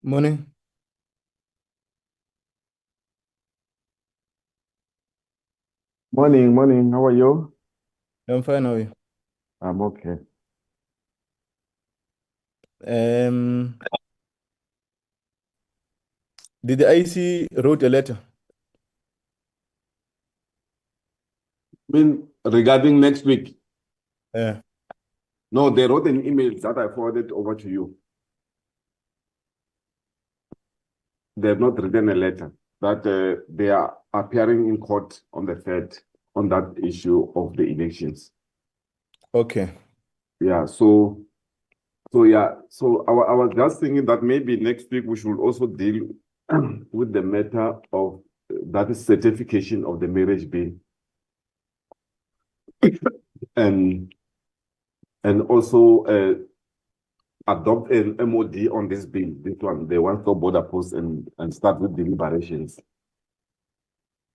Morning. Morning, morning. How are you? I'm fine. How are you? I'm okay. Um, did the IC wrote a letter? Regarding next week, Yeah. no, they wrote an email that I forwarded over to you. They have not written a letter that they are appearing in court on the 3rd on that issue of the elections. Okay. Yeah, so I was just thinking that maybe next week we should also deal with the matter of that is certification of the marriage bill and also adopt an MOD on this bill, this one, the one-stop border post, and start with deliberations.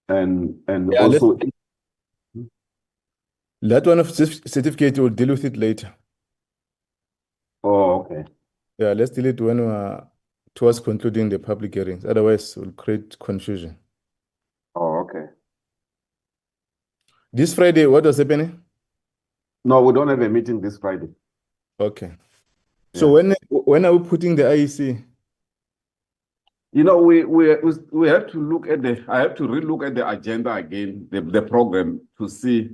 And Yeah, also, that one of certificate, we'll deal with it later. oh, okay. Yeah, let's deal it when we're towards concluding the public hearings. Otherwise, we'll create confusion. Oh, okay. This Friday, what was happening? No, we don't have a meeting this Friday. Okay. So Yeah. when are we putting the IEC? You know, we have to look at I have to relook at the agenda again, the program, to see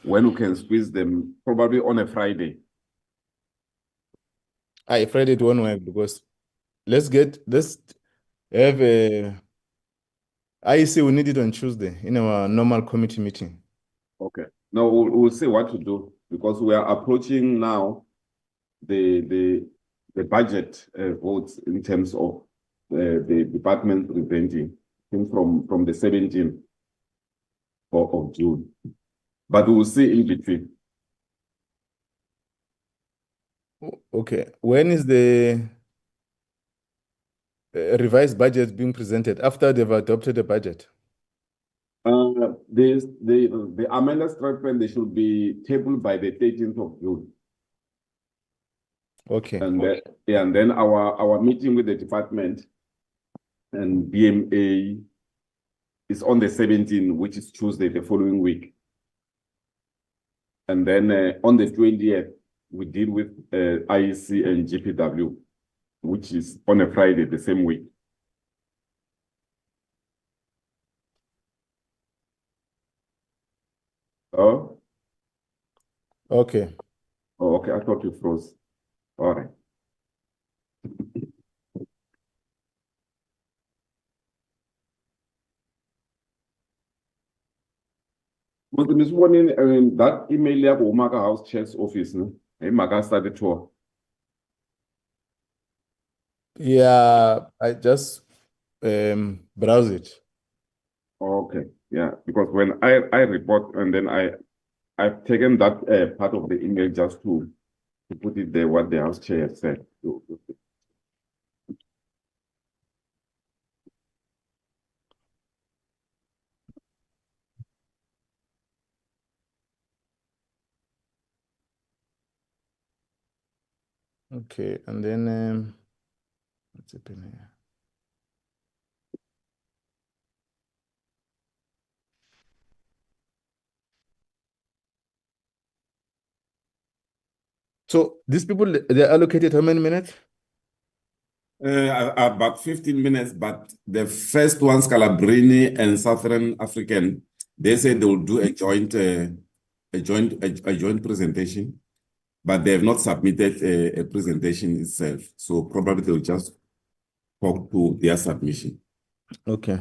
when we can squeeze them, probably on a Friday. Friday it won't work because let's have a IEC. We need it on Tuesday in our normal committee meeting. Okay. No, we'll see what to do because we are approaching now the budget votes in terms of the department presenting from the 17th of June. But we'll see in between. Okay. When is the revised budget being presented after they've adopted the budget? The amended statement, they should be tabled by the 13th of June. Okay. And then our meeting with the department and BMA is on the 17th, which is Tuesday, the following week. And then on the 20th, we deal with IEC and GPW, which is on a Friday, the same week. Oh, Okay. oh, okay. I thought you froze. All right. But this morning, that email ya go Maka House Chair's office, no? Hey, Maka started tour. Yeah, I just browse it. Okay, yeah, because when I report and then I've taken that part of the email just to put it there what the House Chair said. Okay, and then what's happening here? So these people they're allocated how many minutes? About 15 minutes, but the first one, Scalabrini and Southern African, they said they will do a joint presentation, but they have not submitted a presentation itself. So probably they'll just talk to their submission. Okay.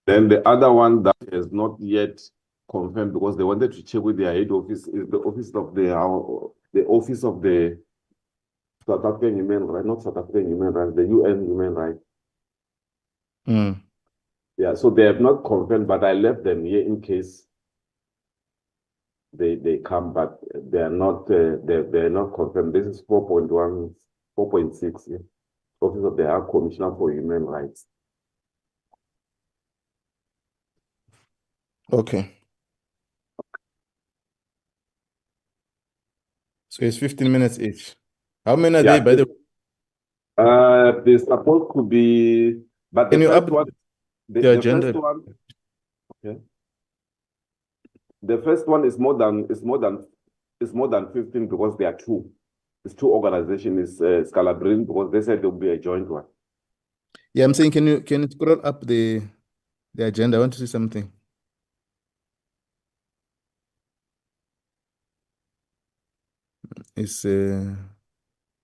Then the other one that is not yet confirmed because they wanted to check with their head office is the office of the South African Human Rights, not South African Human Rights, the UN Human Rights. Mm. Yeah, so they have not confirmed, but I left them here in case they come, but they are not they're not confirmed. This is 4.1, 4.6, yeah. Office of the High Commissioner for Human Rights. Okay. So it's 15 minutes each. How many are Yeah, they, by the way? there's supposed to be, but Can the you first update one, the the first agenda? one, okay, the first one is more than 15 because there are two. It's two organizations. It's Scalabrin because they said there'll be a joint one. Yeah, I'm saying, can you scroll up the agenda? I want to see something. It's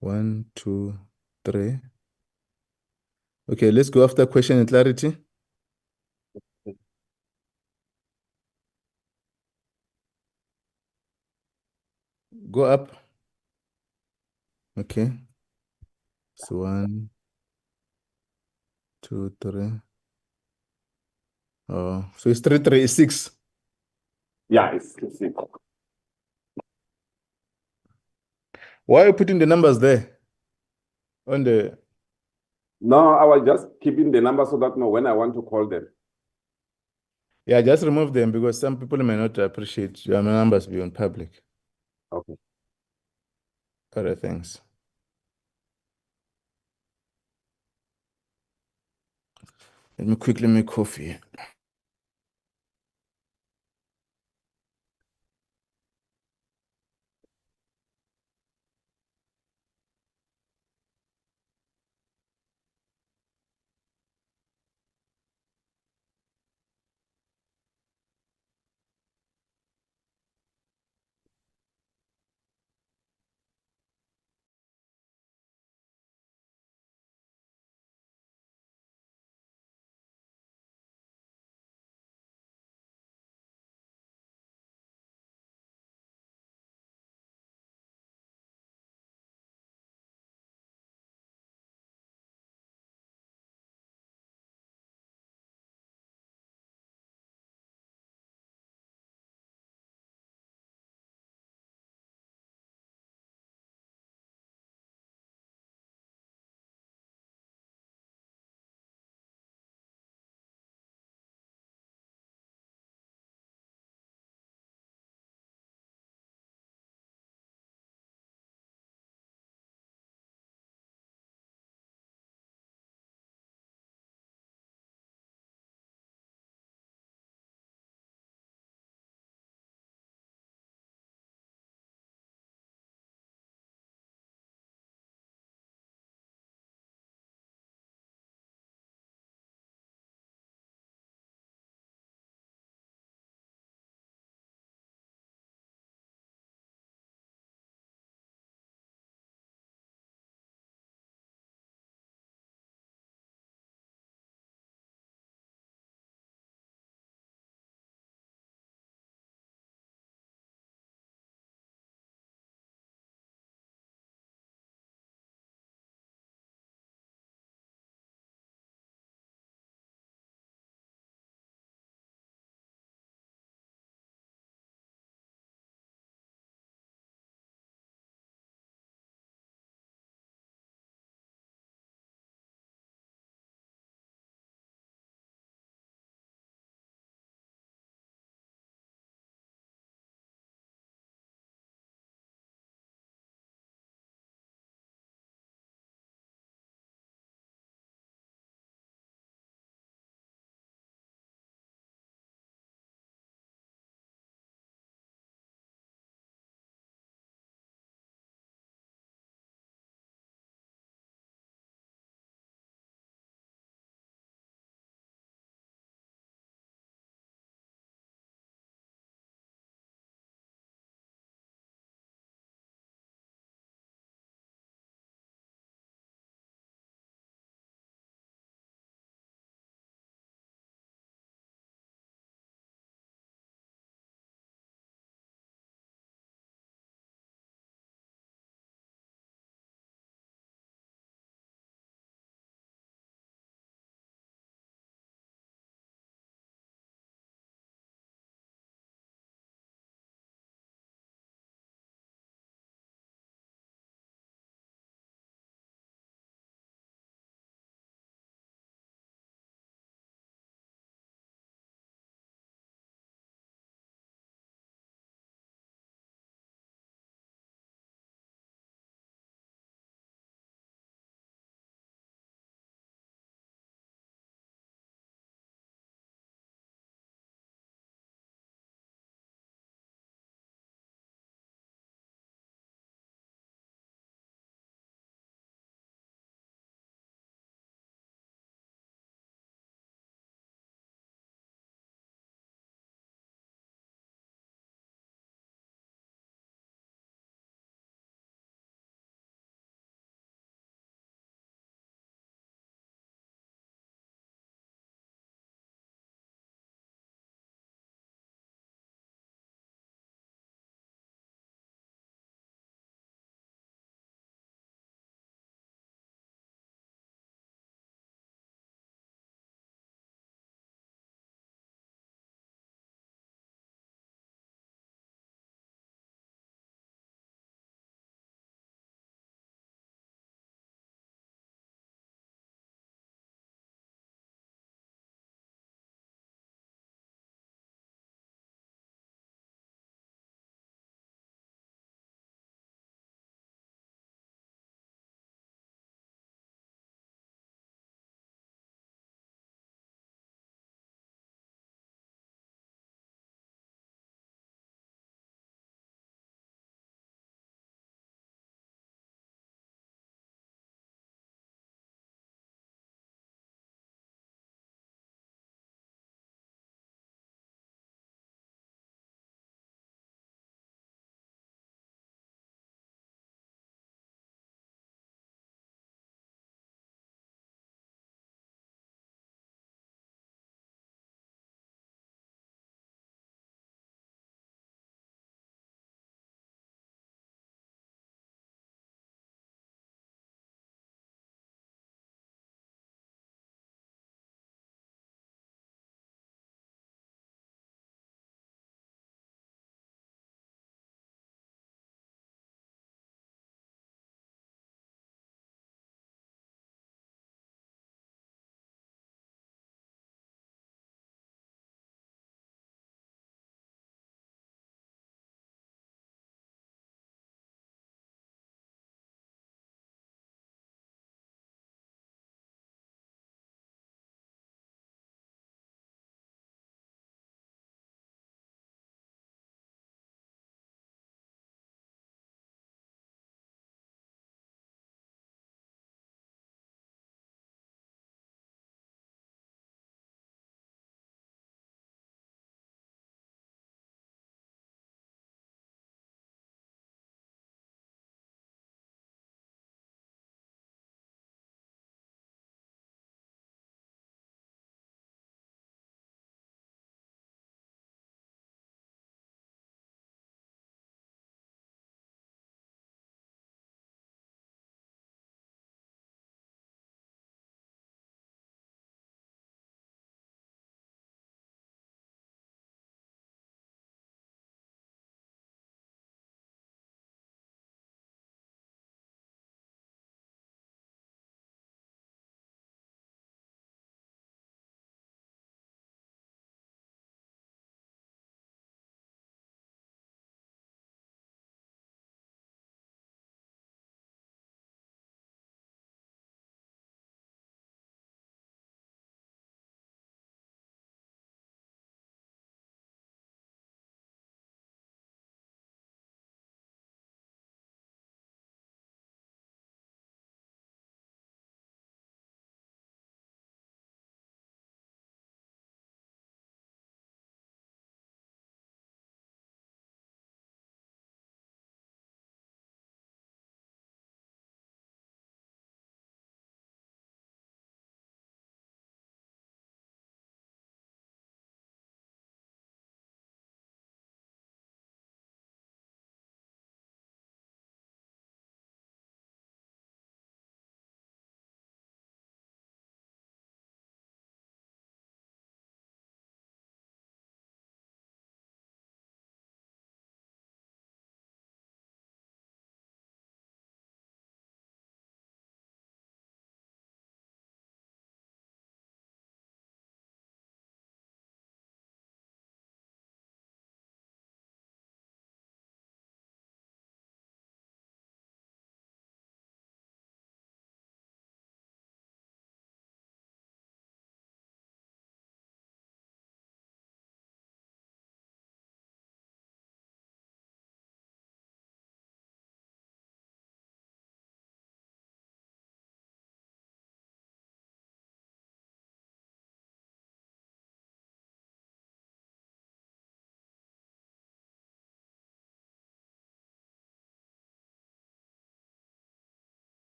one, two, three. Okay, let's go after question and clarity. Go up. Okay. So one, two, three. Oh, so it's three, three, it's six. Yeah, it's Why are you putting the numbers there on the? No, I was just keeping the number so that no, when I want to call them. Yeah, just remove them because some people may not appreciate your numbers being public. Okay. Other things. Let me quickly make coffee.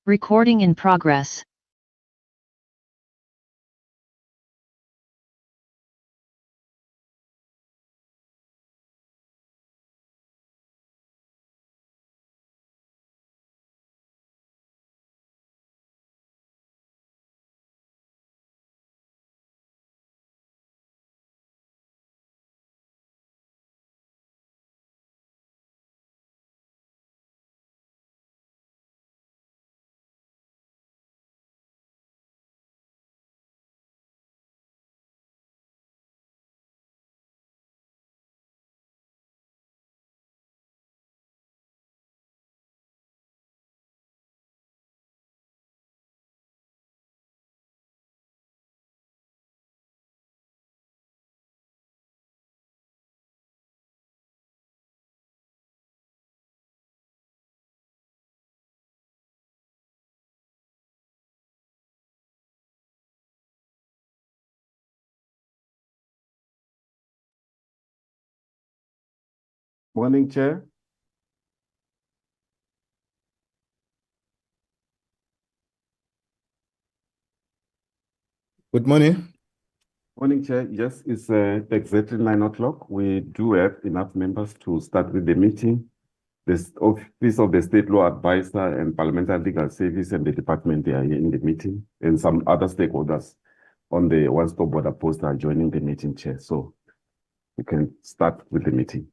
Recording in progress. Morning, Chair. Good morning. Morning, Chair. Yes, it's exactly 9 o'clock. We do have enough members to start with the meeting. The Office of the State Law Advisor and Parliamentary Legal Service and the department, they are here in the meeting, and some other stakeholders on the one-stop border post are joining the meeting, Chair. So we can start with the meeting.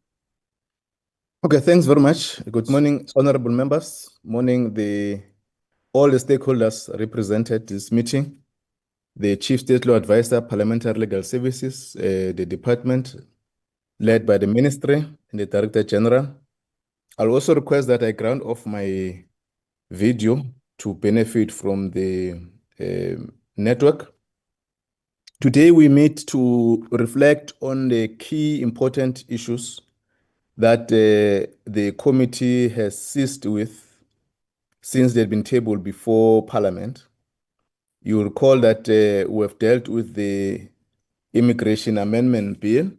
Okay, thanks very much. Good morning, honorable members. Morning, all the stakeholders represented this meeting. The Chief State Law Advisor, Parliamentary Legal Services, the department led by the Ministry and the Director General. I'll also request that I ground off my video to benefit from the network. Today we meet to reflect on the key important issues that the committee has seized with since they've been tabled before Parliament. You recall that we have dealt with the Immigration Amendment Bill,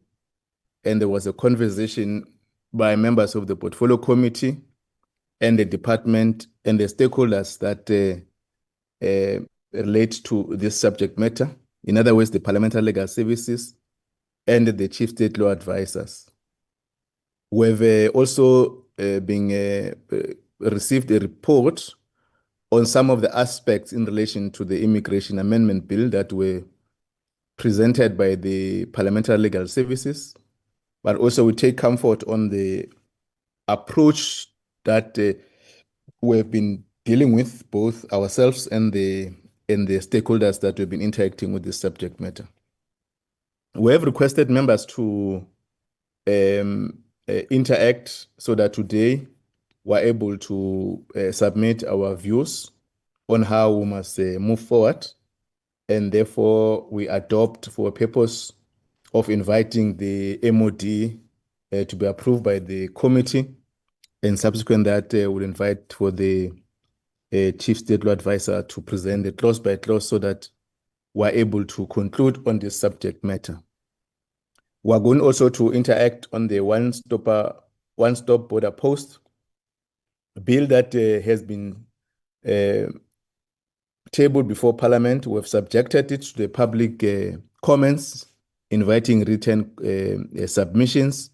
and there was a conversation by members of the Portfolio Committee and the department and the stakeholders that relate to this subject matter. In other words, the Parliamentary Legal Services and the Chief State Law Advisors. We've also received a report on some of the aspects in relation to the Immigration Amendment Bill that were presented by the Parliamentary Legal Services, but also we take comfort on the approach that we've been dealing with, both ourselves and the stakeholders that we've been interacting with this subject matter. We have requested members to interact so that today we're able to submit our views on how we must move forward, and therefore we adopt for a purpose of inviting the MOD to be approved by the committee, and subsequent that we'll invite for the Chief State Law Advisor to present the clause by clause so that we're able to conclude on this subject matter. We're going also to interact on the one-stop border post bill that has been tabled before Parliament. We've subjected it to the public comments, inviting written submissions,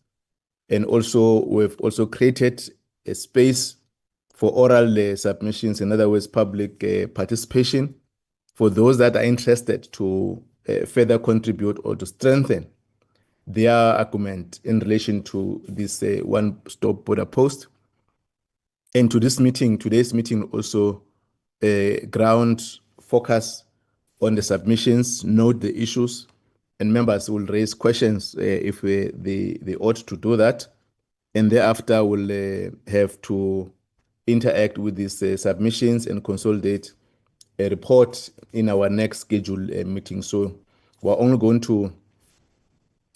and also we've also created a space for oral submissions, in other words, public participation for those that are interested to further contribute or to strengthen their argument in relation to this one-stop border post. And to this meeting, today's meeting also ground focus on the submissions, note the issues, and members will raise questions if they ought to do that. And thereafter, we'll have to interact with these submissions and consolidate a report in our next scheduled meeting. So we're only going to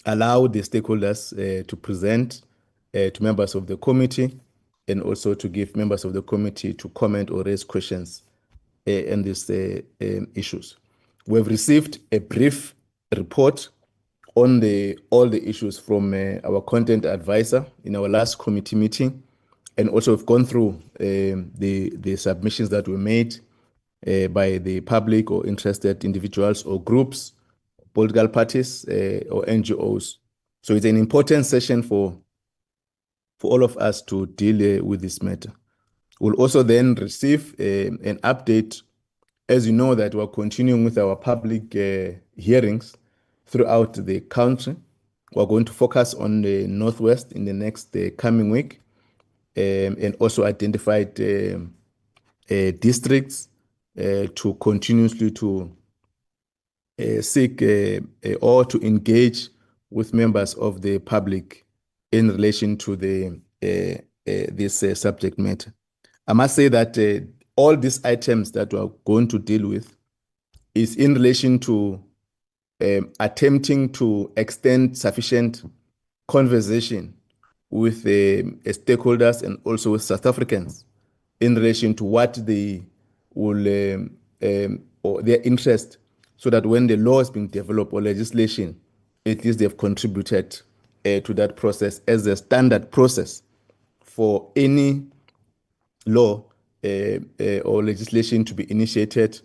allow the stakeholders to present to members of the committee, and also to give members of the committee to comment or raise questions on these issues. We've received a brief report on all the issues from our content advisor in our last committee meeting, And also we've gone through the submissions that were made by the public or interested individuals or groups, political parties or NGOs. So it's an important session for all of us to deal with this matter. We'll also then receive an update. As you know, that we're continuing with our public hearings throughout the country. We're going to focus on the Northwest in the next coming week, and also identified districts to continuously to seek or to engage with members of the public in relation to this subject matter. I must say that all these items that we're going to deal with is in relation to attempting to extend sufficient conversation with stakeholders and also with South Africans in relation to what they will or their interest, so that when the law is being developed or legislation, at least they've contributed to that process as a standard process for any law or legislation to be initiated.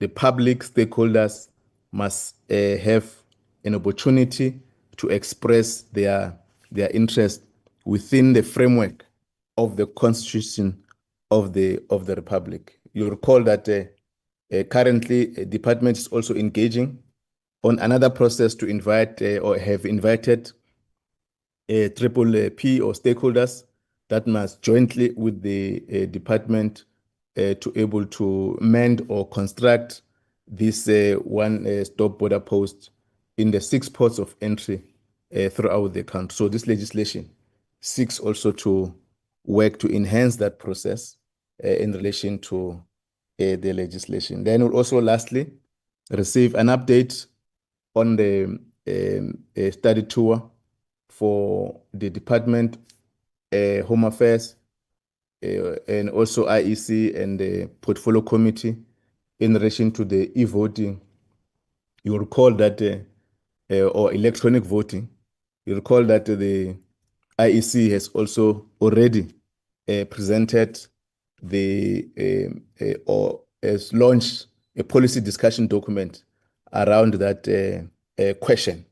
The public stakeholders must have an opportunity to express their interest within the framework of the Constitution of the Republic. You recall that currently a department is also engaging on another process to invite or have invited triple P or stakeholders that must jointly with the department to able to mend or construct this one-stop border post in the 6 ports of entry throughout the country. So this legislation seeks also to work to enhance that process in relation to the legislation. Then we'll also lastly receive an update on the study tour for the Department Home Affairs and also IEC and the Portfolio Committee in relation to the e-voting. You recall that, or electronic voting, you recall that the IEC has also already presented or has launched a policy discussion document around that question.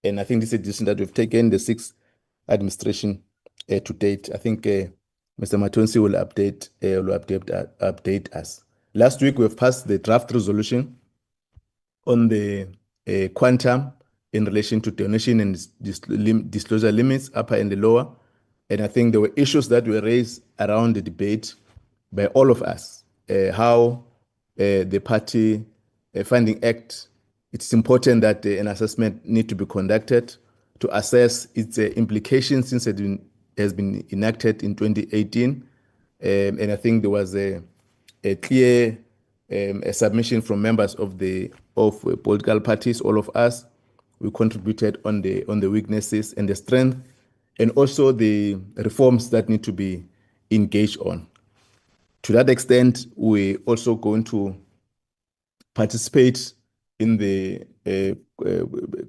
And I think this is a decision that we've taken, the 6th administration to date. I think Mr. Matonsi will update us. Last week, we've passed the draft resolution on the quantum in relation to donation and disclosure limits, upper and the lower. And I think there were issues that were raised around the debate by all of us, how the Party Funding Act, it's important that an assessment need to be conducted to assess its implications since it has been enacted in 2018. And I think there was a clear a submission from members of political parties, all of us. We contributed on the weaknesses and the strength, and also the reforms that need to be engaged on. To that extent, we're also going to participate in the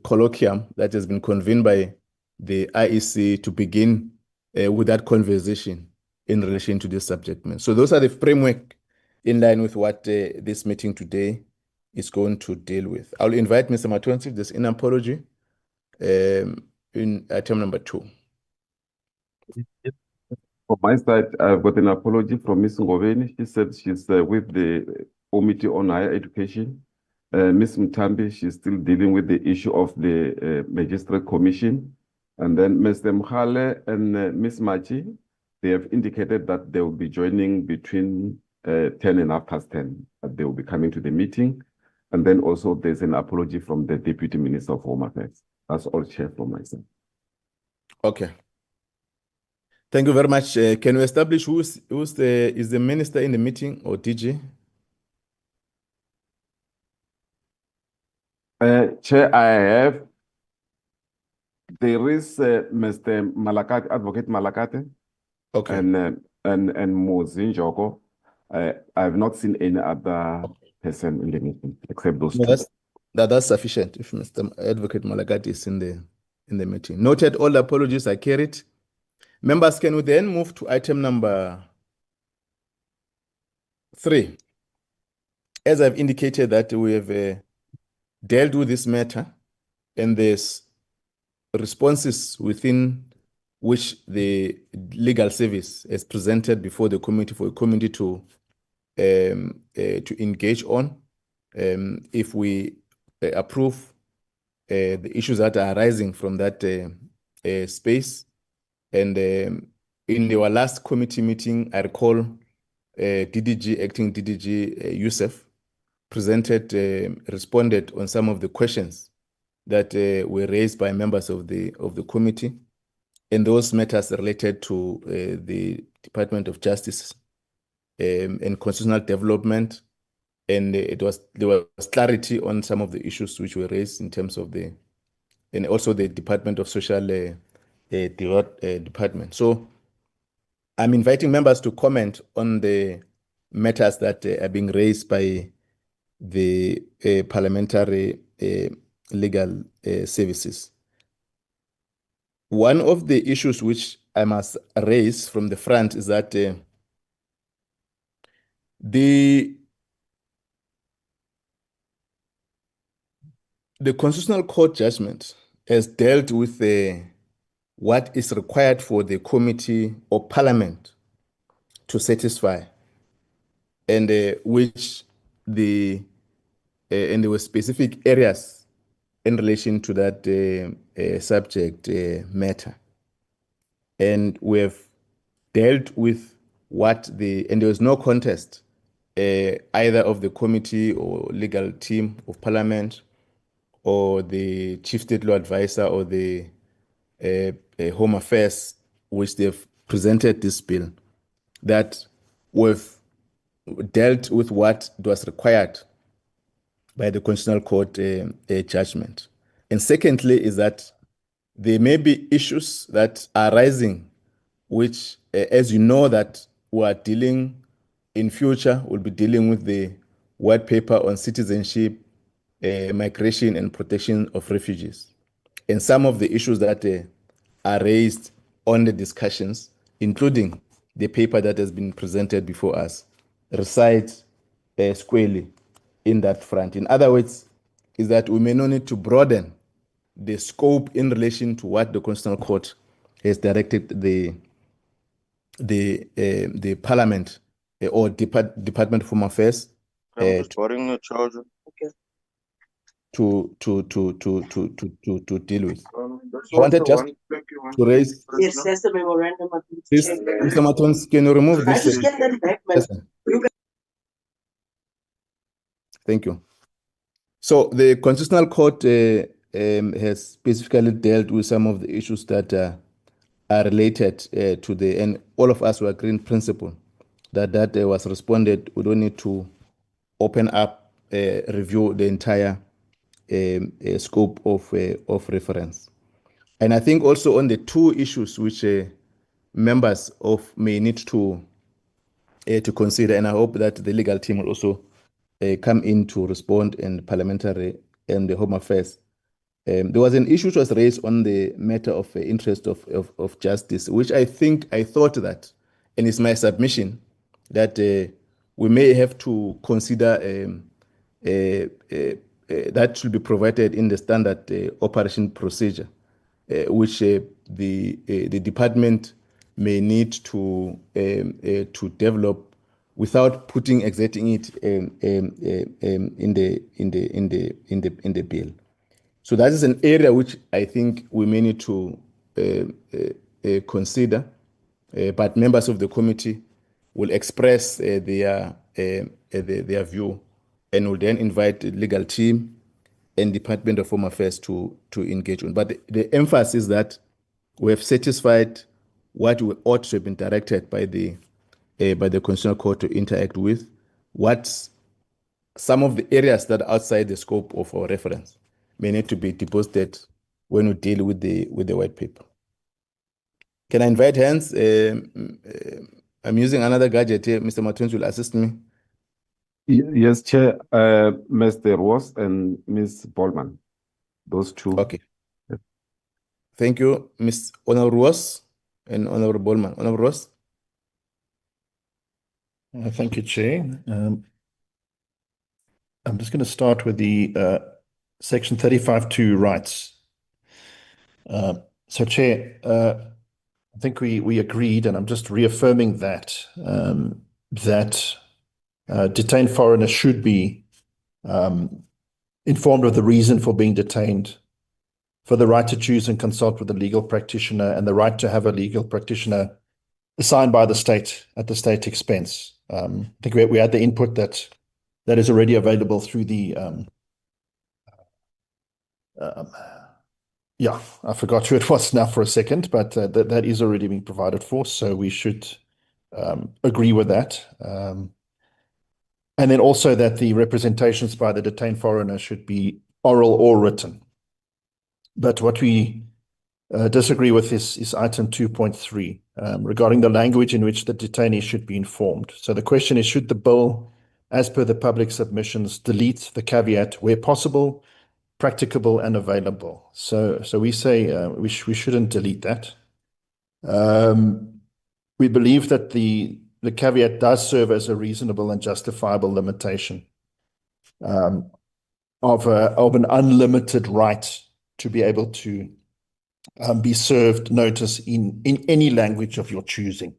colloquium that has been convened by the IEC to begin with that conversation in relation to this subject matter. So those are the framework in line with what this meeting today is going to deal with. I'll invite Mr. Matonsi, this in apology in item number 2. From my side, I've got an apology from Ms. Ngoveni. She said she's with the Committee on Higher Education. Ms. Mtambi, she's still dealing with the issue of the Magistrate Commission. And then Mr. Mkhale and Ms. Machi, they have indicated that they will be joining between 10 and 10:30, that they will be coming to the meeting. And then also there's an apology from the Deputy Minister of Home Affairs. That's all, Chair, from my side. Okay. Thank you very much. Can we establish is the minister in the meeting or DG? Chair, there is Mr. Malakate, Advocate Malakate, Okay. and Mozinjoko. I have not seen any other person in the meeting except those two. That's sufficient if Mr. Advocate Malakate is in the meeting. Noted, all apologies are carried. Members, can we then move to item number 3? As I've indicated that we have dealt with this matter, and there's responses within which the legal service has presented before the committee for a committee to engage on. If we approve the issues that are arising from that space. And in our last committee meeting, I recall DDG, acting DDG Youssef, responded on some of the questions that were raised by members of the committee, and those matters related to the Department of Justice and constitutional development, and there was clarity on some of the issues which were raised in terms of and also the Department of Social Department. So I'm inviting members to comment on the matters that are being raised by the parliamentary legal services. One of the issues which I must raise from the front is that the Constitutional Court judgment has dealt with what is required for the committee or parliament to satisfy, and which and there were specific areas in relation to that subject matter. And we have dealt with and there was no contest either of the committee or legal team of parliament or the chief state law advisor or the Home Affairs, which they've presented this bill, that we've dealt with what was required by the Constitutional Court judgment. And secondly is that there may be issues that are arising, which, as you know, that we are dealing in future, we'll be dealing with the white paper on citizenship, migration and protection of refugees. And some of the issues that are raised on the discussions, including the paper that has been presented before us, reside squarely in that front. In other words, is that we may not need to broaden the scope in relation to what the Constitutional Court has directed the Parliament or Department of Home Affairs to deal with. I wanted just to raise. Yes, that's the memorandum. This, Mr. Matons, can you remove this? I just get that back, man. Thank you. So the Constitutional Court has specifically dealt with some of the issues that are related to and all of us were agree in principle that was responded. We don't need to open up, review the entire scope of reference. And I think also on the two issues which members may need to consider, and I hope that the legal team will also come in to respond in parliamentary and the Home Affairs. There was an issue which was raised on the matter of interest of justice, which I thought that, and it's my submission, that we may have to consider that should be provided in the standard operation procedure, which the department may need to develop without exerting it in the bill. So that is an area which I think we may need to consider, but members of the committee will express their view and will then invite the legal team and Department of Home Affairs to engage on. But the emphasis is that we have satisfied what we ought to have been directed by the Constitutional Court to interact with, what some of the areas that are outside the scope of our reference may need to be deposited when we deal with the white paper. Can I invite hands? I'm using another gadget here. Mr. Matons will assist me. Yes, Chair. Mr. Ross and Ms. Bowman. Those two. Okay. Thank you, Ms. Honor Ross. and Honorable Bolman. Honorable Ross? Thank you, Chair. I'm just going to start with the section 35.2 rights. So, Chair, I think we agreed, and I'm just reaffirming that detained foreigners should be informed of the reason for being detained, for the right to choose and consult with a legal practitioner, and the right to have a legal practitioner assigned by the state at the state expense. I think we had the input that is already available through the yeah, I forgot who it was now for a second, but that is already being provided for, so we should agree with that. And then also that the representations by the detained foreigner should be oral or written. But what we disagree with is item 2.3 regarding the language in which the detainee should be informed. So the question is, should the bill, as per the public submissions, delete the caveat where possible, practicable and available? So we say we shouldn't delete that. We believe that the caveat does serve as a reasonable and justifiable limitation of an unlimited right to be able to be served notice in any language of your choosing.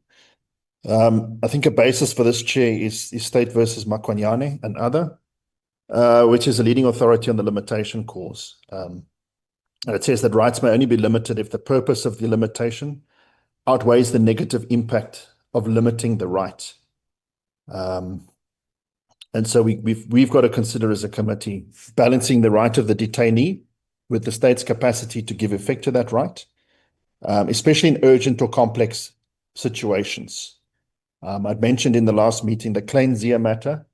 I think a basis for this, Chair, is State versus Makwanyane and other, which is a leading authority on the limitation clause. And it says that rights may only be limited if the purpose of the limitation outweighs the negative impact of limiting the right. And so we've got to consider as a committee balancing the right of the detainee with the state's capacity to give effect to that right, especially in urgent or complex situations. I'd mentioned in the last meeting the Klein Zia matter,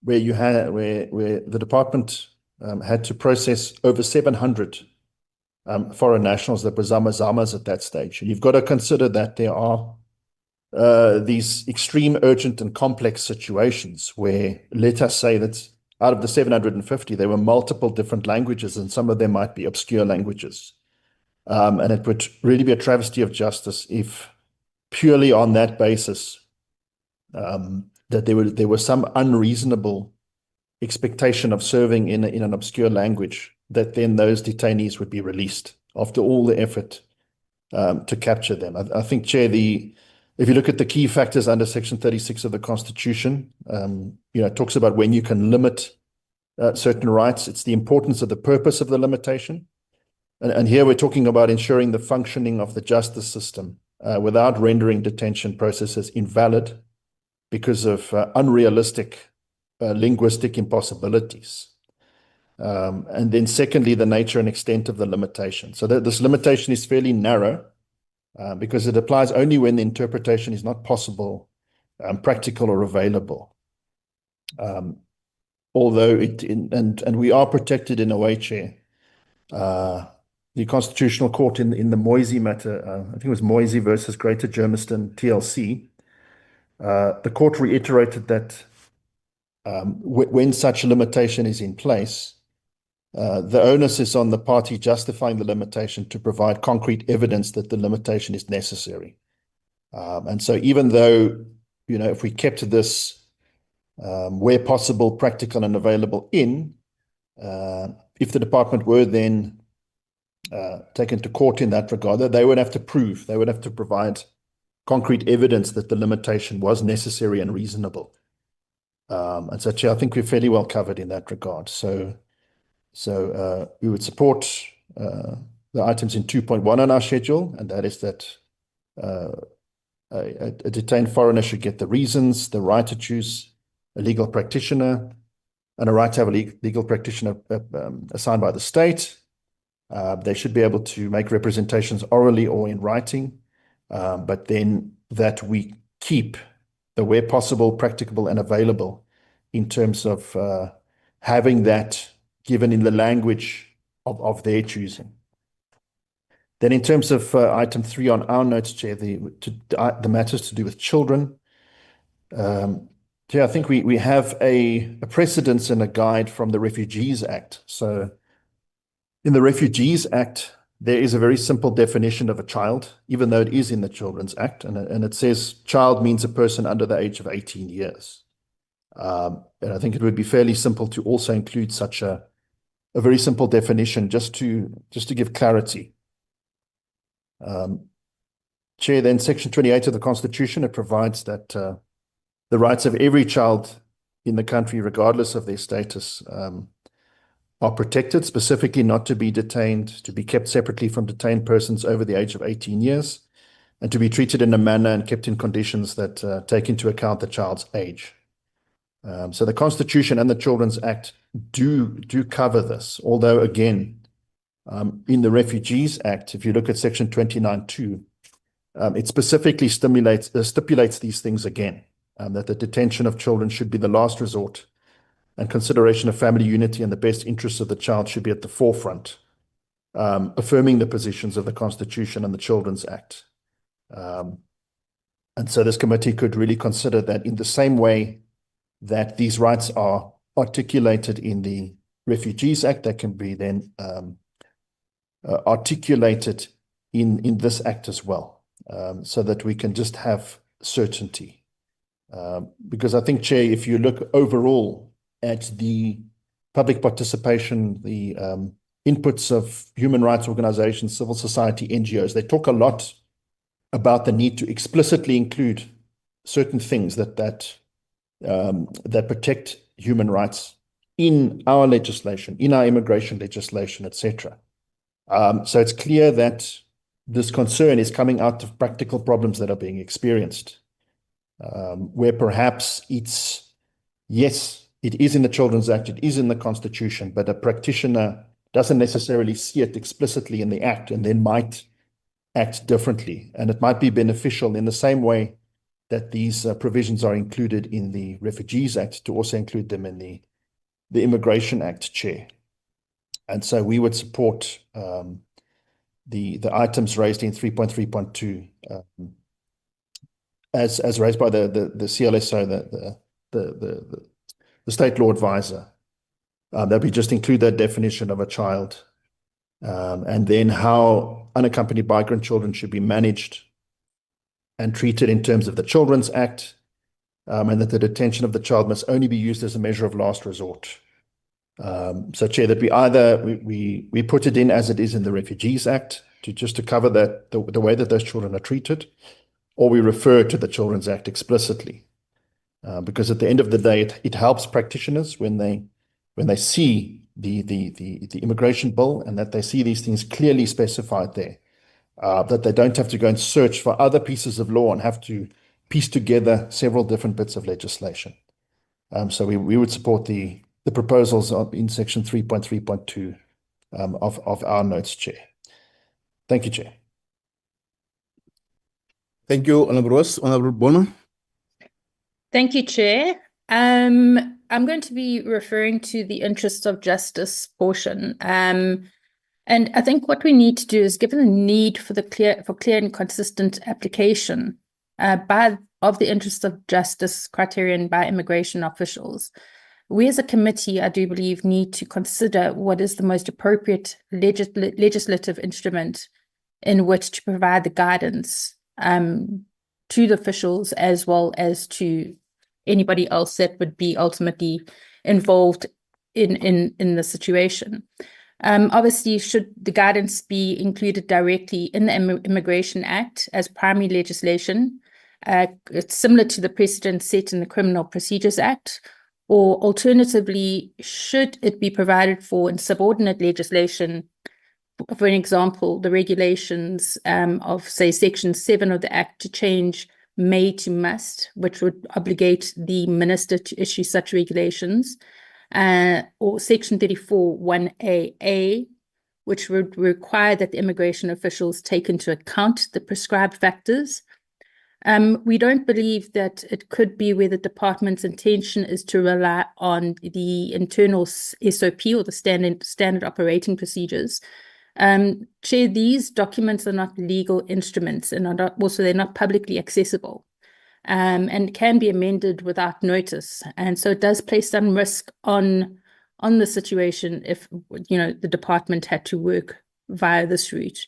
where the department had to process over 700 foreign nationals that were Zama-Zamas at that stage. And you've got to consider that there are these extreme, urgent, and complex situations where, let us say that out of the 750, there were multiple different languages, and some of them might be obscure languages. And it would really be a travesty of justice if purely on that basis that there was some unreasonable expectation of serving in an obscure language, that then those detainees would be released after all the effort to capture them. I think, Chair, if you look at the key factors under Section 36 of the Constitution, it talks about when you can limit certain rights. It's the importance of the purpose of the limitation. And here we're talking about ensuring the functioning of the justice system without rendering detention processes invalid because of unrealistic linguistic impossibilities. And then secondly, the nature and extent of the limitation. So this limitation is fairly narrow because it applies only when the interpretation is not possible, practical or available. Although and we are protected in a way, Chair. The Constitutional Court in the Moisey matter, I think it was Moisey versus Greater Germiston TLC, the court reiterated that when such a limitation is in place, the onus is on the party justifying the limitation to provide concrete evidence that the limitation is necessary. And so even though, if we kept this where possible, practical and available if the department were then taken to court in that regard, they would have to provide concrete evidence that the limitation was necessary and reasonable. And so, Chair, I think we're fairly well covered in that regard. So we would support the items in 2.1 on our schedule, and that is that a detained foreigner should get the reasons, the right to choose a legal practitioner, and a right to have a legal practitioner assigned by the state. They should be able to make representations orally or in writing, but then that we keep the where possible, practicable, and available in terms of having that given in the language of their choosing. Then in terms of item 3 on our notes, Chair, the matters to do with children, Chair, I think we have a precedence and a guide from the Refugees Act. So in the Refugees Act, there is a very simple definition of a child, even though it is in the Children's Act, and it says child means a person under the age of 18 years. And I think it would be fairly simple to also include such a very simple definition just to give clarity. Chair, then Section 28 of the Constitution, it provides that the rights of every child in the country, regardless of their status, are protected, specifically not to be detained, to be kept separately from detained persons over the age of 18 years, and to be treated in a manner and kept in conditions that take into account the child's age. So the Constitution and the Children's Act do cover this, although again, in the Refugees Act, if you look at Section 29(2), it specifically stipulates these things again, that the detention of children should be the last resort, and consideration of family unity and the best interests of the child should be at the forefront, affirming the positions of the Constitution and the Children's Act. And so this committee could really consider that in the same way that these rights are articulated in the Refugees Act, that can be then articulated in this act as well, so that we can just have certainty. Because I think, Chair, if you look overall at the public participation, the inputs of human rights organizations, civil society, NGOs, they talk a lot about the need to explicitly include certain things that protect human rights in our legislation, in our immigration legislation, etc. So it's clear that this concern is coming out of practical problems that are being experienced, where perhaps yes, it is in the Children's Act, it is in the Constitution, but a practitioner doesn't necessarily see it explicitly in the Act and then might act differently. And it might be beneficial in the same way that these provisions are included in the Refugees Act to also include them in the Immigration Act, Chair. And so we would support the items raised in 3.3.2 as raised by the CLSO, the State Law Advisor, that we just include that definition of a child, and then how unaccompanied migrant children should be managed and treated in terms of the Children's Act, and that the detention of the child must only be used as a measure of last resort. So, Chair, that we put it in as it is in the Refugees Act to cover that the way that those children are treated, or we refer to the Children's Act explicitly. Because at the end of the day, it helps practitioners when they see the immigration bill and that they see these things clearly specified there, that they don't have to go and search for other pieces of law and have to piece together several different bits of legislation. So we would support the proposals in Section 3.3.2 of our notes, Chair. Thank you, Chair. Thank you, Honourable Ross. Honourable Bono. Thank you, Chair. I'm going to be referring to the interest of justice portion. And I think what we need to do is, given the need for clear and consistent application of the interest of justice criterion by immigration officials, we as a committee, I do believe, need to consider what is the most appropriate legislative instrument in which to provide the guidance to the officials as well as to anybody else that would be ultimately involved in the situation. Obviously, should the guidance be included directly in the Immigration Act as primary legislation, it's similar to the precedent set in the Criminal Procedures Act, or alternatively, should it be provided for in subordinate legislation? For an example, the regulations of, say, Section 7 of the Act to change may to must, which would obligate the minister to issue such regulations, or Section 34(1)(a), which would require that the immigration officials take into account the prescribed factors. We don't believe that it could be where the department's intention is to rely on the internal SOP or the standard operating procedures. Chair, these documents are not legal instruments and they're not publicly accessible, and can be amended without notice. And so it does place some risk on the situation if the department had to work via this route.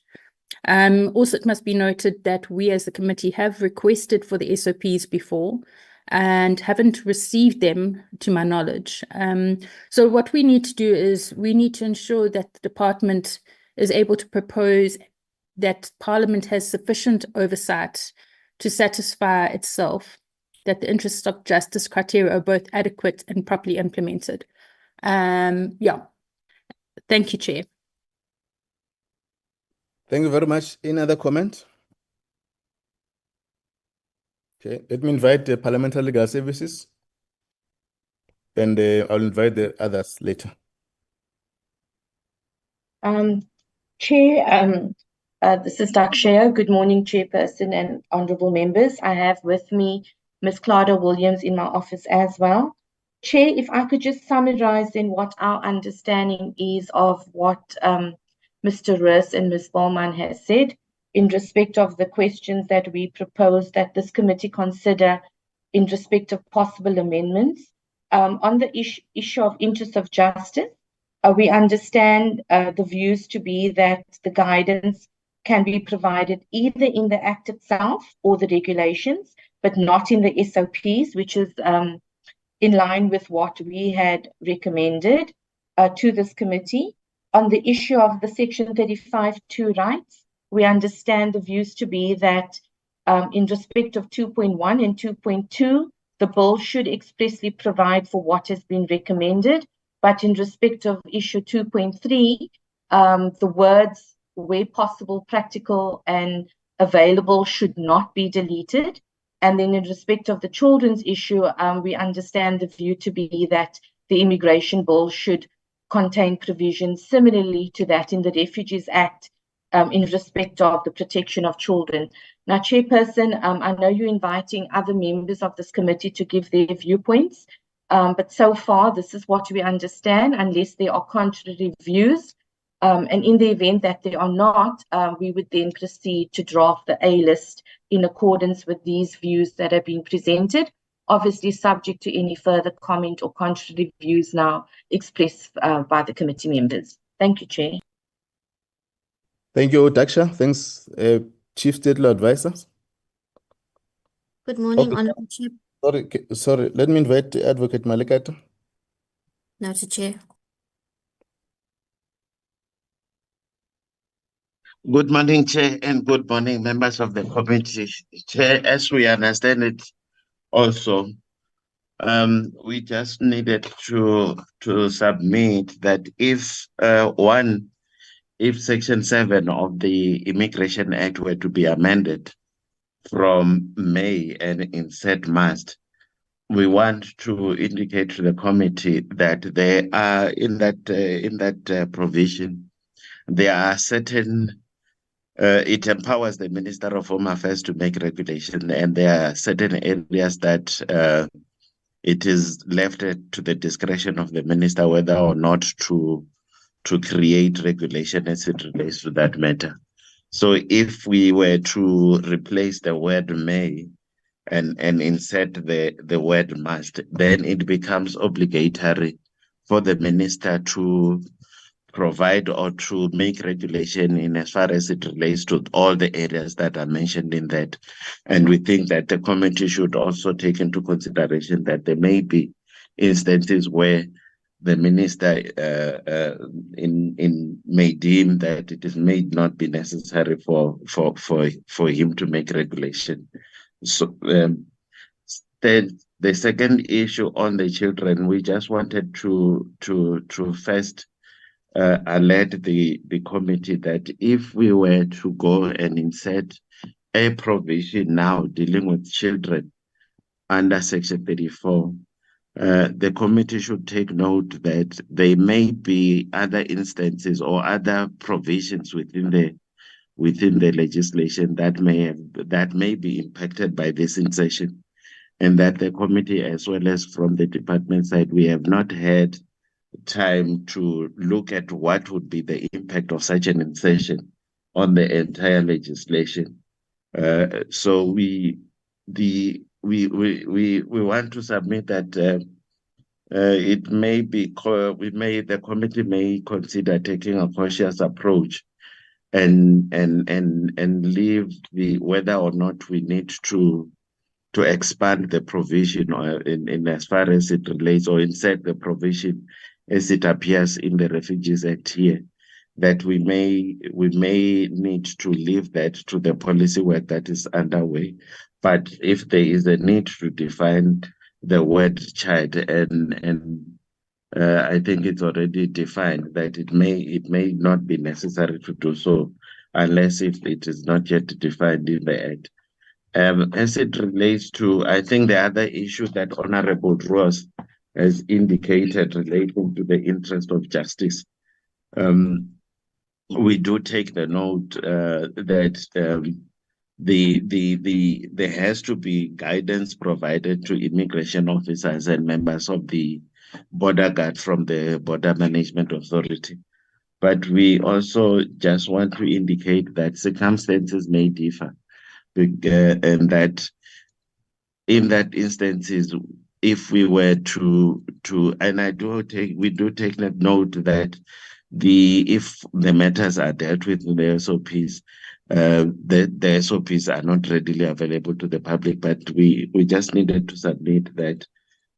Also, it must be noted that we as the committee have requested for the SOPs before and haven't received them to my knowledge. So what we need to do is we need to ensure that the department is able to propose that Parliament has sufficient oversight to satisfy itself that the interests of justice criteria are both adequate and properly implemented. Yeah. Thank you, Chair. Thank you very much. Any other comment? Okay, let me invite the Parliamentary Legal Services, and I'll invite the others later. Chair, this is Dakshaya. Good morning, Chairperson and honourable members. I have with me Ms. Clara Williams in my office as well. Chair, if I could just summarise then what our understanding is of what Mr. Rus and Ms. Bowman has said in respect of the questions that we propose that this committee consider in respect of possible amendments. On the issue of interest of justice, we understand the views to be that the guidance can be provided either in the Act itself or the regulations, but not in the SOPs, which is in line with what we had recommended to this committee. On the issue of the Section 35(2) rights, we understand the views to be that in respect of 2.1 and 2.2, the bill should expressly provide for what has been recommended. But in respect of issue 2.3, the words where possible, practical and available should not be deleted. And then in respect of the children's issue, we understand the view to be that the immigration bill should contain provisions similarly to that in the Refugees Act in respect of the protection of children. Now, Chairperson, I know you're inviting other members of this committee to give their viewpoints. But so far, this is what we understand, unless there are contrary views. And in the event that they are not, we would then proceed to draft the A list in accordance with these views that have been presented, obviously subject to any further comment or contrary views now expressed by the committee members. Thank you, Chair. Thank you, Daksha. Thanks, Chief State Law Advisor. Good morning, Okay. Honourable Chair. Sorry. Let me invite Advocate Malekata. Noted, Chair. Good morning, Chair, and good morning, members of the committee. Chair, as we understand it also, we just needed to submit that if Section 7 of the Immigration Act were to be amended from May and insert must, we want to indicate to the committee that there are in that provision, there are certain it empowers the Minister of Home Affairs to make regulation, and there are certain areas that it is left to the discretion of the minister whether or not to create regulation as it relates to that matter. So if we were to replace the word may and insert the word must, then it becomes obligatory for the minister to provide or to make regulation in as far as it relates to all the areas that are mentioned in that. And we think that the committee should also take into consideration that there may be instances where the minister may deem that it may not be necessary for him to make regulation. So then the second issue on the children, we just wanted to first alert the committee that if we were to go and insert a provision now dealing with children under Section 34, the committee should take note that there may be other instances or other provisions within the legislation that may be impacted by this insertion, and that the committee, as well as from the department side, we have not had time to look at what would be the impact of such an insertion on the entire legislation. So we want to submit that it may be the committee may consider taking a cautious approach and leave the whether or not we need to expand the provision or in as far as it relates, or insert the provision as it appears in the Refugees Act here, that we may need to leave that to the policy work that is underway. But if there is a need to define the word child, and I think it's already defined that it may not be necessary to do so unless if it is not yet defined in the Act. As it relates to, I think the other issue that Honorable Ross has indicated relating to the interest of justice, we do take the note that there has to be guidance provided to immigration officers and members of the border guard from the Border Management Authority. But we also just want to indicate that circumstances may differ, and that in that instances, if we were to and we do take that note that if the matters are dealt with in the SOPs, the SOPs are not readily available to the public, but we just needed to submit that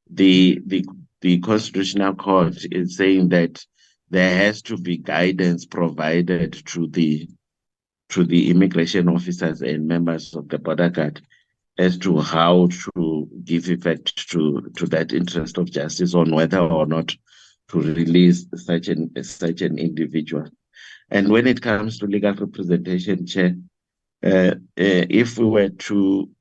the Constitutional Court is saying that there has to be guidance provided to the immigration officers and members of the border guard as to how to give effect to that interest of justice, on whether or not to release such an individual. And when it comes to legal representation, Chair, if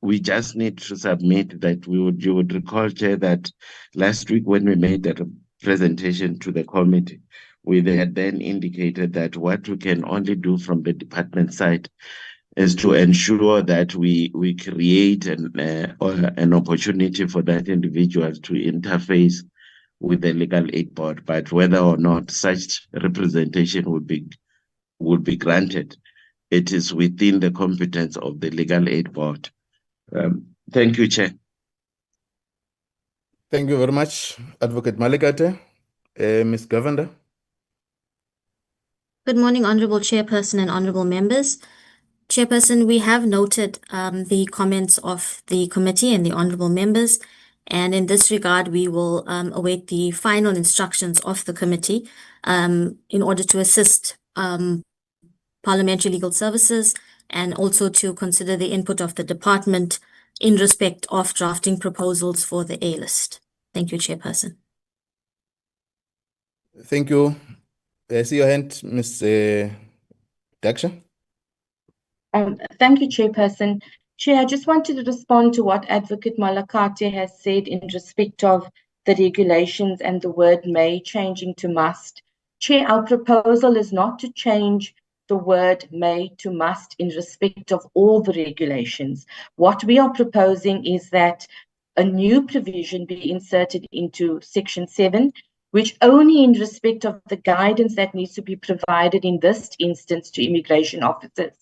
we just need to submit that you would recall, Chair, that last week when we made that presentation to the committee, we had then indicated that what we can only do from the department side is to ensure that we create an opportunity for that individual to interface with the legal aid board. But whether or not such representation would be granted, it is within the competence of the legal aid board. Thank you, Chair. Thank you very much, Advocate Malikate. Ms. Govender. Good morning, Honorable Chairperson and Honorable Members. Chairperson, we have noted the comments of the committee and the Honorable Members, and in this regard, we will await the final instructions of the committee in order to assist Parliamentary Legal Services and also to consider the input of the department in respect of drafting proposals for the A list. Thank you, Chairperson. Thank you. I see your hand, Ms. Daksha. Thank you, Chairperson. Chair, I just wanted to respond to what Advocate Malakate has said in respect of the regulations and the word may changing to must. Chair, our proposal is not to change the word may to must in respect of all the regulations. What we are proposing is that a new provision be inserted into Section 7, which only in respect of the guidance that needs to be provided in this instance to immigration officers,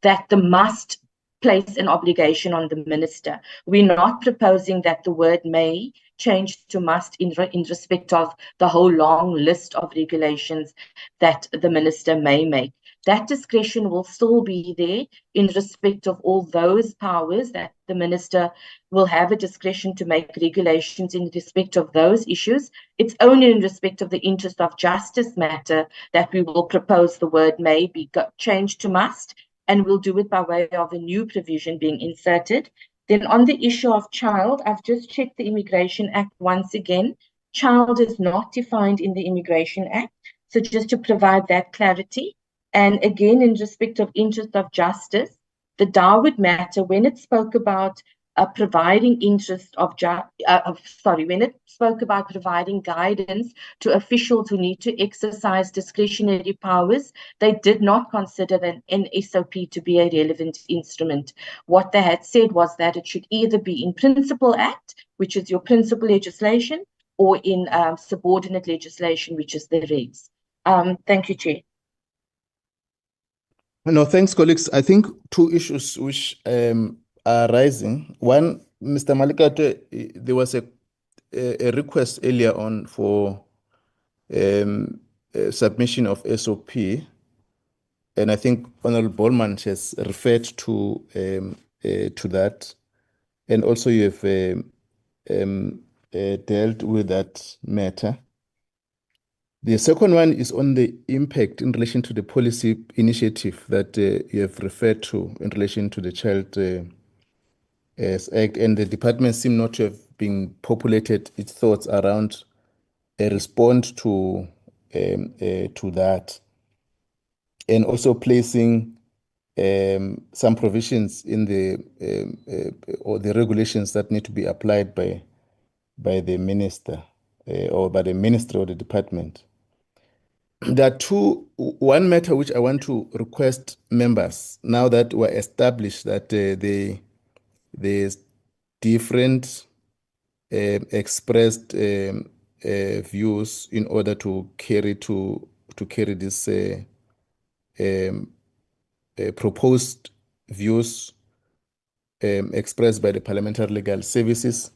that the must place an obligation on the minister. We're not proposing that the word may change to must in respect of the whole long list of regulations that the minister may make. That discretion will still be there in respect of all those powers that the minister will have a discretion to make regulations in respect of those issues. It's only in respect of the interest of justice matter that we will propose the word may be changed to must, and we'll do it by way of a new provision being inserted. Then on the issue of child, I've just checked the Immigration Act once again. Child is not defined in the Immigration Act. So just to provide that clarity. And again, in respect of interest of justice, the Dawood matter, when it spoke about providing when it spoke about providing guidance to officials who need to exercise discretionary powers, they did not consider an SOP to be a relevant instrument. What they had said was that it should either be in Principal Act, which is your principal legislation, or in subordinate legislation, which is the regs. Thank you, Chair. No, thanks, colleagues. I think two issues which are rising. One, Mr. Malikate, there was a request earlier on for submission of SOP. and I think Honorable Bowman has referred to that, and also you have dealt with that matter. The second one is on the impact in relation to the policy initiative that you have referred to in relation to the Child Act, and the department seem not to have been populated its thoughts around a response to that, and also placing some provisions in the or the regulations that need to be applied by the minister or by the ministry or the department. There are one matter which I want to request members, now that we're established that there's different expressed views in order to carry this proposed views expressed by the Parliamentary Legal Services,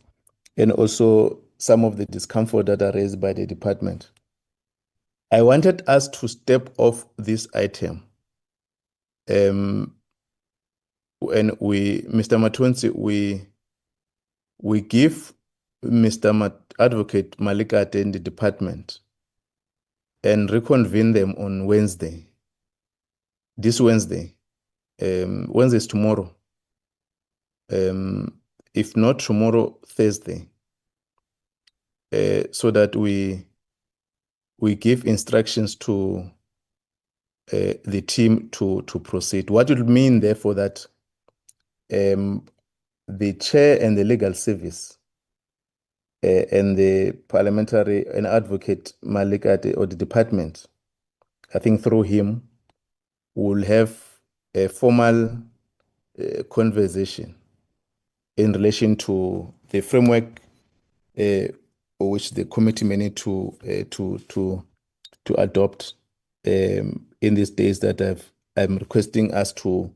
and also some of the discomfort that are raised by the department. I wanted us to step off this item. And Mr. Matonsi, we give Mr. Advocate Malikate in the department and reconvene them on Wednesday. This Wednesday. Wednesday is tomorrow. If not tomorrow, Thursday. So that we give instructions to the team to proceed. What will mean, therefore, that the chair and the legal service and the parliamentary and advocate Malikate or the department, I think through him, will have a formal conversation in relation to the framework which the committee may need to adopt in these days that I'm requesting us to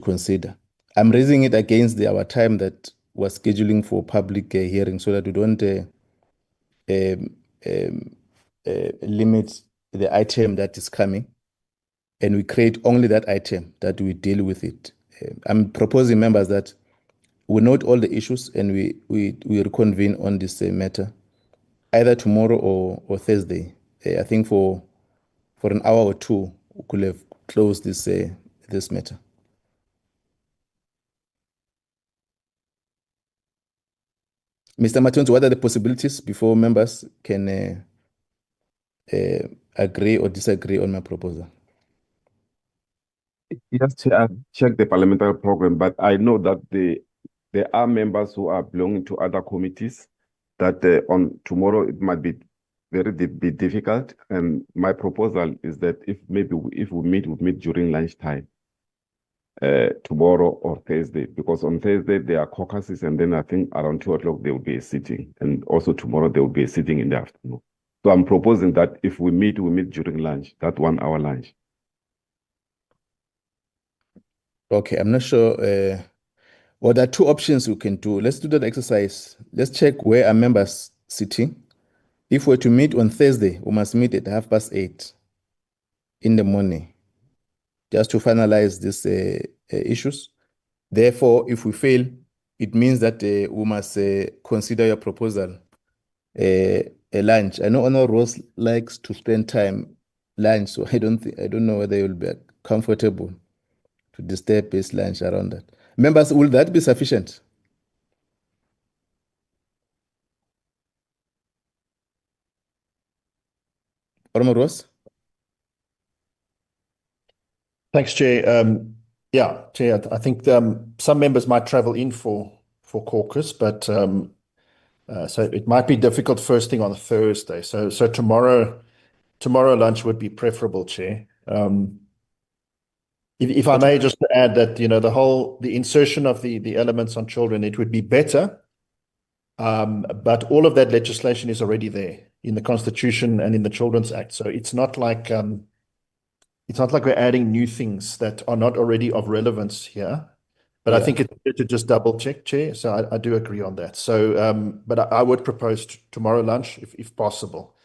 consider. I'm raising it against our time that we're scheduling for public hearing, so that we don't limit the item that is coming, and we create only that item that we deal with it. I'm proposing, members, that we note all the issues and we reconvene on this matter either tomorrow or Thursday. I think for an hour or two we could have closed this matter. Mr. Matonzi, what are the possibilities before members can agree or disagree on my proposal? Yes, Chair, check the parliamentary program, but I know that there are members who are belonging to other committees that on tomorrow it might be be difficult. And my proposal is that if we meet during lunchtime tomorrow or Thursday, because on Thursday there are caucuses, and then I think around 2 o'clock there will be a sitting, and also tomorrow there will be a sitting in the afternoon. So I'm proposing that if we meet during lunch, that 1 hour lunch. Okay, I'm not sure. Well, there are two options we can do. Let's do that exercise. Let's check where our members sitting. If we're to meet on Thursday, we must meet at 8:30 in the morning, just to finalize these issues. Therefore, if we fail, it means that we must consider your proposal a lunch. I know Honor Rose likes to spend time lunch, so I don't know whether you'll be comfortable to disturb his lunch around that. Members, will that be sufficient? Honorable Rose? Thanks, Chair. Yeah, Chair, I think some members might travel in for caucus, but so it might be difficult first thing on Thursday. So tomorrow lunch would be preferable, Chair. If I may just add that, the insertion of the elements on children, it would be better, but all of that legislation is already there in the Constitution and in the Children's Act. So it's not like we're adding new things that are not already of relevance here. But I think it's good to just double check, Chair. So I do agree on that. So, but I would propose tomorrow lunch if possible.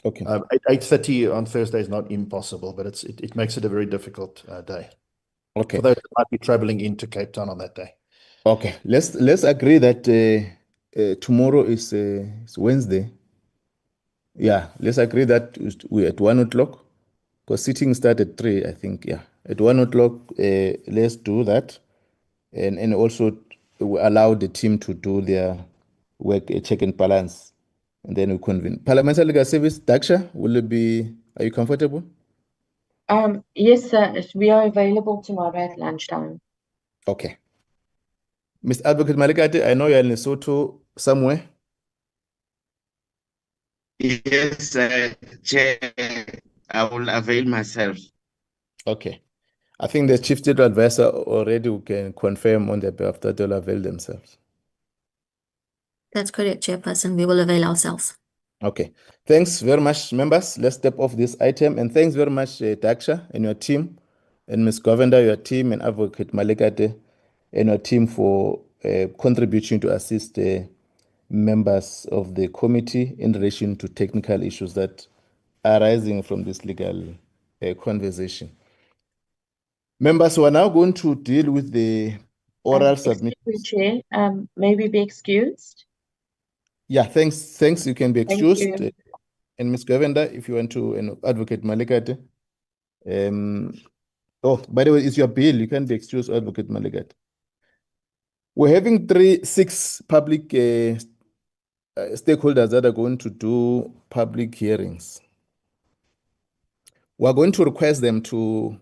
Okay. 8:30 on Thursday is not impossible, but it makes it a very difficult day Okay. for those that might be traveling into Cape Town on that day. Okay. Let's agree that tomorrow is Wednesday. Yeah. Let's agree that we're at 1 o'clock. Because sitting start at 3, I think. Yeah. At 1 o'clock, let's do that. And also allow the team to do their work, check and balance. And then we convene. Parliamentary Legal Service, Daksha, are you comfortable? Yes, sir. We are available tomorrow at lunchtime. Okay. Mr. Advocate Malikati, I know you're in Lesotho somewhere. Yes, Chair, I will avail myself. Okay. I think the Chief State Advisor already can confirm on their behalf that they'll avail themselves. That's correct, Chairperson. We will avail ourselves. Okay. Thanks very much, members. Let's step off this item. And thanks very much, Daksha and your team, and Ms. Govender, your team, and Advocate Malikate and your team for contributing to assist the members of the committee in relation to technical issues that are arising from this legal conversation. Members, we are now going to deal with the oral submission. Excuse me, Chair. May we be excused? Yeah, thanks. You can be Thank excused. you. And Ms. Govender, if you want to Advocate Malikate. Oh, by the way, it's your bill. You can be excused, Advocate Malikate. We're having 6 public stakeholders that are going to do public hearings. We're going to request them to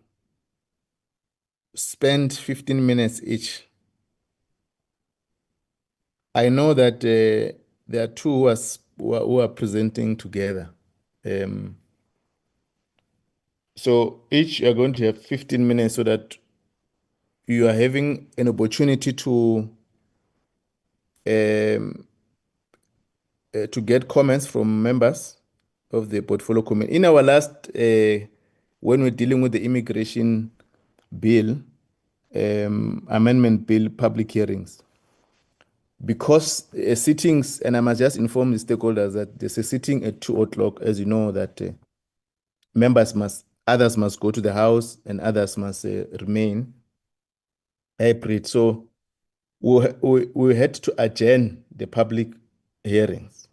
spend 15 minutes each. I know that there are 2 who are presenting together. So each are going to have 15 minutes so that you are having an opportunity to get comments from members of the portfolio committee. In our last, when we're dealing with the immigration bill, amendment bill public hearings, because sittings, and I must just inform the stakeholders that there's a sitting at 2 o'clock, as you know, that others must go to the house and others must remain hybrid. So we had to adjourn the public hearings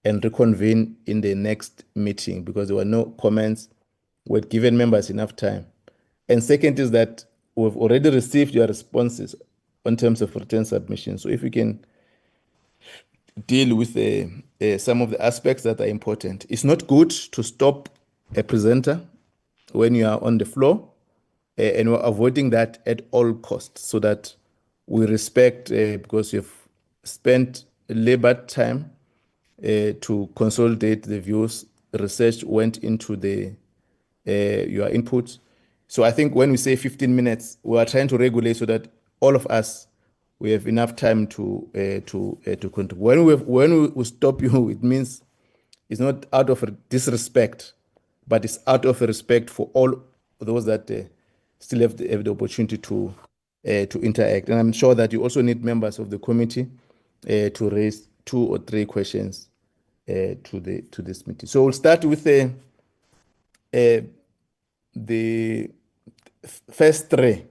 and reconvene in the next meeting because there were no comments. We had given members enough time. And second is that we've already received your responses in terms of return submission. So if we can deal with some of the aspects that are important. It's not good to stop a presenter when you are on the floor, and we're avoiding that at all costs so that we respect, because you've spent labored time to consolidate the views, research went into your input. So I think when we say 15 minutes, we are trying to regulate so that all of us, we have enough time to contribute. When we stop you, it means it's not out of disrespect, but it's out of respect for all those that still have the opportunity to interact. And I'm sure that you also need members of the committee to raise 2 or 3 questions to this meeting. So we'll start with the first 3.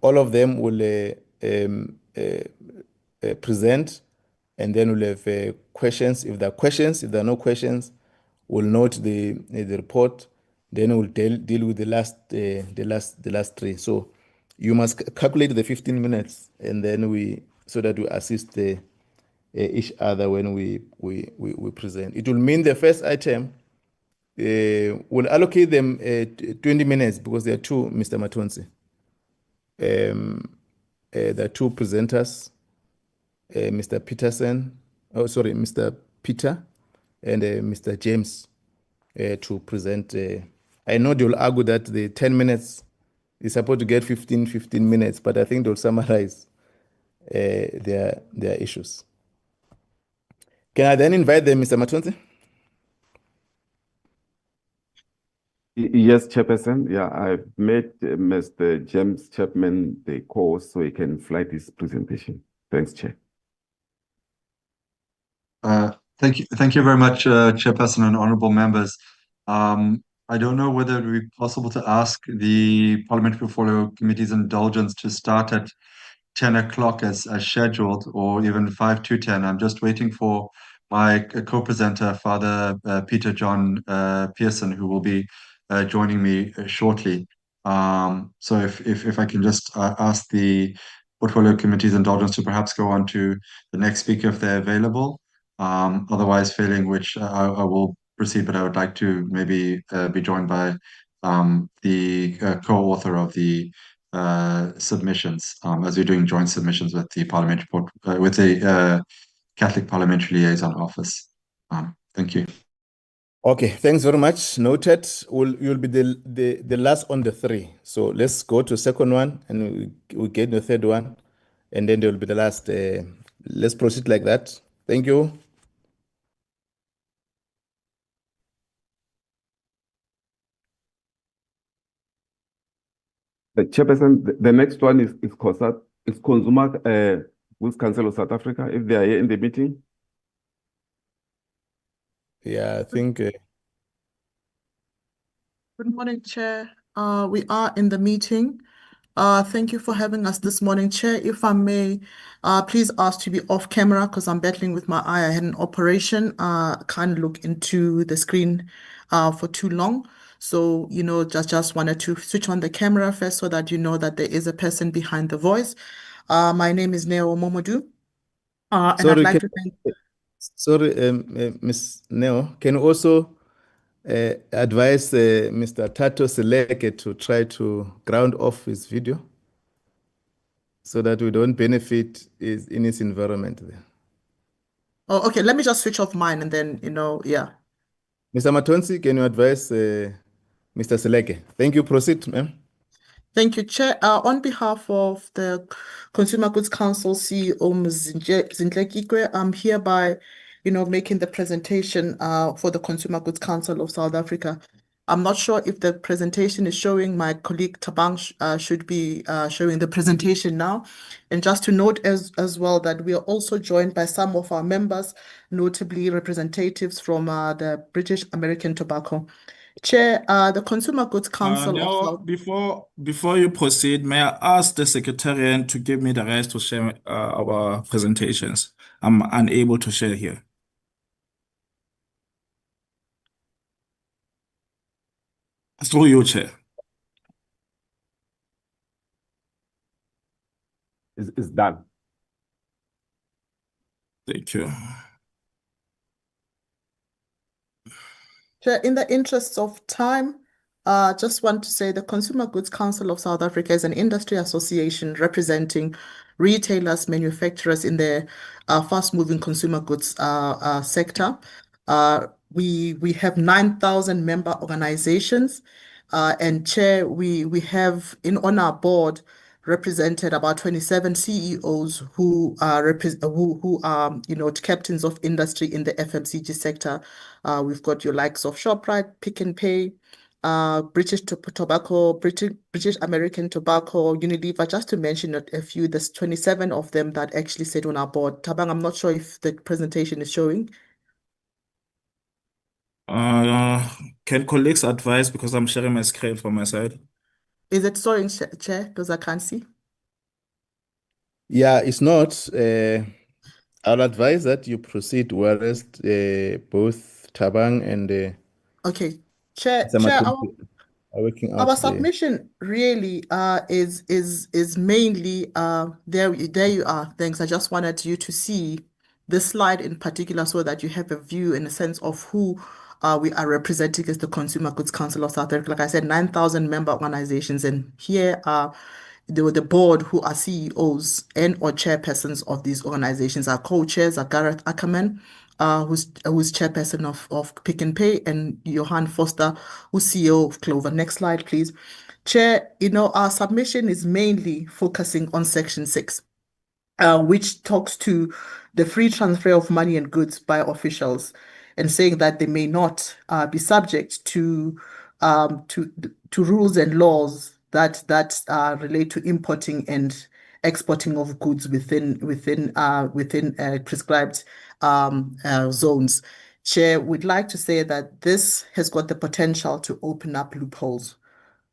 All of them will present, and then we'll have questions. If there are questions, if there are no questions, we'll note the report. Then we'll deal with the last 3. So you must calculate the 15 minutes, and then so that we assist each other when we present. It will mean the first item we'll allocate them 20 minutes because there are 2, Mr. Matonsi. There are 2 presenters, Mr. Peterson, Mr. Peter and Mr. James to present. I know they'll argue that the 10 minutes is supposed to get 15 minutes, but I think they'll summarize their issues. Can I then invite them, Mr. Matonsi? Yes, Chairperson. Yeah, I've made Mr. James Chapman the co-host so he can fly this presentation. Thanks, Chair. Thank you very much, Chairperson and honourable members. I don't know whether it would be possible to ask the Parliamentary Portfolio Committee's indulgence to start at 10 o'clock as scheduled, or even 5 to 10. I'm just waiting for my co-presenter, Father Peter John Pearson, who will be joining me shortly. So if I can just ask the Portfolio Committee's indulgence to perhaps go on to the next speaker if they're available. Otherwise, failing which I will proceed, but I would like to maybe be joined by the co-author of the submissions, as we're doing joint submissions with the Catholic Parliamentary Liaison Office. Thank you. Okay, thanks very much. Noted. You'll be the last on the 3. So let's go to second one, and we get the third one, and then there will be the last. Let's proceed like that. Thank you. The Chairperson, the next one is COSAT. It's Consumer Goods Council of South Africa, if they are here in the meeting. Yeah, I think. Good morning, Chair. We are in the meeting. Thank you for having us this morning, Chair. If I may, please ask to be off camera because I'm battling with my eye. I had an operation. Can't look into the screen for too long. So, just wanted to switch on the camera first so that you know that there is a person behind the voice. My name is Neo Momodu. And I'd Sorry, like to thank. sorry, Ms. Neo, can you also advise Mr. Tato Seleke to try to ground off his video so that we don't benefit in his environment there? Oh, okay. Let me just switch off mine and then, yeah. Mr. Matonsi, can you advise Mr. Seleke? Thank you. Proceed, ma'am. Thank you, Chair. On behalf of the Consumer Goods Council CEO, Ms. Zindleki Igwe, I'm hereby, making the presentation for the Consumer Goods Council of South Africa. I'm not sure if the presentation is showing. My colleague Tabang should be showing the presentation now. And just to note as well that we are also joined by some of our members, notably representatives from the British American Tobacco. Chair, the Consumer Goods Council Now, before you proceed, may I ask the Secretariat to give me the rest to share our presentations? I'm unable to share here. Through you, Chair. It's done. Thank you. Chair, in the interests of time, just want to say the Consumer Goods Council of South Africa is an industry association representing retailers, manufacturers in the fast-moving consumer goods sector. We have 9,000 member organizations, and Chair, we have on our board represented about 27 CEOs who are captains of industry in the FMCG sector. We've got your likes of Shoprite, Pick n Pay, British Tobacco, British American Tobacco, Unilever, just to mention a few. There's 27 of them that actually sit on our board. Tabang, I'm not sure if the presentation is showing. Can colleagues advise, because I'm sharing my screen from my side? Is it showing, Chair? Because I can't see. Yeah, it's not. I'll advise that you proceed whereas both Tabang and Okay, Chair, Matonsi are working out our the. submission really is mainly there you are. Thanks. I just wanted you to see this slide in particular so that you have a view in a sense of who we are representing as the Consumer Goods Council of South Africa. Like I said, 9,000 member organizations, and here are the board who are CEOs and or chairpersons of these organizations. Our co-chairs are Gareth Ackerman, who's chairperson of Pick n Pay, and Johan Foster, who's CEO of Clover. Next slide, please. Chair, our submission is mainly focusing on Section 6, which talks to the free transfer of money and goods by officials, and saying that they may not be subject to rules and laws that relate to importing and exporting of goods within prescribed zones. Chair, we'd like to say that this has got the potential to open up loopholes.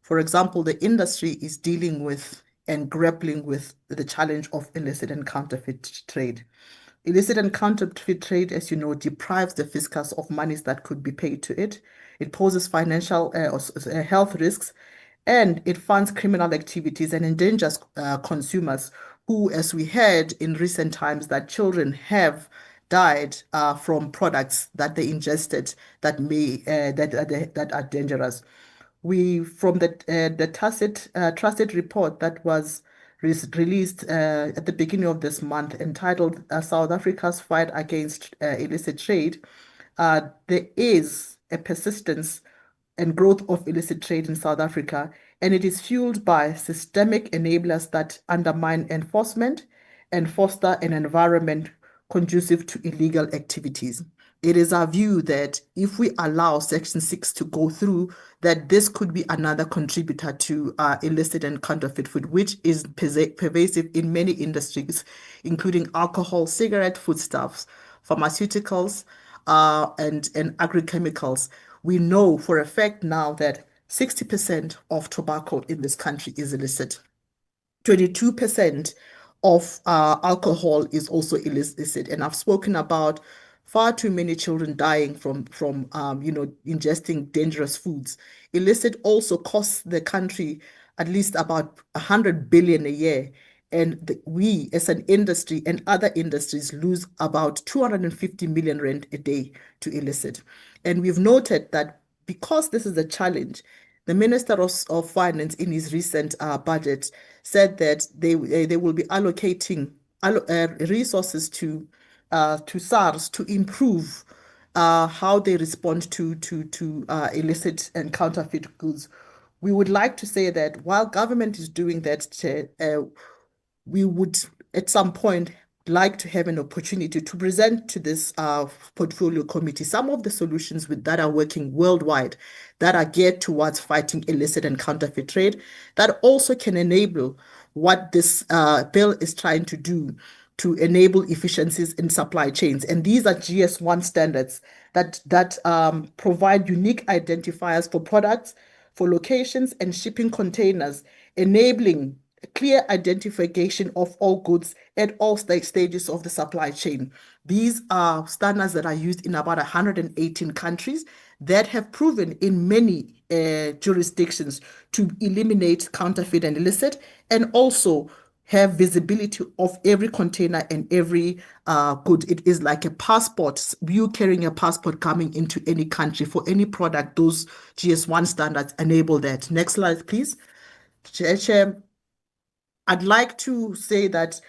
For example, the industry is dealing with and grappling with the challenge of illicit and counterfeit trade. Illicit and counterfeit trade, as you know, deprives the fiscus of monies that could be paid to it. It poses financial health risks, and it funds criminal activities and endangers consumers who, as we heard in recent times, that children have died from products that they ingested that are dangerous. From the trusted report that was released at the beginning of this month, entitled South Africa's Fight Against Illicit Trade, there is a persistence and growth of illicit trade in South Africa, and it is fueled by systemic enablers that undermine enforcement and foster an environment conducive to illegal activities. It is our view that if we allow Section 6 to go through, that this could be another contributor to illicit and counterfeit food, which is pervasive in many industries, including alcohol, cigarette, foodstuffs, pharmaceuticals, and agrochemicals. We know for a fact now that 60% of tobacco in this country is illicit. 22% of alcohol is also illicit, and I've spoken about far too many children dying from ingesting dangerous foods. Illicit also costs the country at least about 100 billion a year, and we as an industry and other industries lose about 250 million rand a day to illicit. And we've noted that because this is a challenge, the Minister of Finance in his recent budget said that they will be allocating resources to SARS to improve how they respond to illicit and counterfeit goods. We would like to say that while government is doing that, we would at some point like to have an opportunity to present to this portfolio committee some of the solutions that are working worldwide that are geared towards fighting illicit and counterfeit trade, that also can enable what this bill is trying to do to enable efficiencies in supply chains. And these are GS1 standards that provide unique identifiers for products, for locations and shipping containers, enabling clear identification of all goods at all stages of the supply chain. These are standards that are used in about 118 countries that have proven in many jurisdictions to eliminate counterfeit and illicit, and also have visibility of every container and every good. It is like a passport, you carrying a passport coming into any country for any product. Those GS1 standards enable that. Next slide, please. Chair, I'd like to say that,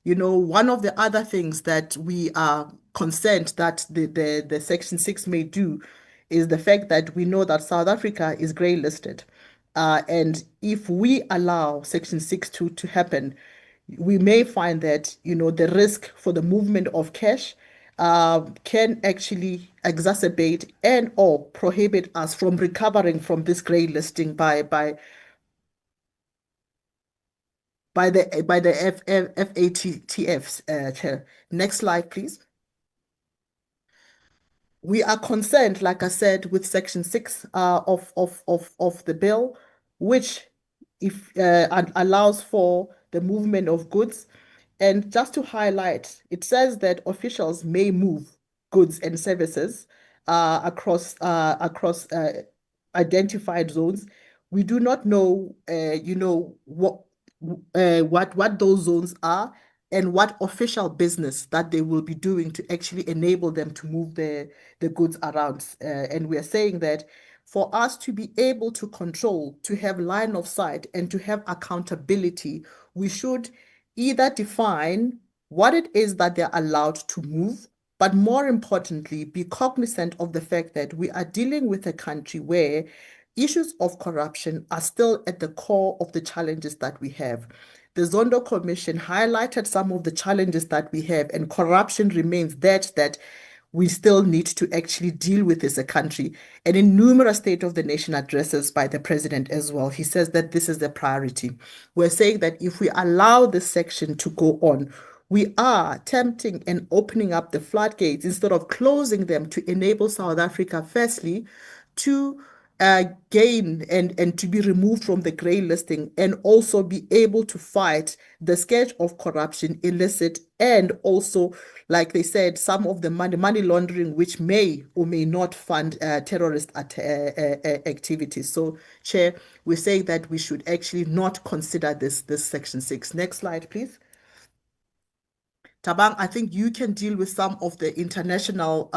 one of the other things that we are concerned that the Section 6 may do is the fact that we know that South Africa is grey listed. And if we allow Section 6 to happen, we may find that, the risk for the movement of cash can actually exacerbate and or prohibit us from recovering from this grey listing by the FATFs, Chair. Next slide, please. We are concerned, like I said, with Section 6 of the bill, which allows for the movement of goods. And just to highlight, it says that officials may move goods and services across identified zones. We do not know, what those zones are and what official business that they will be doing to actually enable them to move the goods around. And we are saying that for us to be able to control, to have line of sight and to have accountability, we should either define what it is that they're allowed to move, but more importantly, be cognizant of the fact that we are dealing with a country where issues of corruption are still at the core of the challenges that we have. The Zondo Commission highlighted some of the challenges that we have, and corruption remains that we still need to actually deal with as a country. And in numerous State of the Nation addresses by the president as well, he says that this is the priority. We're saying that if we allow this section to go on, we are tempting and opening up the floodgates instead of closing them to enable South Africa, firstly, to gain and to be removed from the grey listing and also be able to fight the scourge of corruption, illicit, and also, like they said, some of the money laundering, which may or may not fund terrorist activities. So, Chair, we're saying that we should actually not consider this Section 6. Next slide, please. Thabang, I think you can deal with some of the international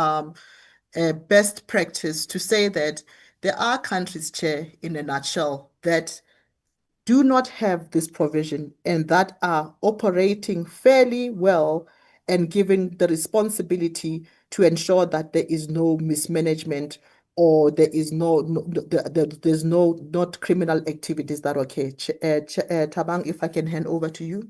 best practice to say that there are countries, Chair, in a nutshell, that do not have this provision and that are operating fairly well and given the responsibility to ensure that there is no mismanagement or there is there's not criminal activities that occur. Thabang, if I can hand over to you.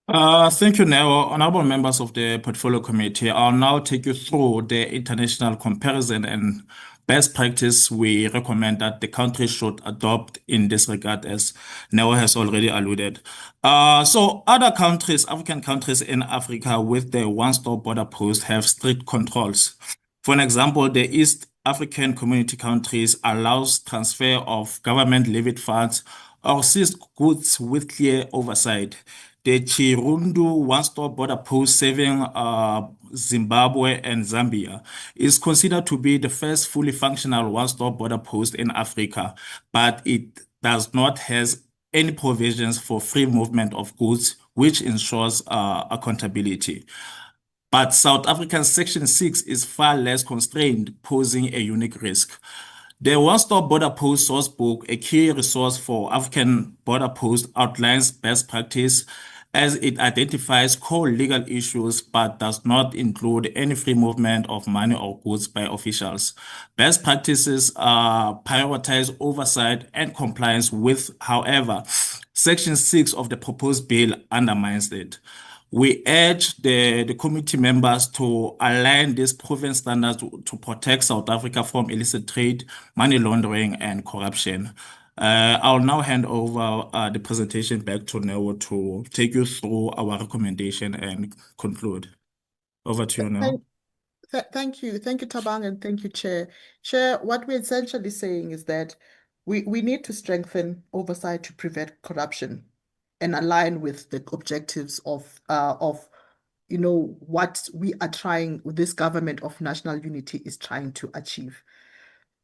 Thank you, Neo. Honorable members of the Portfolio Committee, I'll now take you through the international comparison and best practice we recommend that the country should adopt in this regard, as Neo has already alluded. So other countries, African countries in Africa with the one-stop border post have strict controls. For an example, the East African Community countries allows transfer of government levied funds or seized goods with clear oversight. The Chirundu one-stop border post serving Zimbabwe and Zambia is considered to be the first fully functional one-stop border post in Africa, but it does not have any provisions for free movement of goods, which ensures accountability. But South Africa's Section 6 is far less constrained, posing a unique risk. The one-stop border post source book, a key resource for African border post, outlines best practice as it identifies core legal issues but does not include any free movement of money or goods by officials. Best practices prioritize oversight and compliance with, however, Section 6 of the proposed bill undermines it. We urge the committee members to align these proven standards to protect South Africa from illicit trade, money laundering, and corruption. I'll now hand over the presentation back to Neo to take you through our recommendation and conclude. Over to you, Neo. Thank you, Thabang, and thank you, Chair. Chair, what we're essentially saying is that we need to strengthen oversight to prevent corruption and align with the objectives of what we are trying, this government of national unity is trying to achieve.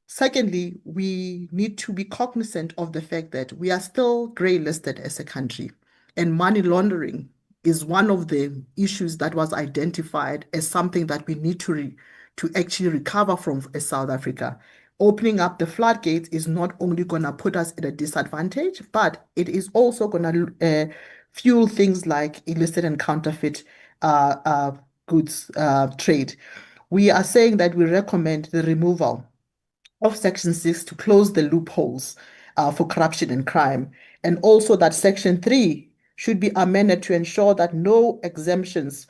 Secondly, we need to be cognizant of the fact that we are still grey listed as a country, and money laundering is one of the issues that was identified as something that we need to actually recover from as South Africa. Opening up the floodgates is not only going to put us at a disadvantage, but it is also going to fuel things like illicit and counterfeit goods trade. We are saying that we recommend the removal of Section 6 to close the loopholes for corruption and crime, and also that Section 3 should be amended to ensure that no exemptions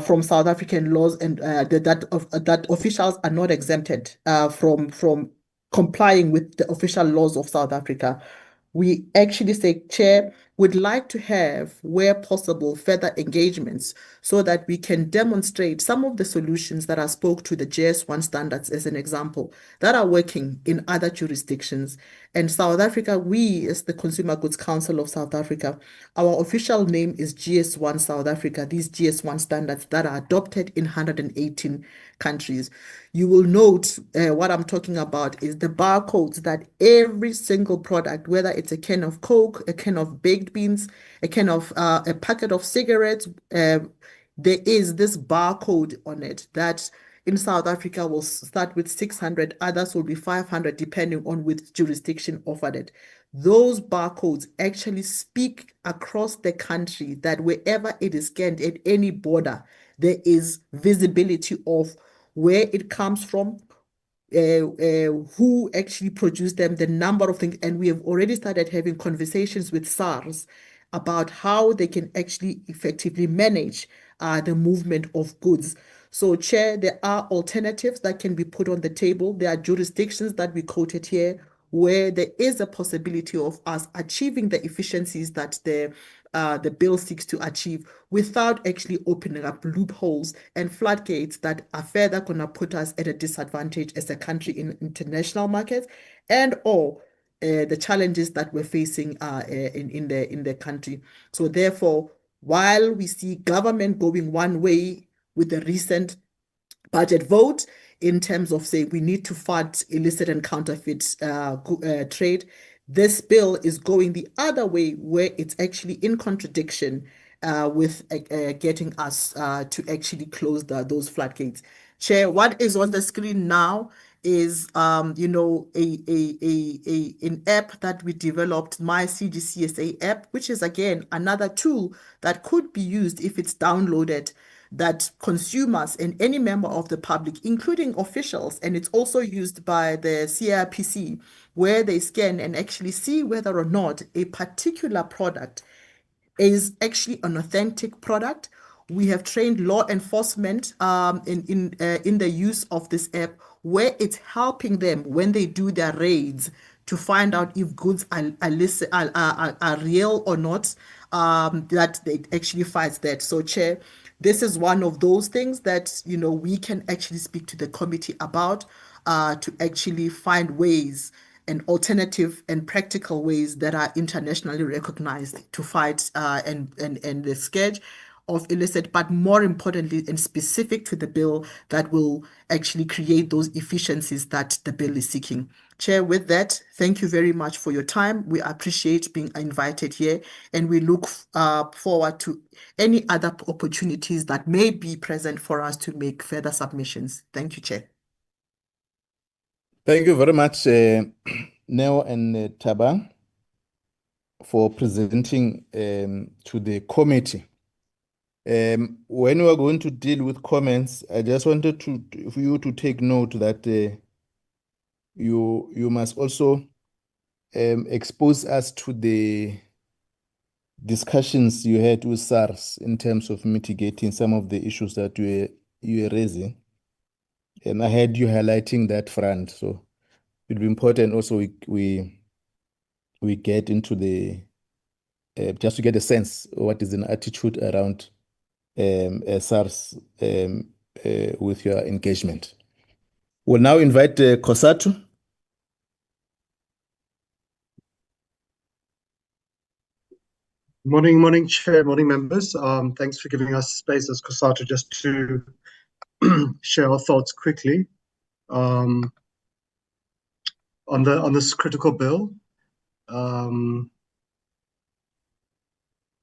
from South African laws and that officials are not exempted from complying with the official laws of South Africa. We actually say, Chair, would like to have, where possible, further engagements so that we can demonstrate some of the solutions that I spoke to the GS1 standards as an example that are working in other jurisdictions. And South Africa, we as the Consumer Goods Council of South Africa, our official name is GS1 South Africa, these GS1 standards that are adopted in 118 countries. You will note what I'm talking about is the barcodes that every single product, whether it's a can of Coke, a can of baked beans, a can of a packet of cigarettes, there is this barcode on it that in South Africa will start with 600, others will be 500 depending on which jurisdiction offered it. Those barcodes actually speak across the country that wherever it is scanned at any border, there is visibility of where it comes from, who actually produced them, the number of things. And we have already started having conversations with SARS about how they can actually effectively manage the movement of goods. So, Chair, there are alternatives that can be put on the table. There are jurisdictions that we quoted here where there is a possibility of us achieving the efficiencies that the bill seeks to achieve without actually opening up loopholes and floodgates that are further going to put us at a disadvantage as a country in international markets and or the challenges that we're facing in the country. So therefore, while we see government going one way with the recent budget vote in terms of saying we need to fight illicit and counterfeit trade, this bill is going the other way where it's actually in contradiction with getting us to actually close those floodgates. Chair, what is on the screen now is an app that we developed, My CGCSA app, which is again another tool that could be used if it's downloaded, that consumers and any member of the public, including officials, and it's also used by the CIPC, where they scan and actually see whether or not a particular product is actually an authentic product. We have trained law enforcement in the use of this app, where it's helping them when they do their raids to find out if goods are real or not, that they actually fights that. So, Chair, this is one of those things that we can actually speak to the committee about to actually find ways and alternative and practical ways that are internationally recognized to fight and the scourge of illicit, but more importantly and specific to the bill that will actually create those efficiencies that the bill is seeking. Chair, with that, thank you very much for your time. We appreciate being invited here, and we look forward to any other opportunities that may be present for us to make further submissions. Thank you, Chair. Thank you very much, Neo and Taba, for presenting to the committee. When we are going to deal with comments, I just wanted for you to take note that you must also expose us to the discussions you had with SARS in terms of mitigating some of the issues that you were raising. And I had you highlighting that front, so it'll be important also we get into the just to get a sense of what is an attitude around SARS with your engagement. We'll now invite Cosatu. Morning, Chair, morning, members. Thanks for giving us space as Cosatu just to share our thoughts quickly on this critical bill.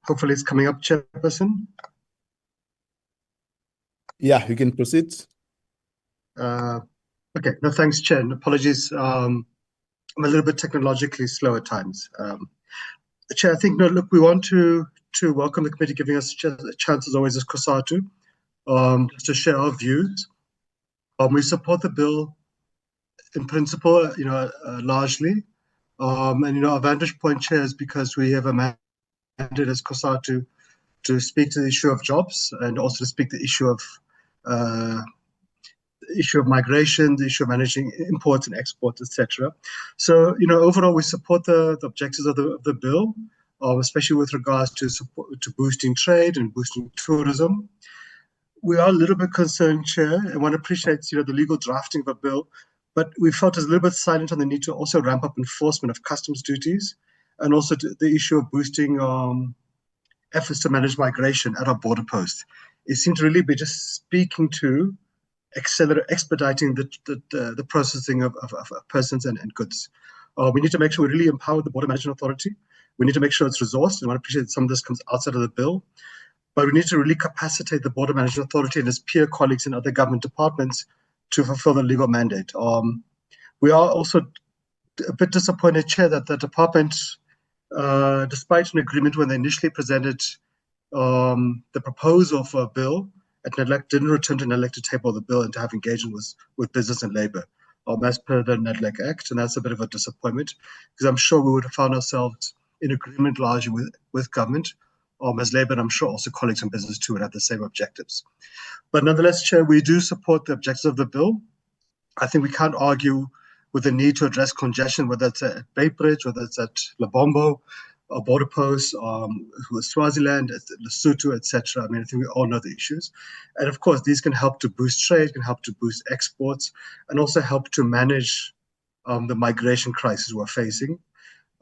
Hopefully it's coming up, Chairperson. Yeah, you can proceed. Okay, no, thanks, Chair. And apologies, I'm a little bit technologically slow at times. Chair, I think, no, look, we want to welcome the committee giving us a chance, as always, as COSATU, just to share our views. We support the bill in principle, largely. And, our vantage point, Chair, is because we have a mandate as COSATU to speak to the issue of jobs and also to speak the issue of migration, the issue of managing imports and exports, etc. So, overall, we support the objectives of the bill, especially with regards to boosting trade and boosting tourism. We are a little bit concerned, Chair, and one appreciates, the legal drafting of a bill, but we felt it's a little bit silent on the need to also ramp up enforcement of customs duties and also the issue of boosting efforts to manage migration at our border posts. It seemed to really be just speaking to expediting the processing of persons and goods. We need to make sure we really empower the Border Management Authority. We need to make sure it's resourced, and I appreciate some of this comes outside of the bill, but we need to really capacitate the Border Management Authority and its peer colleagues in other government departments to fulfill the legal mandate. We are also a bit disappointed, Chair, that the department, despite an agreement when they initially presented the proposal for a bill, at NEDLAC didn't return to NEDLAC to table the bill and to have engagement with business and labor, as per the NEDLAC Act, and that's a bit of a disappointment because I'm sure we would have found ourselves in agreement largely with government as Labour, and I'm sure also colleagues in business too would have the same objectives. But nonetheless, Chair, we do support the objectives of the bill. I think we can't argue with the need to address congestion, whether it's at Bay Bridge, whether it's at Lebombo, border posts, with Swaziland, Lesotho, etc. I mean, I think we all know the issues. And of course, these can help to boost trade, can help to boost exports, and also help to manage the migration crisis we're facing.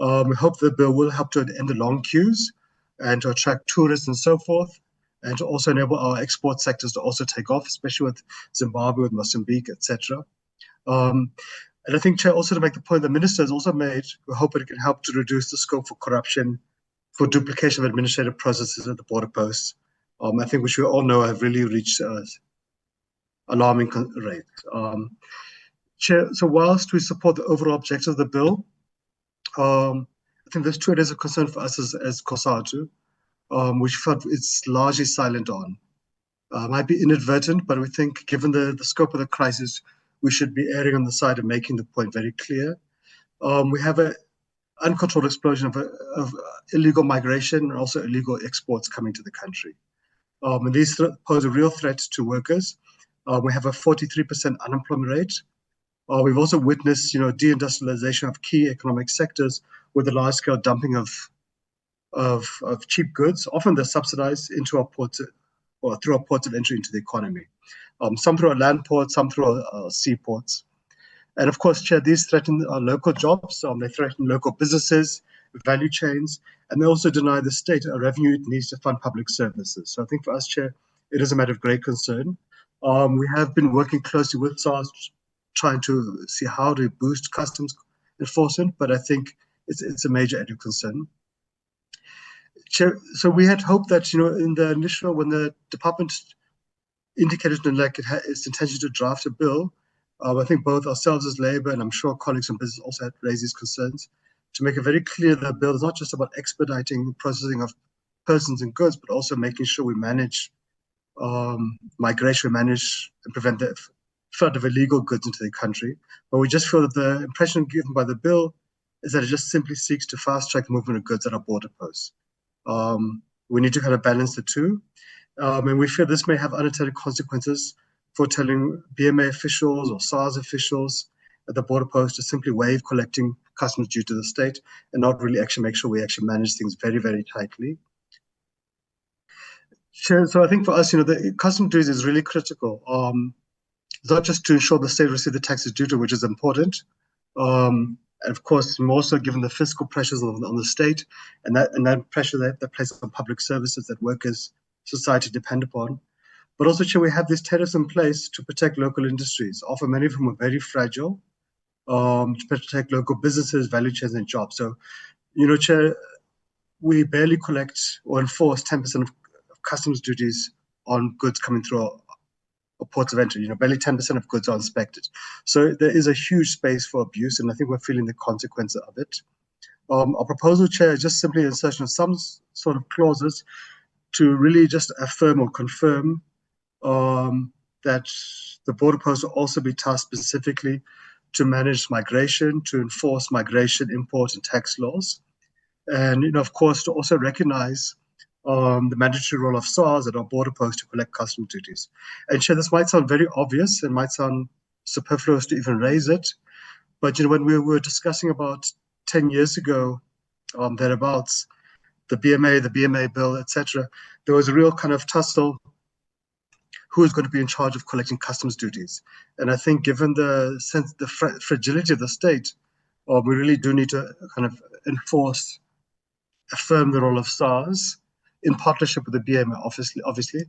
We hope the bill will help to end the long queues and to attract tourists and so forth, and to also enable our export sectors to also take off, especially with Zimbabwe, with Mozambique, etc. And I think, Chair, also to make the point the Minister has also made, we hope it can help to reduce the scope for corruption, for duplication of administrative processes at the border posts. I think which we all know have really reached alarming rates. Chair, so whilst we support the overall objectives of the bill, I think there's two areas of concern for us as COSATU, which felt it's largely silent on. Might be inadvertent, but we think given the scope of the crisis, we should be erring on the side of making the point very clear. We have an uncontrolled explosion of illegal migration and also illegal exports coming to the country. And these pose a real threat to workers. We have a 43% unemployment rate. We've also witnessed, deindustrialization of key economic sectors with a large-scale dumping of cheap goods. Often they're subsidized into our ports or through our ports of entry into the economy. Some through our land ports, some through our seaports. And of course, Chair, these threaten our local jobs. They threaten local businesses, value chains, and they also deny the state a revenue it needs to fund public services. So I think for us, Chair, it is a matter of great concern. We have been working closely with SARS, trying to see how to boost customs enforcement, but I think it's a major area of concern. Chair, so we had hoped that, in the initial, when the department indicated its intention to draft a bill, I think both ourselves as Labour and I'm sure colleagues in business also had raised these concerns, to make it very clear that the bill is not just about expediting the processing of persons and goods, but also making sure we manage migration, manage and prevent the flood of illegal goods into the country. But we just feel that the impression given by the bill is that it just simply seeks to fast-track the movement of goods at our border posts. We need to kind of balance the two. And we fear this may have unintended consequences for telling BMA officials or SARS officials at the border post to simply waive collecting customs due to the state and not really actually make sure we actually manage things very, very tightly. So I think for us, the customs duties is really critical. It's not just to ensure the state receives the taxes due to, which is important. And of course, more so given the fiscal pressures on the state and that pressure that places on public services that workers, society depend upon. But also, Chair, we have these tariffs in place to protect local industries. Often many of them are very fragile, to protect local businesses, value chains, and jobs. So, Chair, we barely collect or enforce 10% of customs duties on goods coming through our ports of entry. Barely 10% of goods are inspected. So there is a huge space for abuse, and I think we're feeling the consequences of it. Our proposal, Chair, is just simply insertion of some sort of clauses to really just affirm or confirm that the border post will also be tasked specifically to manage migration, to enforce migration, import, and tax laws. And, of course, to also recognize the mandatory role of SARS at our border post to collect customs duties. And Chair, this might sound very obvious and might sound superfluous to even raise it, but when we were discussing about 10 years ago, thereabouts, the BMA bill, etc., there was a real kind of tussle who is going to be in charge of collecting customs duties. And I think given the fragility of the state, we really do need to kind of affirm the role of SARS in partnership with the BMA, obviously.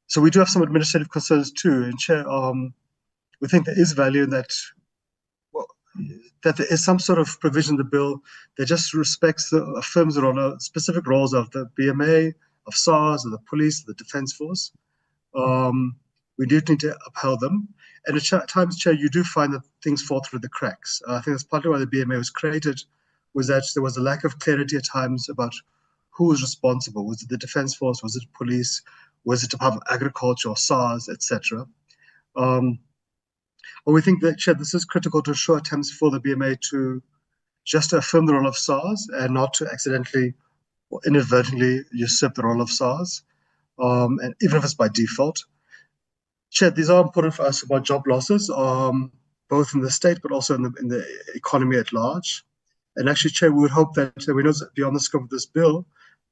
So we do have some administrative concerns too. And Chair, we think there is value in that, that there is some sort of provision in the bill that just affirms the role, specific roles of the BMA, of SARS, of the police, of the Defence Force. We do need to uphold them. And at times, Chair, you do find that things fall through the cracks. I think that's partly why the BMA was created, was that there was a lack of clarity at times about who was responsible. Was it the Defence Force? Was it police? Was it Department of Agriculture or SARS, etc.? But we think that, Chair, this is critical to ensure attempts for the BMA to just affirm the role of SARS and not to accidentally or inadvertently usurp the role of SARS, and even if it's by default. Chair, these are important for us about job losses, both in the state but also in the economy at large. And actually, Chair, we would hope that we know it's beyond the scope of this bill,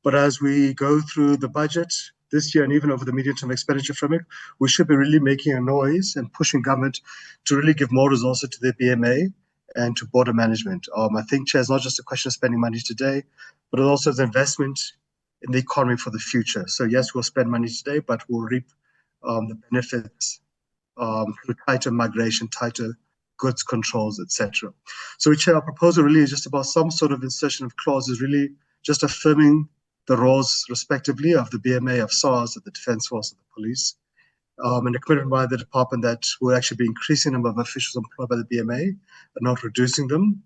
but as we go through the budget this year and even over the medium-term expenditure framework, we should be really making a noise and pushing government to really give more resources to the BMA and to border management. I think, Chair, it's not just a question of spending money today, but it also is an investment in the economy for the future. So yes, we'll spend money today, but we'll reap the benefits through tighter migration, tighter goods controls, etc. So, Chair, our proposal really is just about some sort of insertion of clauses, really just affirming the roles, respectively, of the BMA, of SARS, of the Defence Force, of the police, and a commitment by the department that we'll actually be increasing the number of officials employed by the BMA and not reducing them.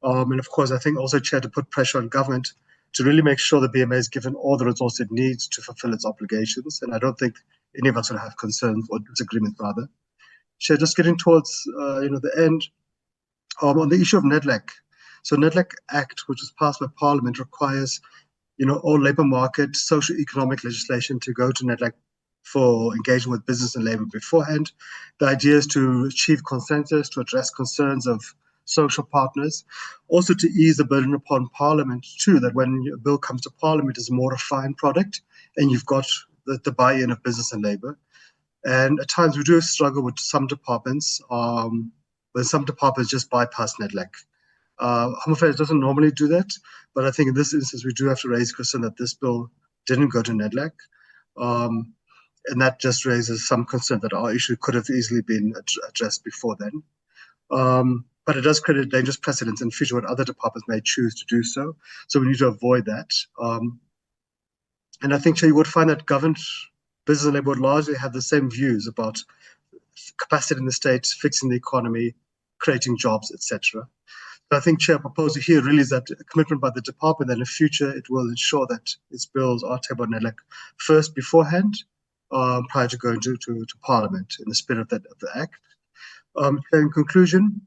And of course, I think also, Chair, to put pressure on government to really make sure the BMA is given all the resources it needs to fulfill its obligations. And I don't think any of us will have concerns or disagreements, rather. Chair, just getting towards the end, on the issue of NEDLAC. So NEDLAC Act, which was passed by Parliament, requires all labour market, socio-economic legislation to go to NEDLAC for engagement with business and labour beforehand. The idea is to achieve consensus, to address concerns of social partners, also to ease the burden upon Parliament too, that when a bill comes to Parliament, it's a more refined product and you've got the buy-in of business and labour. And at times we do struggle with some departments, when some departments just bypass NEDLAC. Home Affairs doesn't normally do that, but I think in this instance we do have to raise concern that this bill didn't go to NEDLAC. And that just raises some concern that our issue could have easily been addressed before then. But it does create a dangerous precedent in future when other departments may choose to do so. So we need to avoid that. And I think, Chair, you would find that government, business and labour would largely have the same views about capacity in the state, fixing the economy, creating jobs, etc. So I think, Chair, proposal here really is that a commitment by the department that in the future it will ensure that its bills are tabled on NEDLAC first beforehand, prior to going to Parliament in the spirit of the Act. In conclusion,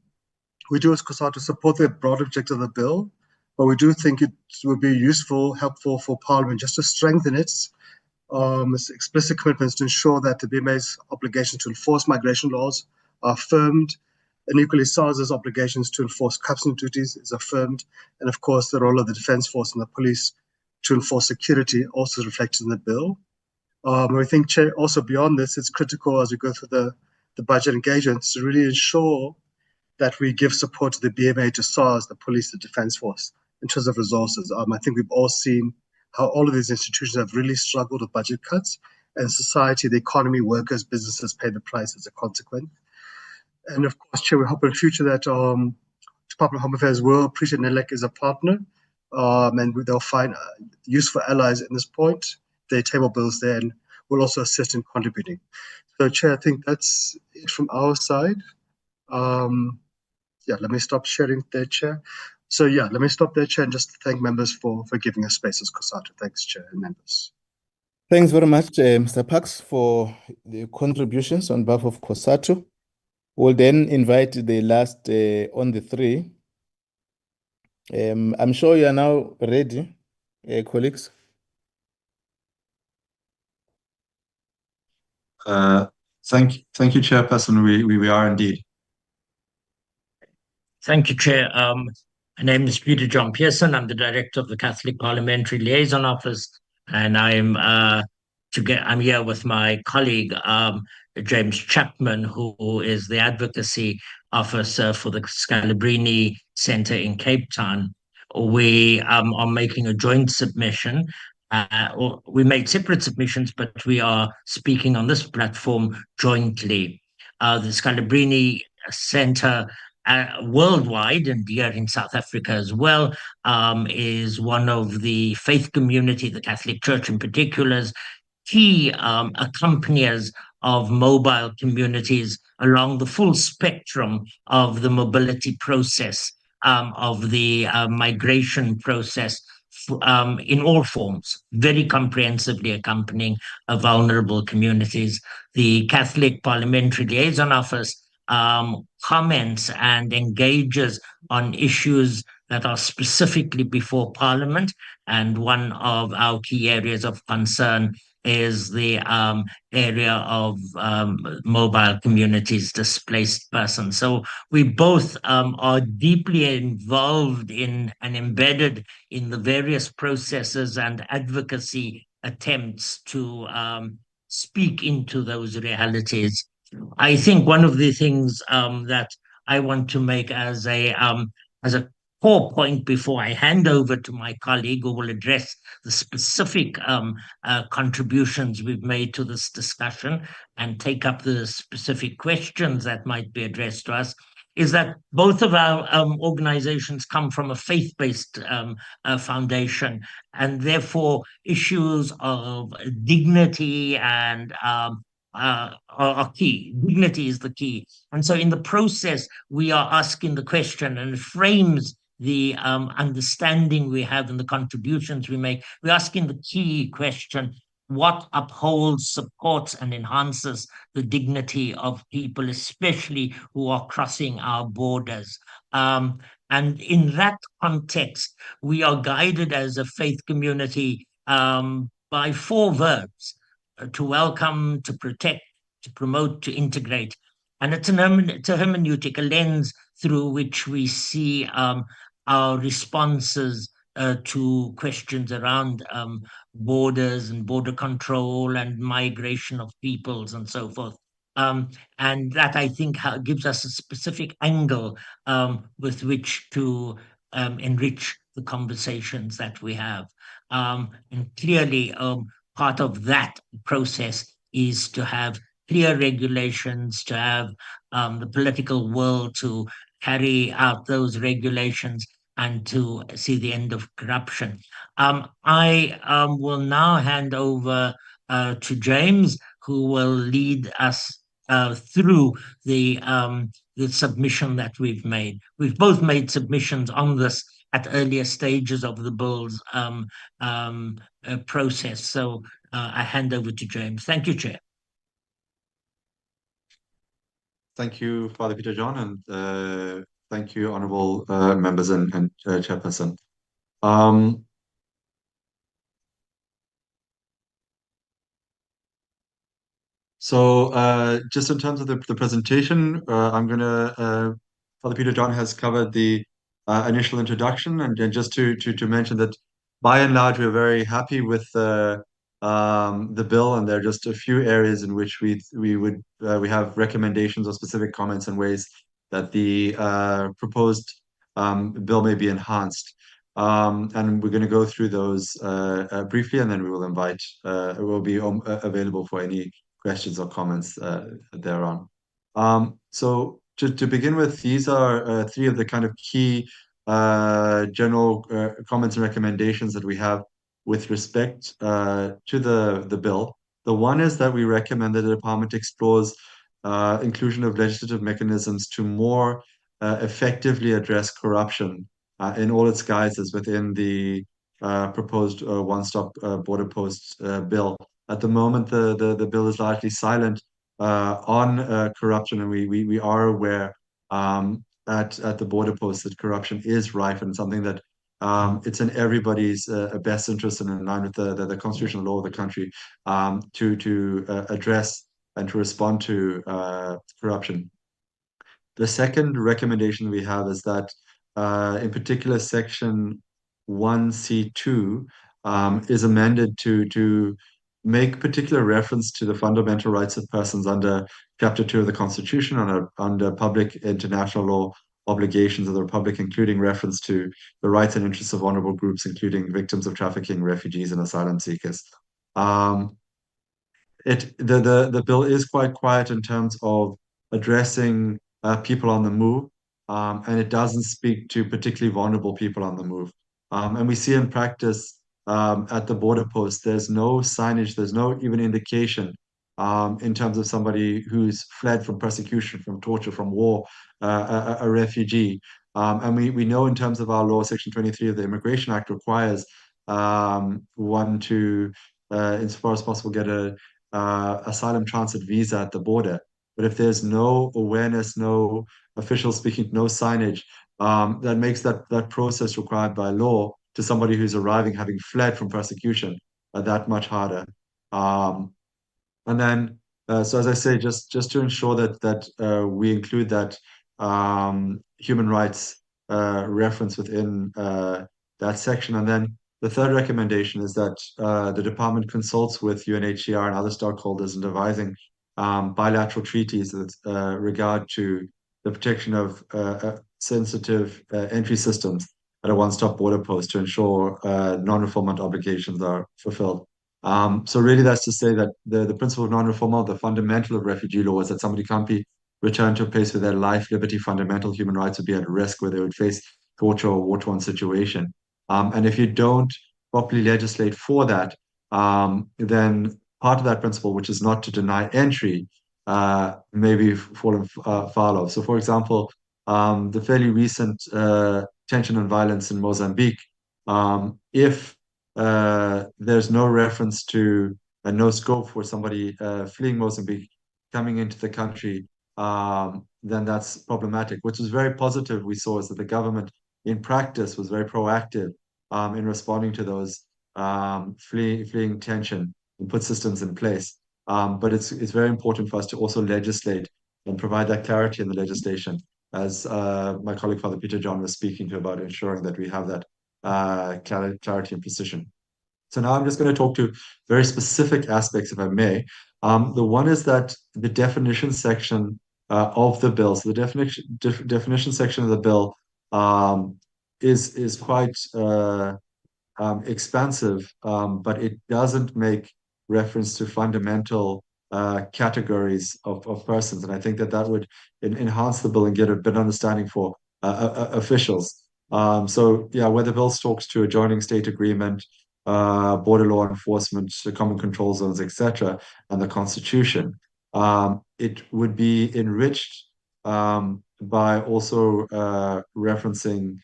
we do, as COSATU, support the broad objective of the bill, but we do think it would be useful, helpful for Parliament just to strengthen its explicit commitments to ensure that the BMA's obligations to enforce migration laws are affirmed, and equally SARS's obligations to enforce customs duties is affirmed, and of course the role of the Defence Force and the police to enforce security also is reflected in the bill. We think, Chair, also beyond this, it's critical as we go through the budget engagements to really ensure that we give support to the BMA, to SARS, the police, the Defence Force, in terms of resources. I think we've all seen how all of these institutions have really struggled with budget cuts, and society, the economy, workers, businesses pay the price as a consequence. And of course, Chair, we hope in the future that Department of Home Affairs will appreciate NEDLAC as a partner, and they'll find useful allies in this point. They table bills there and will also assist in contributing. So, Chair, I think that's it from our side. Let me stop sharing there, Chair. So let me stop there, Chair, and just thank members for giving us space as COSATU. Thanks, Chair and members. Thanks very much, Mr. Parks, for the contributions on behalf of COSATU. We'll then invite the last on the three. I'm sure you are now ready, colleagues. Thank you, Chairperson. We are indeed. Thank you, Chair. My name is Peter John Pearson. I'm the Director of the Catholic Parliamentary Liaison Office, and I'm here with my colleague, James Chapman, who is the Advocacy Officer for the Scalabrini Centre in Cape Town. We are making a joint submission. We made separate submissions, but we are speaking on this platform jointly. The Scalabrini Centre worldwide, and here in South Africa as well, is one of the faith community, the Catholic Church in particular, key accompaniers of mobile communities along the full spectrum of the mobility process, of the migration process, in all forms, very comprehensively accompanying vulnerable communities. The Catholic Parliamentary Liaison Office comments and engages on issues that are specifically before Parliament. And one of our key areas of concern is the area of mobile communities, displaced persons. So we both are deeply involved in and embedded in the various processes and advocacy attempts to speak into those realities. I think one of the things that I want to make as a core point before I hand over to my colleague who will address the specific contributions we've made to this discussion and take up the specific questions that might be addressed to us, is that both of our organizations come from a faith-based foundation, and therefore issues of dignity and are key. Dignity is the key. And so in the process, we are asking the question, and it frames the understanding we have and the contributions we make. We're asking the key question: what upholds, supports, and enhances the dignity of people, especially who are crossing our borders? And in that context, we are guided as a faith community by 4 verbs: to welcome, to protect, to promote, to integrate. And it's a hermeneutic, a lens through which we see our responses to questions around borders and border control and migration of peoples and so forth. And that, I think, gives us a specific angle with which to enrich the conversations that we have. And clearly, part of that process is to have clear regulations, to have the political will to carry out those regulations and to see the end of corruption. I will now hand over to James, who will lead us through the submission that we've made. We've both made submissions on this at earlier stages of the bill's process. So I hand over to James. Thank you, Chair. Thank you, Father Peter John, and thank you, honourable members and chairperson. So just in terms of the presentation, I'm going to, Father Peter John has covered the initial introduction, and just to mention that by and large, we're very happy with the bill, and there are just a few areas in which we have recommendations or specific comments and ways that the proposed bill may be enhanced. And we're going to go through those briefly, and then we will invite, it will be available for any questions or comments thereon. So to begin with, these are 3 of the kind of key general comments and recommendations that we have with respect to the bill. The one is that we recommend that the department explores inclusion of legislative mechanisms to more effectively address corruption in all its guises within the proposed one-stop border post bill. At the moment, the bill is largely silent on corruption, and we are aware at the border posts that corruption is rife, and something that it's in everybody's best interest and in line with the constitutional law of the country to address and to respond to corruption. The second recommendation we have is that in particular section 1C2 is amended to make particular reference to the fundamental rights of persons under Chapter 2 of the Constitution, under public international law obligations of the Republic, including reference to the rights and interests of vulnerable groups, including victims of trafficking, refugees, and asylum seekers. The bill is quite quiet in terms of addressing people on the move, and it doesn't speak to particularly vulnerable people on the move. And we see in practice at the border post, there's no signage, there's no even indication in terms of somebody who's fled from persecution, from torture, from war, a refugee. And we know in terms of our law, Section 23 of the Immigration Act requires one to, insofar as possible, get a asylum transit visa at the border. But if there's no awareness, no official speaking, no signage, that makes that process required by law to somebody who's arriving having fled from persecution that much harder. And then, so as I say, just to ensure that we include that human rights reference within that section. And then the third recommendation is that the department consults with UNHCR and other stakeholders in devising bilateral treaties with regard to the protection of sensitive entry systems at a one-stop border post to ensure non-refoulement obligations are fulfilled. So really that's to say that the principle of non-refoulement, the fundamental of refugee law, is that somebody can't be returned to a place where their life, liberty, fundamental human rights would be at risk, where they would face torture or war-torn situation. And if you don't properly legislate for that, then part of that principle, which is not to deny entry, may be fallen foul of. So for example, the fairly recent tension and violence in Mozambique, if there's no reference to and no scope for somebody fleeing Mozambique coming into the country, then that's problematic. Which is very positive we saw is that the government in practice was very proactive in responding to those fleeing tension and put systems in place. But it's very important for us to also legislate and provide that clarity in the legislation, as my colleague Father Peter John was speaking to about ensuring that we have that clarity and precision. So now I'm just going to talk to very specific aspects, if I may. The one is that the definition section of the bill, so the definition section of the bill is quite expansive, but it doesn't make reference to fundamental categories of persons. And I think that would enhance the bill and get a better understanding for officials. So yeah, where the bill talks to a joining state agreement, border law enforcement, the common control zones, etc., and the Constitution, it would be enriched by also referencing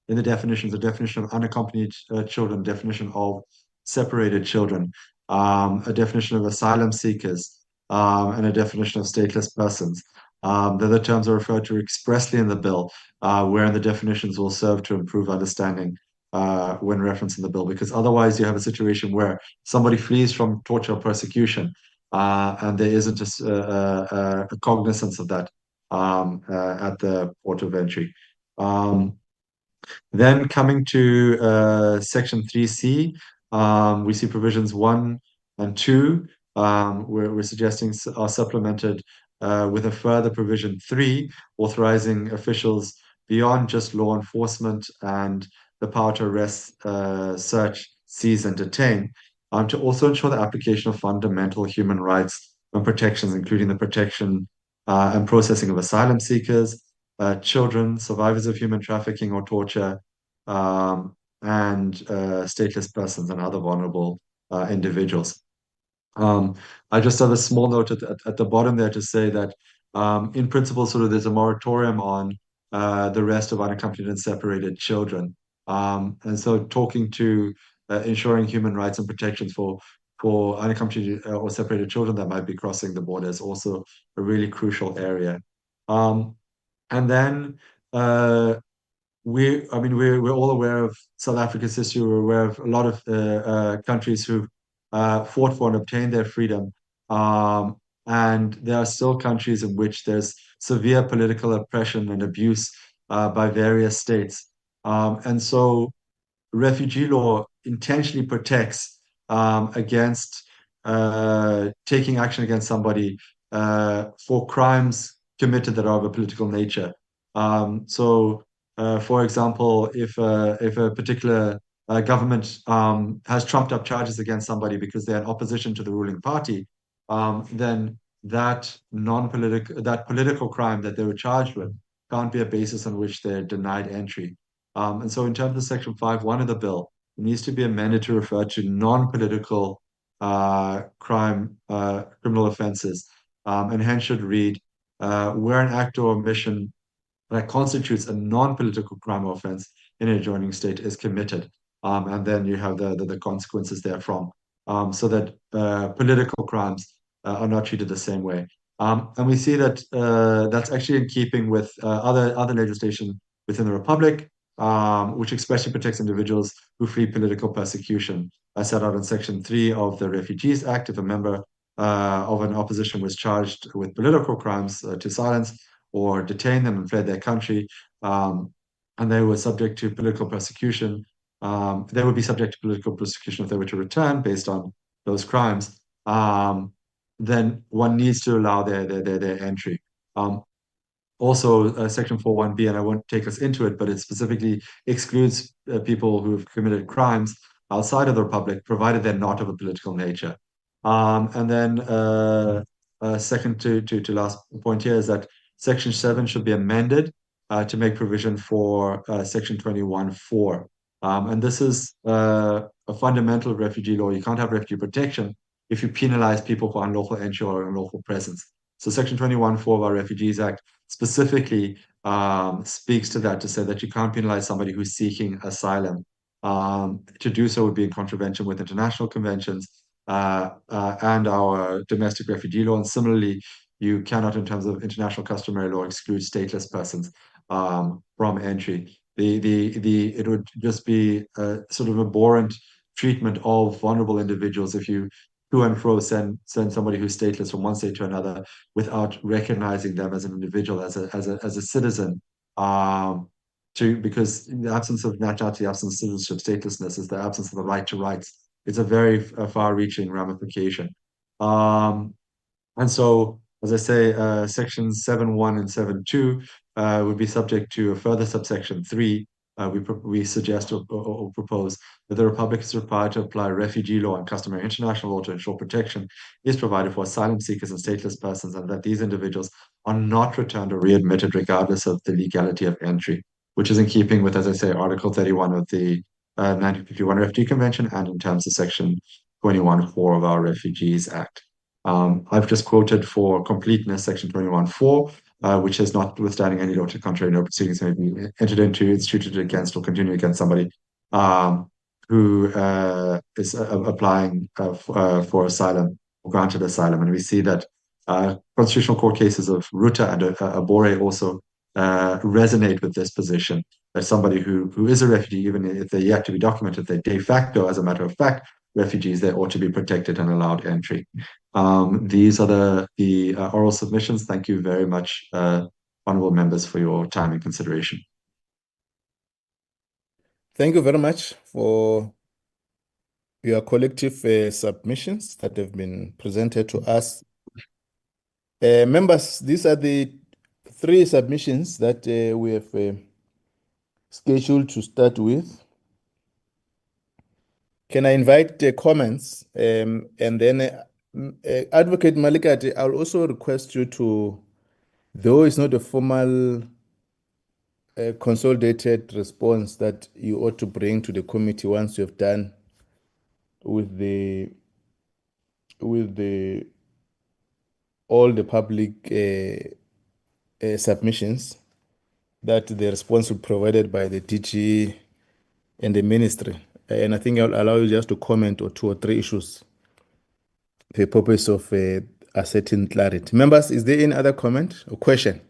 in the definitions, the definition of unaccompanied children, definition of separated children, a definition of asylum seekers, and a definition of stateless persons. The other terms are referred to expressly in the bill, wherein the definitions will serve to improve understanding when referencing the bill, because otherwise you have a situation where somebody flees from torture or persecution, and there isn't a cognizance of that at the port of entry. Then coming to Section 3C, we see provisions 1 and 2, where we're suggesting are supplemented with a further provision 3, authorizing officials beyond just law enforcement and the power to arrest, search, seize, and detain, to also ensure the application of fundamental human rights and protections, including the protection and processing of asylum seekers, children, survivors of human trafficking or torture, and stateless persons and other vulnerable individuals. I just have a small note at the bottom there to say that in principle, sort of there's a moratorium on the rest of unaccompanied and separated children. And so talking to ensuring human rights and protections for unaccompanied or separated children that might be crossing the border is also a really crucial area. And then we're all aware of South Africa's history. We're aware of a lot of countries who fought for and obtained their freedom. And there are still countries in which there's severe political oppression and abuse by various states. And so refugee law intentionally protects against taking action against somebody for crimes committed that are of a political nature. For example, if a particular government has trumped up charges against somebody because they're in opposition to the ruling party, then that political crime that they were charged with can't be a basis on which they're denied entry. And so in terms of Section 5.1 of the bill, it needs to be amended to refer to non-political criminal offenses, and hence should read, where an act or omission that constitutes a non-political crime or offense in an adjoining state is committed. And then you have the consequences therefrom, so that political crimes are not treated the same way. And we see that that's actually in keeping with other legislation within the Republic, which especially protects individuals who flee political persecution, as set out in Section 3 of the Refugees Act. If a member of an opposition was charged with political crimes, to silence or detain them and fled their country, and they were subject to political persecution, they would be subject to political persecution if they were to return based on those crimes. Then one needs to allow their entry. Also, Section 4.1b, and I won't take us into it, but it specifically excludes people who have committed crimes outside of the Republic, provided they're not of a political nature. And then second to last point here is that Section 7 should be amended to make provision for Section 21.4. And this is a fundamental refugee law. You can't have refugee protection if you penalize people for unlawful entry or unlawful presence. So Section 21.4 of our Refugees Act specifically speaks to that, to say that you can't penalize somebody who's seeking asylum. To do so would be in contravention with international conventions and our domestic refugee law. And similarly, you cannot, in terms of international customary law, exclude stateless persons from entry. It would just be sort of abhorrent treatment of vulnerable individuals if you to and fro send somebody who's stateless from one state to another without recognizing them as an individual, as a citizen. Because the absence of nationality, absence of citizenship, statelessness is the absence of the right to rights. It's a very far-reaching ramification. And so, as I say, sections 7.1 and 7.2 would be subject to a further subsection 3. We suggest or propose that the Republic is required to apply refugee law and customary international law to ensure protection is provided for asylum seekers and stateless persons, and that these individuals are not returned or readmitted regardless of the legality of entry, which is in keeping with, as I say, Article 31 of the 1951 Refugee Convention and in terms of Section 21.4 of our Refugees Act. I've just quoted for completeness Section 21.4, which says, notwithstanding any law to the contrary, no proceedings may be entered into, instituted against, or continued against somebody who is applying for asylum or granted asylum. And we see that constitutional court cases of Ruta and Abore also resonate with this position, that somebody who is a refugee, even if they're yet to be documented, they de facto, as a matter of fact, refugees, they ought to be protected and allowed entry. These are the oral submissions. Thank you very much, honorable members, for your time and consideration. Thank you very much for your collective submissions that have been presented to us. Members, these are the 3 submissions that we have scheduled to start with. Can I invite the comments? And then Advocate Malikati, I'll also request you to, though it's not a formal consolidated response that you ought to bring to the committee once you have done with all the public submissions, that the response will be provided by the DG and the ministry. And I think I'll allow you just to comment on 2 or 3 issues for the purpose of ascertain clarity. Members, is there any other comment or question?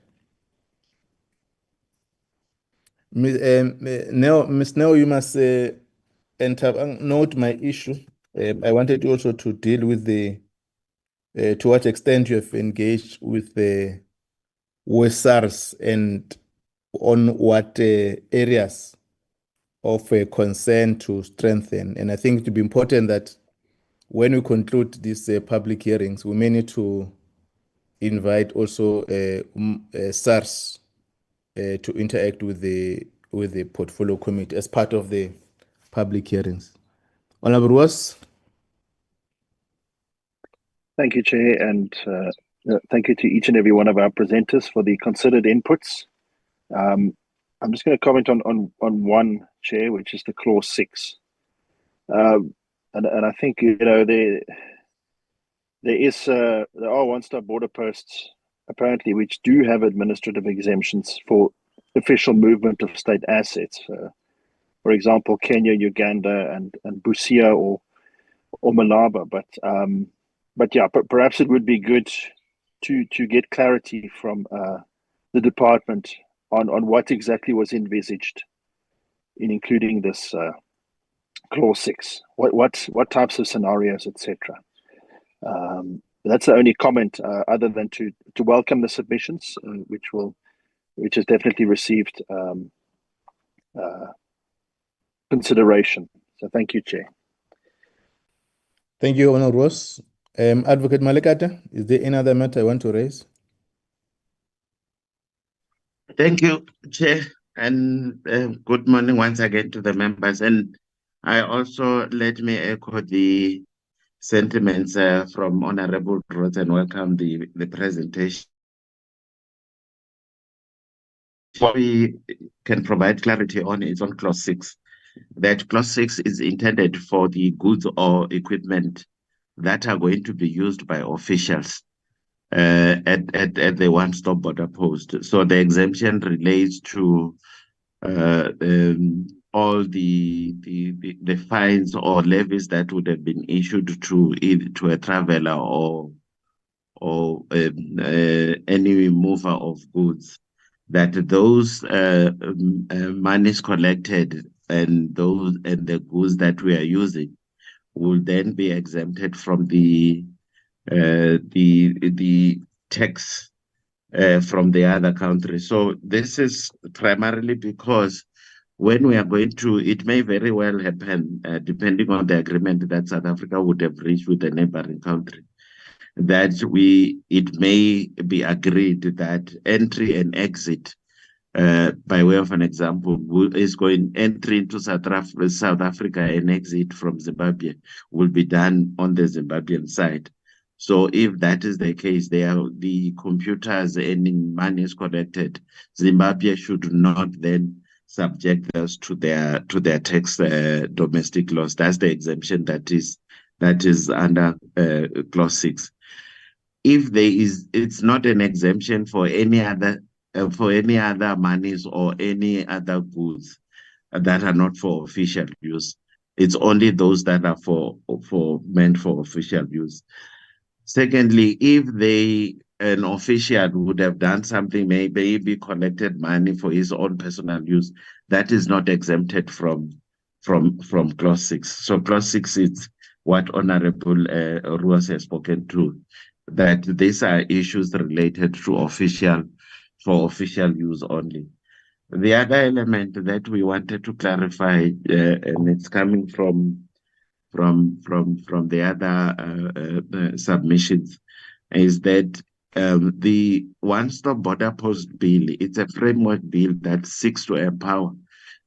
Ms. Neo, you must note my issue. I wanted also to deal with to what extent you have engaged with the SARS and on what areas of concern to strengthen. And I think it would be important that when we conclude these public hearings, we may need to invite also SARS to interact with the portfolio committee as part of the public hearings. Honorable Ross. Thank you, Chair, and thank you to each and every one of our presenters for the considered inputs. I'm just going to comment on one, Chair, which is the clause 6. And I think, you know, there are one-stop border posts apparently which do have administrative exemptions for official movement of state assets. For example, Kenya, Uganda, and Busia or Malaba. But yeah, perhaps it would be good to get clarity from the department on what exactly was envisaged in including this clause 6. What types of scenarios, etc. That's the only comment, other than to welcome the submissions, which has definitely received consideration. So thank you, Chair. Thank you, Honourable Ross. Advocate Malekate, is there any other matter I want to raise? Thank you, Chair, and good morning once again to the members. And I also, let me echo the sentiments from Honourable Ross and welcome the presentation. What we can provide clarity on is on clause 6. That clause 6 is intended for the goods or equipment that are going to be used by officials at the one-stop border post. So the exemption relates to all the fines or levies that would have been issued to a traveler or any mover of goods, that those monies collected and the goods that we are using will then be exempted from the tax from the other country. So this is primarily because when we are going to, it may very well happen, depending on the agreement that South Africa would have reached with the neighboring country, that it may be agreed that entry and exit, by way of an example, is going entry into South Africa and exit from Zimbabwe will be done on the Zimbabwean side. So if that is the case, the computers and money is collected, Zimbabwe should not then subject us to their tax domestic laws. That's the exemption that is under clause 6. If it's not an exemption for any other monies or any other goods that are not for official use. It's only those that are meant for official use. Secondly, if an official would have done something, maybe collected money for his own personal use, that is not exempted from clause 6. So clause 6 is what Honourable Ruas has spoken to, that these are issues related to for official use only. The other element that we wanted to clarify, and it's coming from the other submissions, is that the one-stop border post bill, it's a framework bill that seeks to empower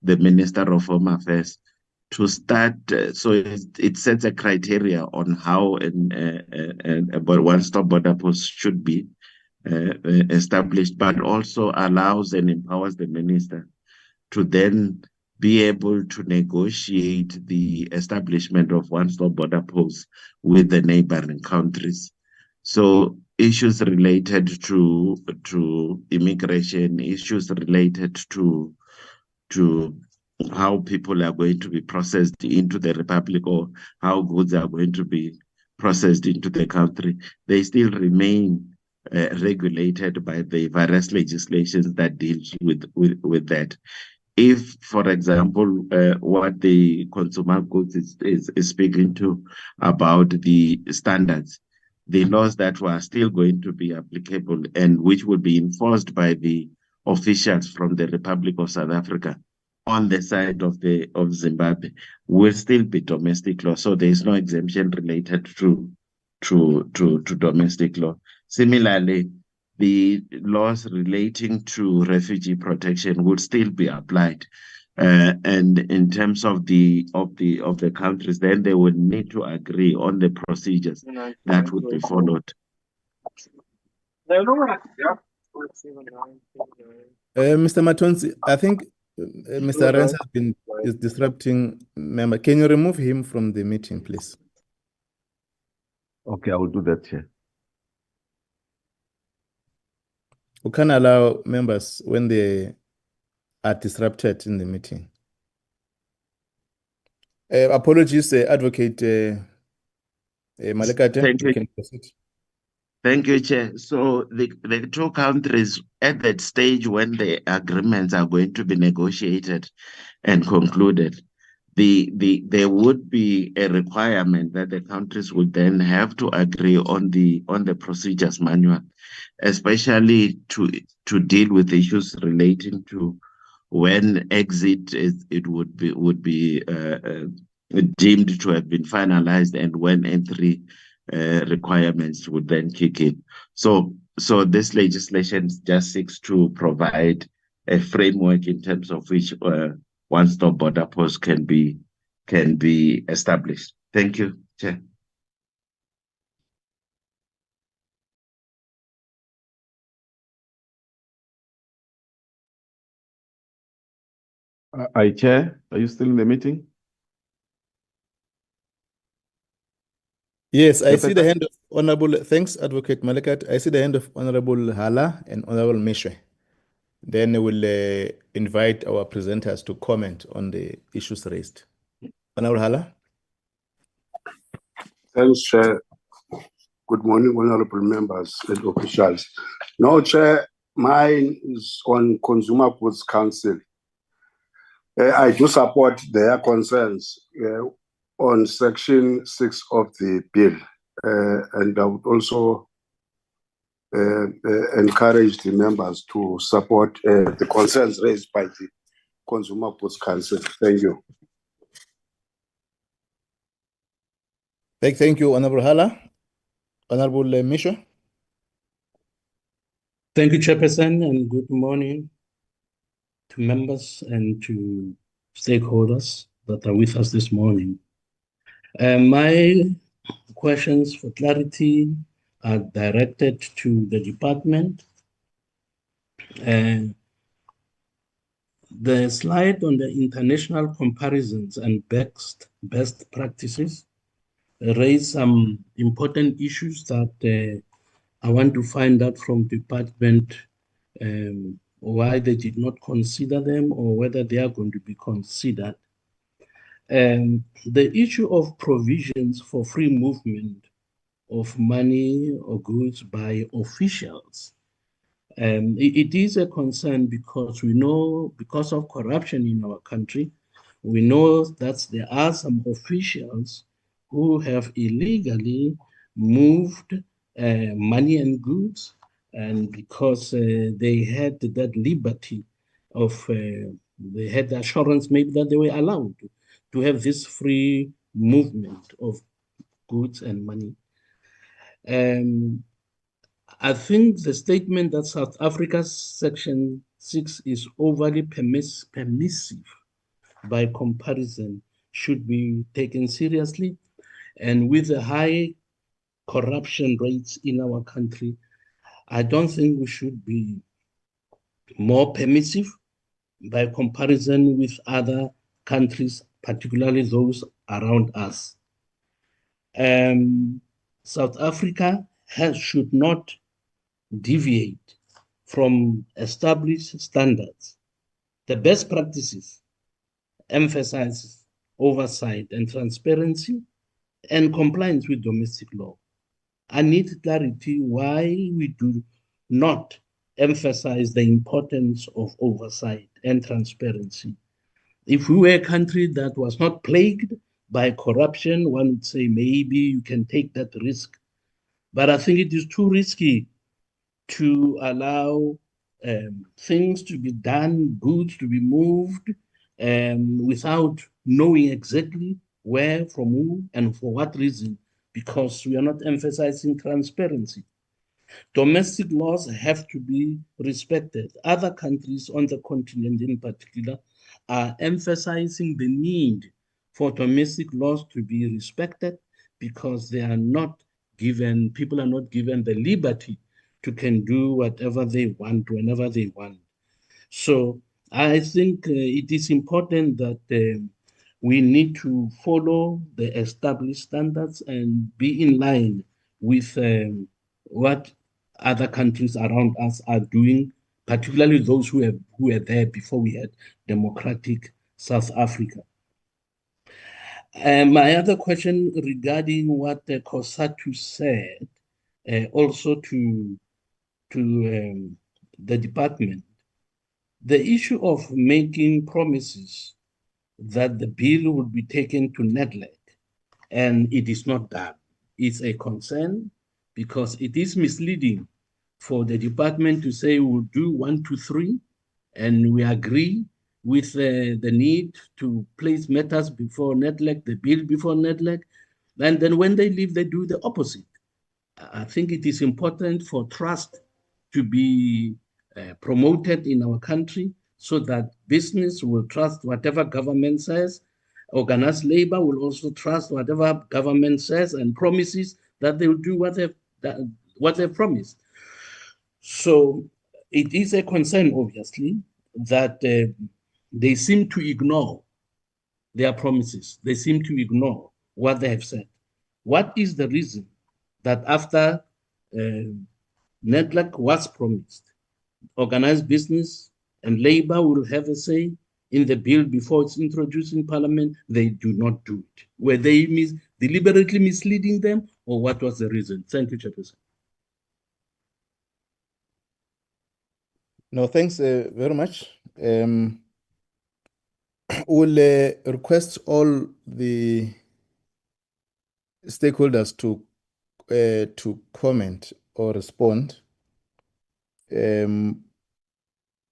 the Minister of Home Affairs to start, so it sets a criteria on how a one-stop border post should be established, but also allows and empowers the minister to then be able to negotiate the establishment of one-stop border posts with the neighboring countries. So issues related to immigration, issues related to how people are going to be processed into the Republic or how goods are going to be processed into the country, they still remain regulated by the various legislations that deals with that. If, for example, what the consumer goods is speaking to about the standards, the laws that were still going to be applicable and which will be enforced by the officials from the Republic of South Africa on the side of Zimbabwe will still be domestic law. So there is no exemption related to domestic law. Similarly, the laws relating to refugee protection would still be applied. And in terms of the countries, then they would need to agree on the procedures that would be followed. Mr. Matonzi, I think Mr. Renz is disrupting member. Can you remove him from the meeting, please? Okay, I will do that here. We can allow members when they are disrupted in the meeting. Apologies, Advocate Malekate. Thank you. Can proceed. Thank you, Chair. So the two countries at that stage when the agreements are going to be negotiated and concluded, there would be a requirement that the countries would then have to agree on the procedures manual, especially to deal with issues relating to when exit would be deemed to have been finalized and when entry requirements would then kick in. So this legislation just seeks to provide a framework in terms of which one-stop border posts can be established. Thank you, Chair. Chair, are you still in the meeting? Yes, I see the hand of Honorable, thanks, Advocate Malakat. I see the hand of Honorable Hala and Honorable Mishwe. Then we'll invite our presenters to comment on the issues raised. Honorable Hala. Thanks, Chair. Good morning, honorable members and officials. No, Chair, mine is on Consumer Goods Council. I do support their concerns on Section 6 of the bill, and I would also encourage the members to support the concerns raised by the Consumer Goods Council. Thank you. Thank you, Honorable Hala. Honorable Mishwe. Thank you, Chairperson, and good morning to members and to stakeholders that are with us this morning. My questions for clarity are directed to the department. The slide on the international comparisons and best practices raise some important issues that I want to find out from department why they did not consider them or whether they are going to be considered. The issue of provisions for free movement of money or goods by officials, it is a concern because we know, because of corruption in our country, we know that there are some officials who have illegally moved money and goods, and because they had that liberty of, they had the assurance maybe that they were allowed to have this free movement of goods and money. I think the statement that South Africa's Section 6 is overly permissive by comparison should be taken seriously. And with the high corruption rates in our country, I don't think we should be more permissive by comparison with other countries, particularly those around us. South Africa should not deviate from established standards. The best practices emphasizes oversight and transparency and compliance with domestic law. I need clarity why we do not emphasize the importance of oversight and transparency. If we were a country that was not plagued by corruption, one would say maybe you can take that risk. But I think it is too risky to allow things to be done, goods to be moved, without knowing exactly where, from who, and for what reason, because we are not emphasizing transparency. Domestic laws have to be respected. Other countries on the continent in particular are emphasizing the need for domestic laws to be respected because they are not given, people are not given the liberty to can do whatever they want, whenever they want. So I think it is important that we need to follow the established standards and be in line with what other countries around us are doing, particularly those who were there before we had democratic South Africa. My other question regarding what COSATU said, also to the department. The issue of making promises that the bill would be taken to NEDLAC and it is not done. It's a concern because it is misleading for the department to say we'll do 1, 2, 3, and we agree with the need to place matters before NEDLAC, the bill before NEDLAC, and then when they leave, they do the opposite. I think it is important for trust to be promoted in our country so that business will trust whatever government says. Organized labor will also trust whatever government says and promises that they will do what they've promised. So it is a concern, obviously, that they seem to ignore their promises. They seem to ignore what they have said. What is the reason that after NEDLAC was promised, organized business and labor will have a say in the bill before it's introduced in Parliament? They do not do it. Were they deliberately misleading them, or what was the reason? Thank you, Chairperson. No, thanks very much. We'll request all the stakeholders to comment or respond on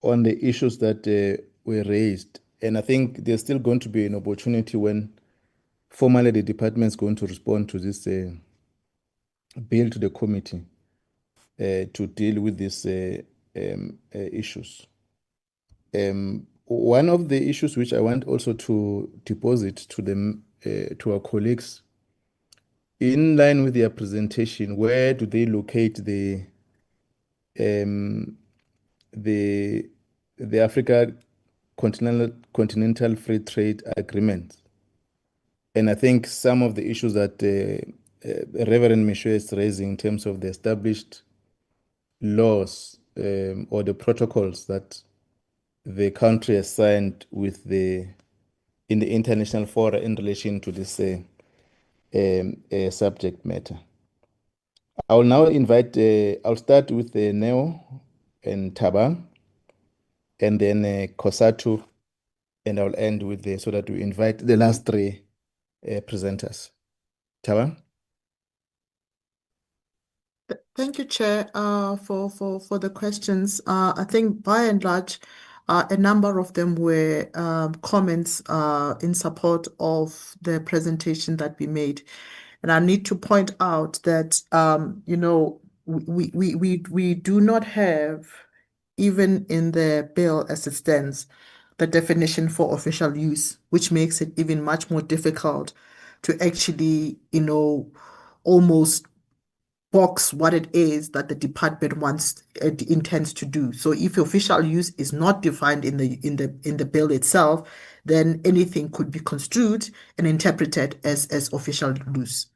the issues that were raised. And I think there's still going to be an opportunity when formally the department is going to respond to this bill to the committee to deal with these issues. One of the issues which I want also to deposit to them, to our colleagues, in line with their presentation, where do they locate the Africa Continental Free Trade Agreement? And I think some of the issues that Reverend Michaud is raising in terms of the established laws or the protocols that the country has signed with in the international fora in relation to this subject matter. I will now invite, I'll start with Neo and Taba, and then Kosatu, and I'll end with so that we invite the last three presenters. Taba? Thank you, Chair, for the questions. I think by and large, a number of them were comments in support of the presentation that we made. And I need to point out that, we do not have, even in the bill as it stands, the definition for official use, which makes it even much more difficult to actually, almost box what it is that the department intends to do. So if official use is not defined in the bill itself, then anything could be construed and interpreted as official use.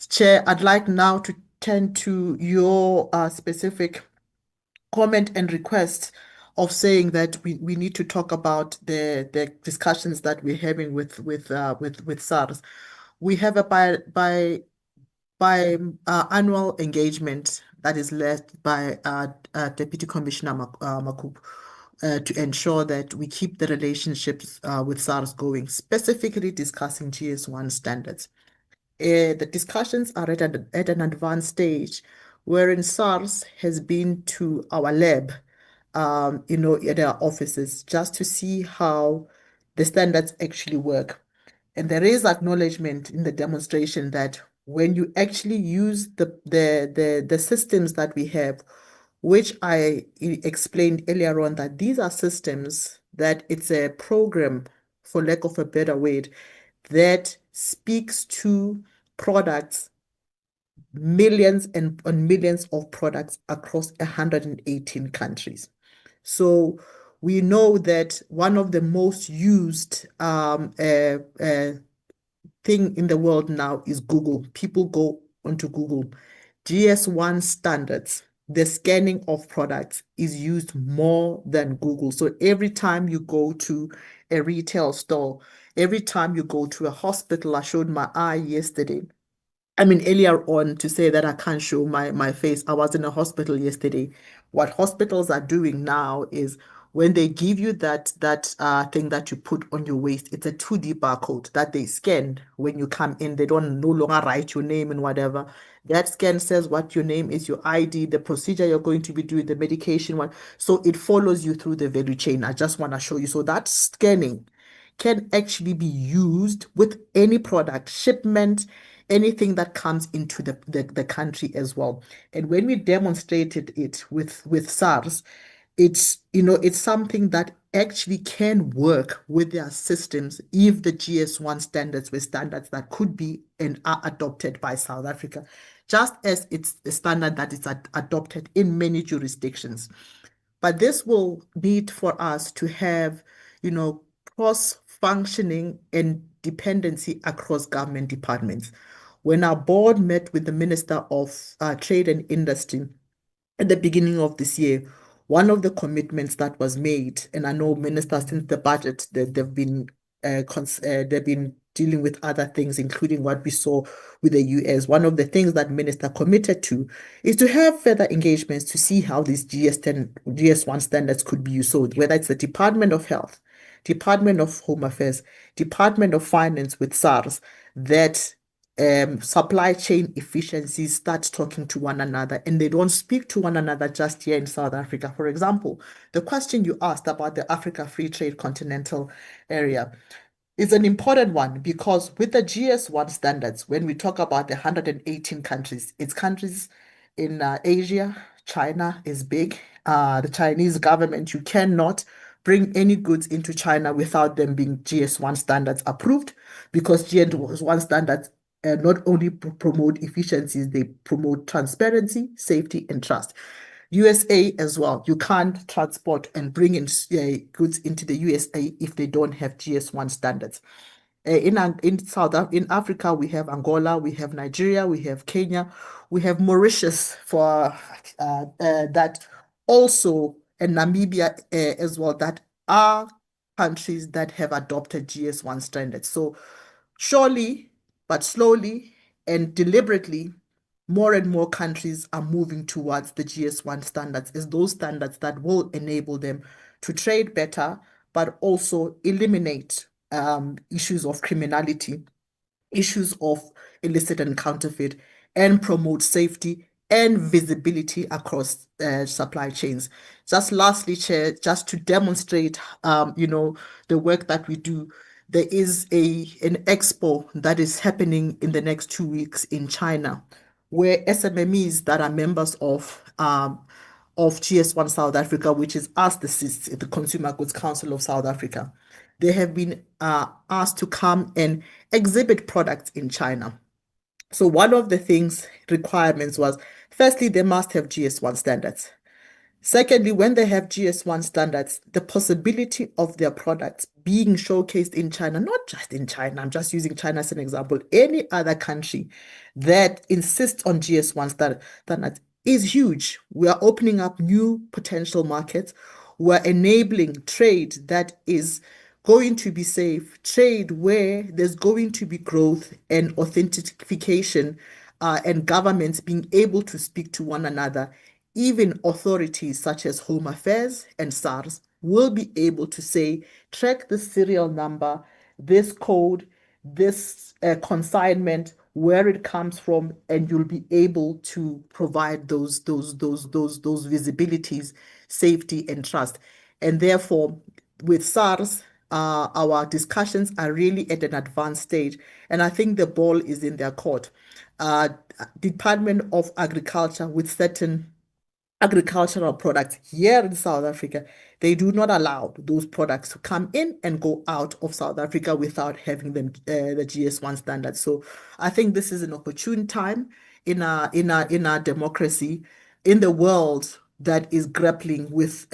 Chair, I'd like now to turn to your specific comment and request of saying that we need to talk about the discussions that we're having with SARS. We have a annual engagement that is led by Deputy Commissioner Makub to ensure that we keep the relationships with SARS going, specifically discussing GS1 standards. The discussions are at an advanced stage, wherein SARS has been to our lab, at our offices, just to see how the standards actually work. And there is acknowledgement in the demonstration that when you actually use the systems that we have, which I explained earlier on, that these are systems that it's a program, for lack of a better word, that speaks to products, millions and millions of products across 118 countries. So we know that one of the most used thing in the world now is Google. People go onto Google. GS1 standards, the scanning of products is used more than Google. So every time you go to a retail store, every time you go to a hospital, I showed my eye yesterday, I mean, earlier on to say that I can't show my face. I was in a hospital yesterday. What hospitals are doing now is when they give you that thing that you put on your waist, it's a 2D barcode that they scan when you come in. They don't no longer write your name and whatever. That scan says what your name is, your ID, the procedure you're going to be doing, the medication one. So it follows you through the value chain. I just want to show you. So that scanning can actually be used with any product, shipment, anything that comes into the country as well. And when we demonstrated it with SARS, it's it's something that actually can work with their systems if the GS1 standards were standards that could be and are adopted by South Africa, just as it's a standard that is adopted in many jurisdictions. But this will need for us to have, cross-functioning and dependency across government departments. When our board met with the Minister of Trade and Industry at the beginning of this year, one of the commitments that was made, and I know ministers since the budget that they've been dealing with other things, including what we saw with the US. One of the things that minister committed to is to have further engagements to see how these GS1 standards could be used. So whether it's the Department of Health, Department of Home Affairs, Department of Finance with SARS, that supply chain efficiencies start talking to one another, and they don't speak to one another just here in South Africa. For example, the question you asked about the Africa Free Trade Continental Area is an important one, because with the GS1 standards, when we talk about the 118 countries, it's countries in Asia. China is big. The Chinese government, you cannot bring any goods into China without them being GS1 standards approved, because GS1 standards not only promote efficiencies, they promote transparency, safety, and trust. USA as well. You can't transport and bring in goods into the USA if they don't have GS1 standards. In Africa, we have Angola, we have Nigeria, we have Kenya, we have Mauritius for that also, and Namibia as well, that are countries that have adopted GS1 standards. So surely, but slowly and deliberately, more and more countries are moving towards the GS1 standards, as those standards that will enable them to trade better, but also eliminate issues of criminality, issues of illicit and counterfeit, and promote safety and visibility across supply chains. Just lastly, Chair, just to demonstrate, the work that we do, there is an expo that is happening in the next 2 weeks in China, where SMMEs that are members of GS1 South Africa, which is us, the Consumer Goods Council of South Africa, they have been asked to come and exhibit products in China. So one of the requirements was, firstly, they must have GS1 standards. Secondly, when they have GS1 standards, the possibility of their products being showcased in China, not just in China, I'm just using China as an example, any other country that insists on GS1 standards is huge. We are opening up new potential markets. We're enabling trade that is going to be safe, trade where there's going to be growth and authentication, and governments being able to speak to one another. Even authorities such as Home Affairs and SARS will be able to say, track the serial number, this code, this consignment, where it comes from, and you'll be able to provide those visibilities, safety, and trust. And therefore, with SARS, our discussions are really at an advanced stage, and I think the ball is in their court. Department of Agriculture, with certain agricultural products here in South Africa, they do not allow those products to come in and go out of South Africa without having them the GS1 standards. So I think this is an opportune time in our democracy, in the world that is grappling with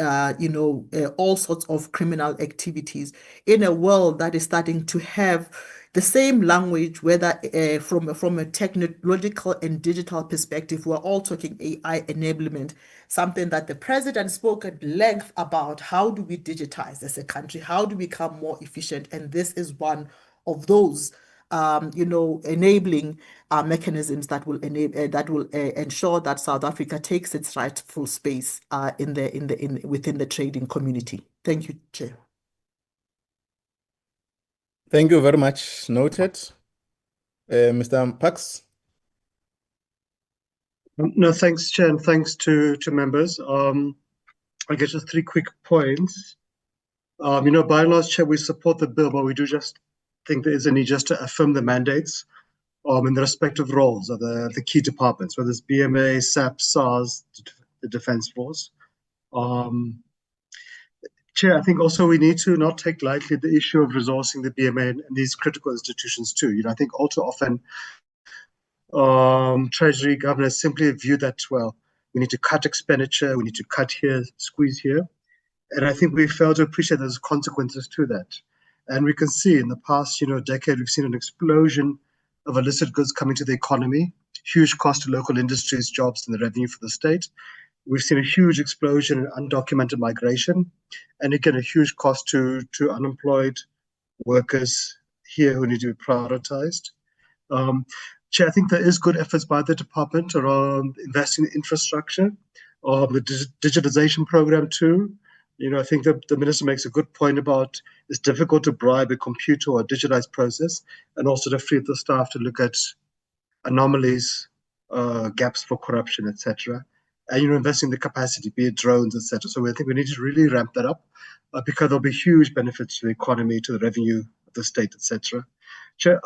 all sorts of criminal activities, in a world that is starting to have the same language, whether from a technological and digital perspective. We're all talking AI enablement, something that the president spoke at length about. How do we digitize as a country? How do we become more efficient? And this is one of those enabling mechanisms that will ensure that South Africa takes its rightful space within the trading community. Thank you, Chair. Thank you very much. Noted. Mr. Pax. No, thanks, Chair, and thanks to members. I guess just 3 quick points. By and large, Chair, we support the bill, but we do just think there is a need just to affirm the mandates in the respective roles of the key departments, whether it's BMA, SAP, SARS, the Defence Force. Chair, I think also we need to not take lightly the issue of resourcing the BMA and these critical institutions too. I think all too often Treasury governors simply view that, well, we need to cut expenditure, we need to cut here, squeeze here. And I think we fail to appreciate there's consequences to that. And we can see in the past, decade, we've seen an explosion of illicit goods coming to the economy, huge cost to local industries, jobs, and the revenue for the state. We've seen a huge explosion in undocumented migration, and again, a huge cost to unemployed workers here who need to be prioritized. Chair, I think there is good efforts by the department around investing in infrastructure, the digitization program too. I think that the minister makes a good point about it's difficult to bribe a computer or a digitized process, and also to free up the staff to look at anomalies, gaps for corruption, etc. And investing in the capacity, be it drones, etc. So I think we need to really ramp that up because there'll be huge benefits to the economy, to the revenue of the state, etc. Chair,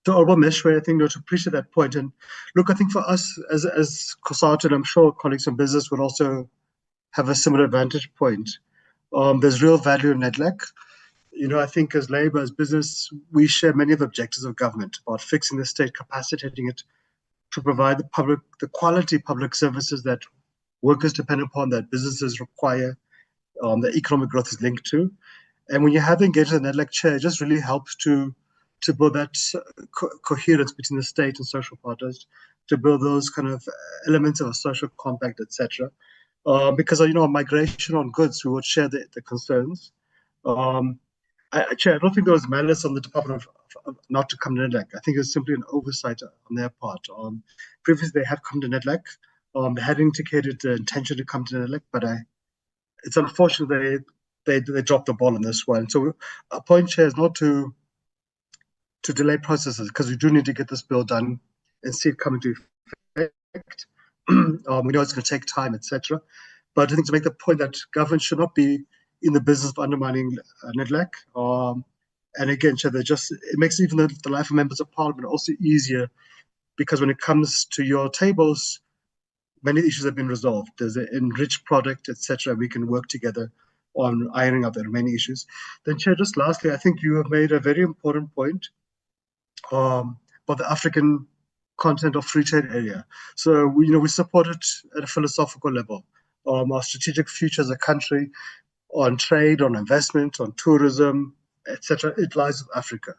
to Honorable Meshwe, I think to appreciate that point. And look, I think for us as COSATU, and I'm sure colleagues from business would also have a similar vantage point. There's real value in NEDLAC. I think as Labour, as business, we share many of the objectives of government about fixing the state, capacitating it to provide the quality public services that workers depend upon, that businesses require, that economic growth is linked to. And when you have engaged in the NEDLAC chair, it just really helps to build that coherence between the state and social partners, to build those kind of elements of a social compact, etc. Because on migration on goods, we would share the concerns. Chair, I don't think there was malice on the Department of not to come to NEDLAC. I think it's simply an oversight on their part. Previously, they have come to NEDLAC. They had indicated the intention to come to NEDLAC, but it's unfortunate they dropped the ball on this one. So our point, Chair, is not to delay processes, because we do need to get this bill done and see it come into effect. We know it's going to take time, etc. But I think to make the point that government should not be in the business of undermining NEDLAC. And again, Chair, it makes even the life of members of parliament also easier, because when it comes to your tables, many issues have been resolved. There's an enriched product, etc. We can work together on ironing out the remaining issues. Then, Chair, just lastly, I think you have made a very important point about the African continent of free trade area. So we support it at a philosophical level. Our strategic future as a country on trade, on investment, on tourism, etc. It lies with Africa.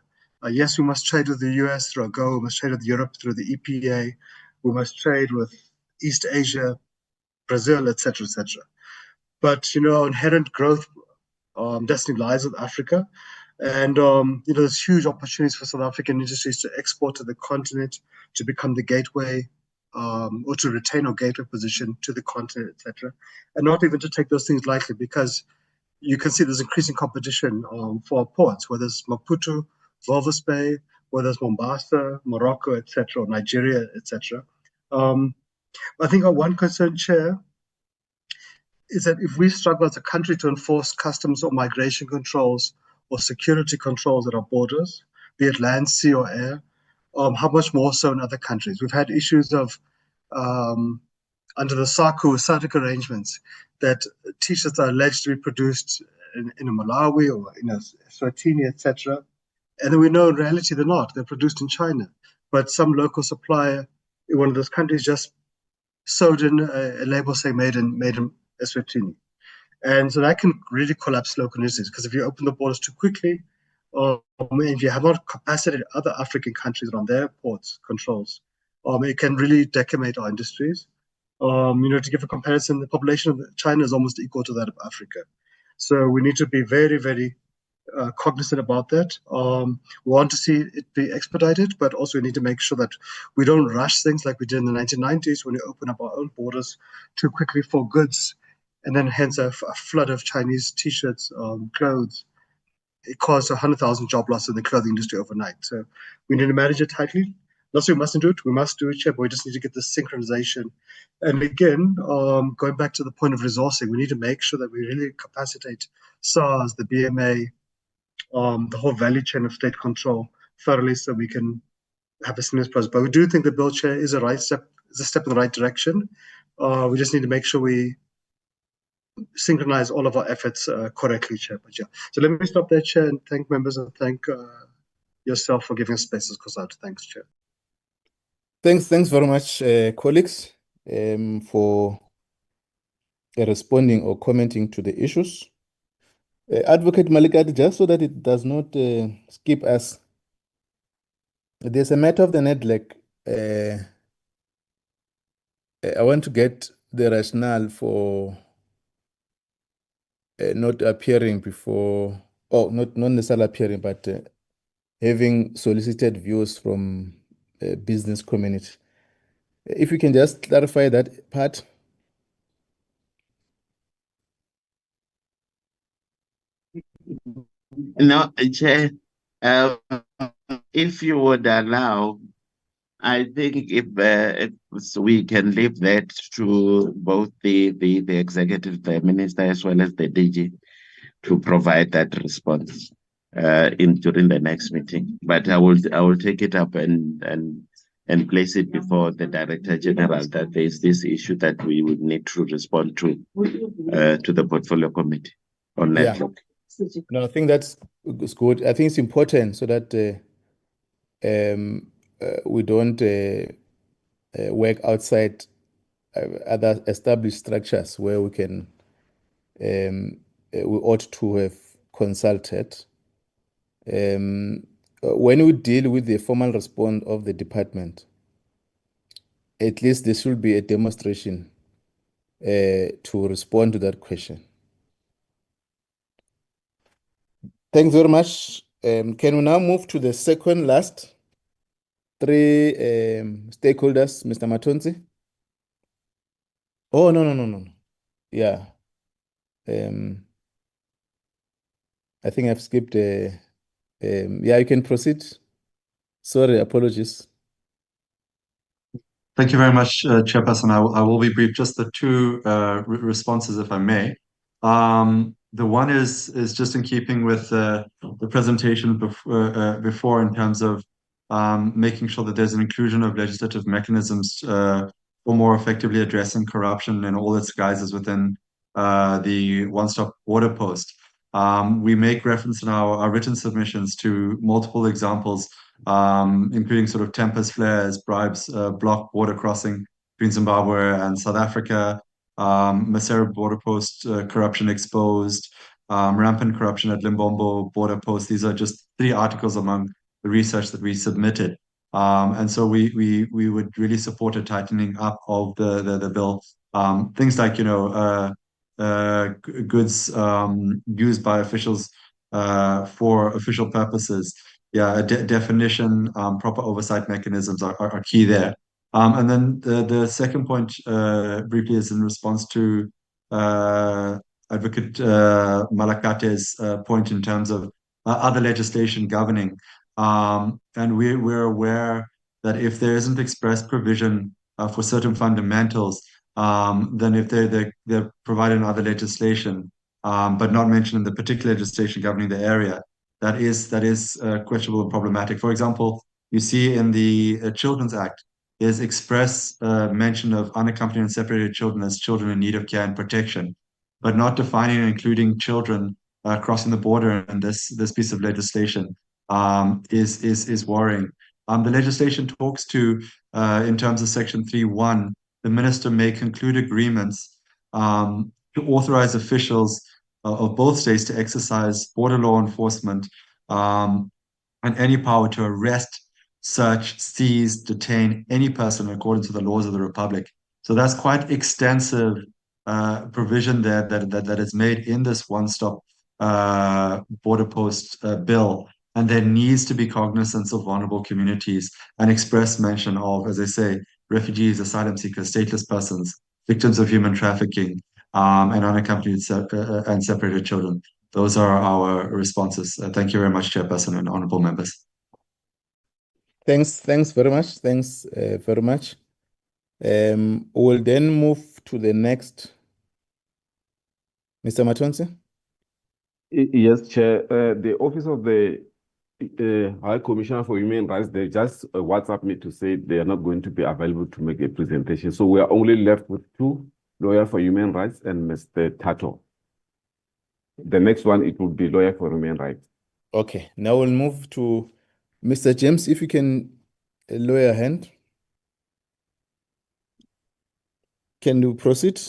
Yes, we must trade with the US through AGOA. We must trade with Europe through the EPA. We must trade with East Asia, Brazil, etc., etc. But inherent growth destiny lies with Africa. And there's huge opportunities for South African industries to export to the continent, to become the gateway, or to retain our gateway position to the continent, etc. And not even to take those things lightly, because you can see there's increasing competition for our ports, whether it's Maputo, Walvis Bay, whether it's Mombasa, Morocco, etc., or Nigeria, etc. I think our one concern, Chair, is that if we struggle as a country to enforce customs or migration controls or security controls at our borders, be it land, sea, or air, how much more so in other countries? We've had issues of, under the SADC arrangements, that t-shirts are alleged to be produced in Malawi or in Eswatini, etc. And then we know in reality they're not. They're produced in China. But some local supplier in one of those countries just sewed in a label saying made in Eswatini. And so that can really collapse local industries, because if you open the borders too quickly, or if you have not capacitated other African countries on their ports controls, it can really decimate our industries. To give a comparison, the population of China is almost equal to that of Africa. So we need to be very, very cognizant about that. We want to see it be expedited, but also we need to make sure that we don't rush things like we did in the 1990s when we open up our own borders too quickly for goods, and then hence a flood of Chinese T-shirts, clothes. It caused 100,000 job loss in the clothing industry overnight. So we need to manage it tightly. Not so we mustn't do it. We must do it, but we just need to get this synchronization. And again, going back to the point of resourcing, we need to make sure that we really capacitate SARS, the BMA, the whole value chain of state control thoroughly, so we can have a seamless process. But we do think the bill, Chair, is a step in the right direction. We just need to make sure we synchronize all of our efforts correctly, Chair. But yeah, so let me stop there, Chair, and thank members and thank yourself for giving us space as COSAT. Thanks, Chair. Thanks very much, colleagues, for responding or commenting to the issues. Advocate Malikati, just so that it does not skip us, there's a matter of the network. I want to get the rationale for not appearing before, or not necessarily appearing, but having solicited views from business community. If you can just clarify that part. No, Chair, if you would allow, I think if we can leave that to both the executive, the minister, as well as the DG to provide that response during the next meeting. But I will take it up and place it before the Director General that there is this issue that we would need to respond to the Portfolio Committee on network. No, I think that's good. I think it's important so that we don't work outside other established structures where we can we ought to have consulted. When we deal with the formal response of the department, at least there should be a demonstration to respond to that question. Thanks very much. Can we now move to the second last three stakeholders, Mr. Matonzi? Oh, no. Yeah. I think I've skipped. Yeah, you can proceed. Sorry, apologies. Thank you very much, Chairperson. I will be brief. Just the two responses, if I may. The one is just in keeping with the presentation before in terms of making sure that there's an inclusion of legislative mechanisms for more effectively addressing corruption in all its guises within the one-stop border post. We make reference in our written submissions to multiple examples, including sort of tempest flares, bribes, block border crossing between Zimbabwe and South Africa, Maseru border post corruption exposed, rampant corruption at Limbombo border post. These are just 3 articles among the research that we submitted. And so we would really support a tightening up of the bill. Things like, goods used by officials for official purposes. Yeah, a definition, proper oversight mechanisms are key there. And then the second point briefly is in response to Advocate Malakate's point in terms of other legislation governing. And we're aware that if there isn't express provision for certain fundamentals, then if they're provided in other legislation, but not mentioned in the particular legislation governing the area, that is questionable and problematic. For example, you see in the Children's Act, there's express mention of unaccompanied and separated children as children in need of care and protection, but not defining and including children crossing the border in this piece of legislation is worrying. The legislation talks to, in terms of Section 3.1, the minister may conclude agreements to authorize officials of both states to exercise border law enforcement and any power to arrest, search, seize, detain any person according to the laws of the Republic. So that's quite extensive provision there that is made in this one-stop border post bill. And there needs to be cognizance of vulnerable communities and express mention of, as I say, refugees, asylum seekers, stateless persons, victims of human trafficking, and unaccompanied and separated children. Those are our responses. Thank you very much, Chairperson and honorable members. Thanks very much. Thanks very much. We'll then move to the next. Mr. Matonsi? Yes, Chair. The Office of the High Commissioner for Human Rights, they just WhatsApp me to say they are not going to be available to make a presentation. So we are only left with two, Lawyer for Human Rights and Mr. Tato. The next one, it will be Lawyer for Human Rights. Okay, now we'll move to Mr. James, if you can lower your hand. Can you proceed?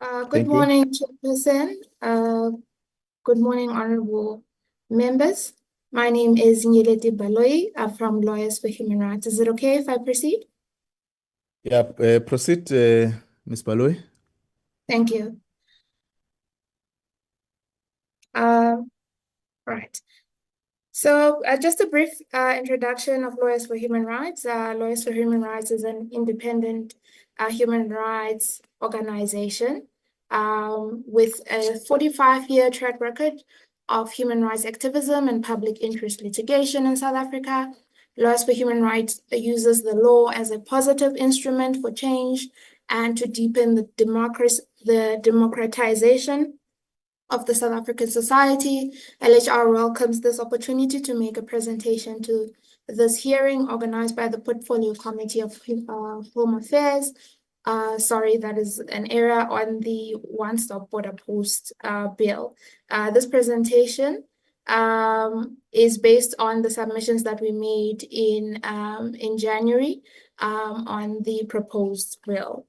Good Thank you. morning, Chairperson. Good morning, honorable members. My name is Nyeleti Baloi. I'm from Lawyers for Human Rights. Is it okay if I proceed? Yeah, proceed, Ms. Baloi. Thank you. Right. So just a brief introduction of Lawyers for Human Rights. Lawyers for Human Rights is an independent human rights organization with a 45-year track record of human rights activism and public interest litigation in South Africa. Lawyers for Human Rights uses the law as a positive instrument for change and to deepen the democratization of the South African society. LHR welcomes this opportunity to make a presentation to this hearing organized by the Portfolio Committee of Home Affairs. Sorry, that is an error on the one-stop border post bill. This presentation is based on the submissions that we made in January on the proposed bill.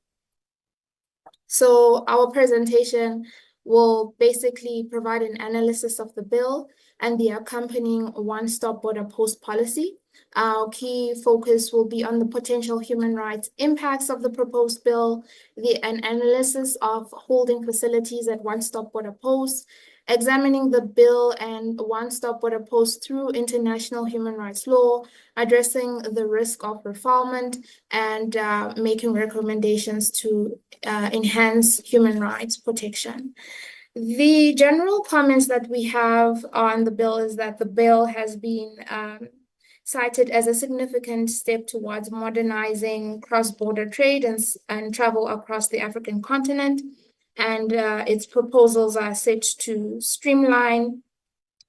So our presentation will basically provide an analysis of the bill and the accompanying one-stop border post policy. Our key focus will be on the potential human rights impacts of the proposed bill, an analysis of holding facilities at one-stop border posts, examining the bill and one-stop border posts through international human rights law, addressing the risk of refoulement, and making recommendations to enhance human rights protection. The general comments that we have on the bill is that the bill has been cited as a significant step towards modernizing cross-border trade and travel across the African continent. And its proposals are set to streamline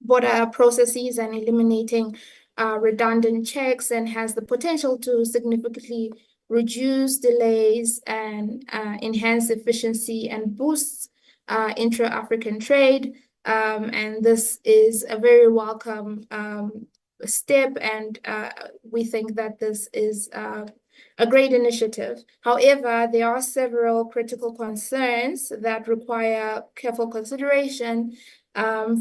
border processes and eliminating redundant checks, and has the potential to significantly reduce delays and enhance efficiency and boost intra-African trade. And this is a very welcome step, and we think that this is a great initiative. However, there are several critical concerns that require careful consideration.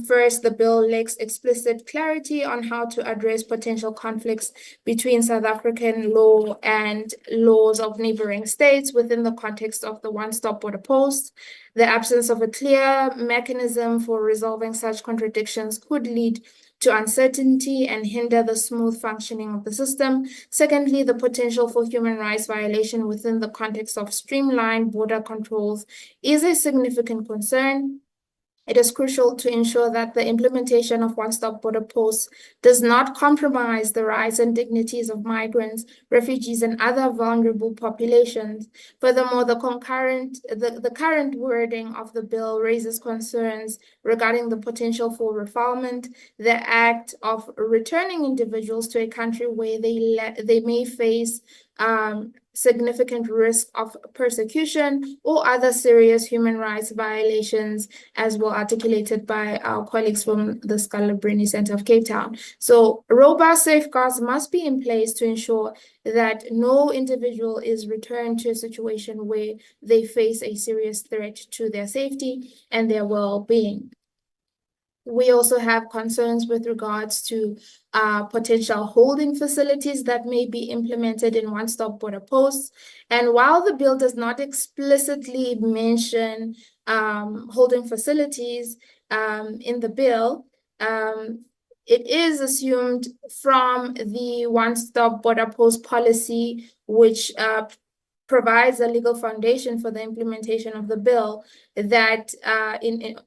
First, the bill lacks explicit clarity on how to address potential conflicts between South African law and laws of neighboring states within the context of the one-stop border post. The absence of a clear mechanism for resolving such contradictions could lead to uncertainty and hinder the smooth functioning of the system. Secondly, the potential for human rights violation within the context of streamlined border controls is a significant concern. It is crucial to ensure that the implementation of one-stop border posts does not compromise the rights and dignities of migrants, refugees, and other vulnerable populations. Furthermore, the current wording of the bill raises concerns regarding the potential for refoulement, the act of returning individuals to a country where they may face significant risk of persecution or other serious human rights violations, as well articulated by our colleagues from the Scalabrini Center of Cape Town. So robust safeguards must be in place to ensure that no individual is returned to a situation where they face a serious threat to their safety and their well-being. We also have concerns with regards to potential holding facilities that may be implemented in one-stop border posts. And while the bill does not explicitly mention holding facilities in the bill, it is assumed from the one-stop border post policy, which provides a legal foundation for the implementation of the bill, that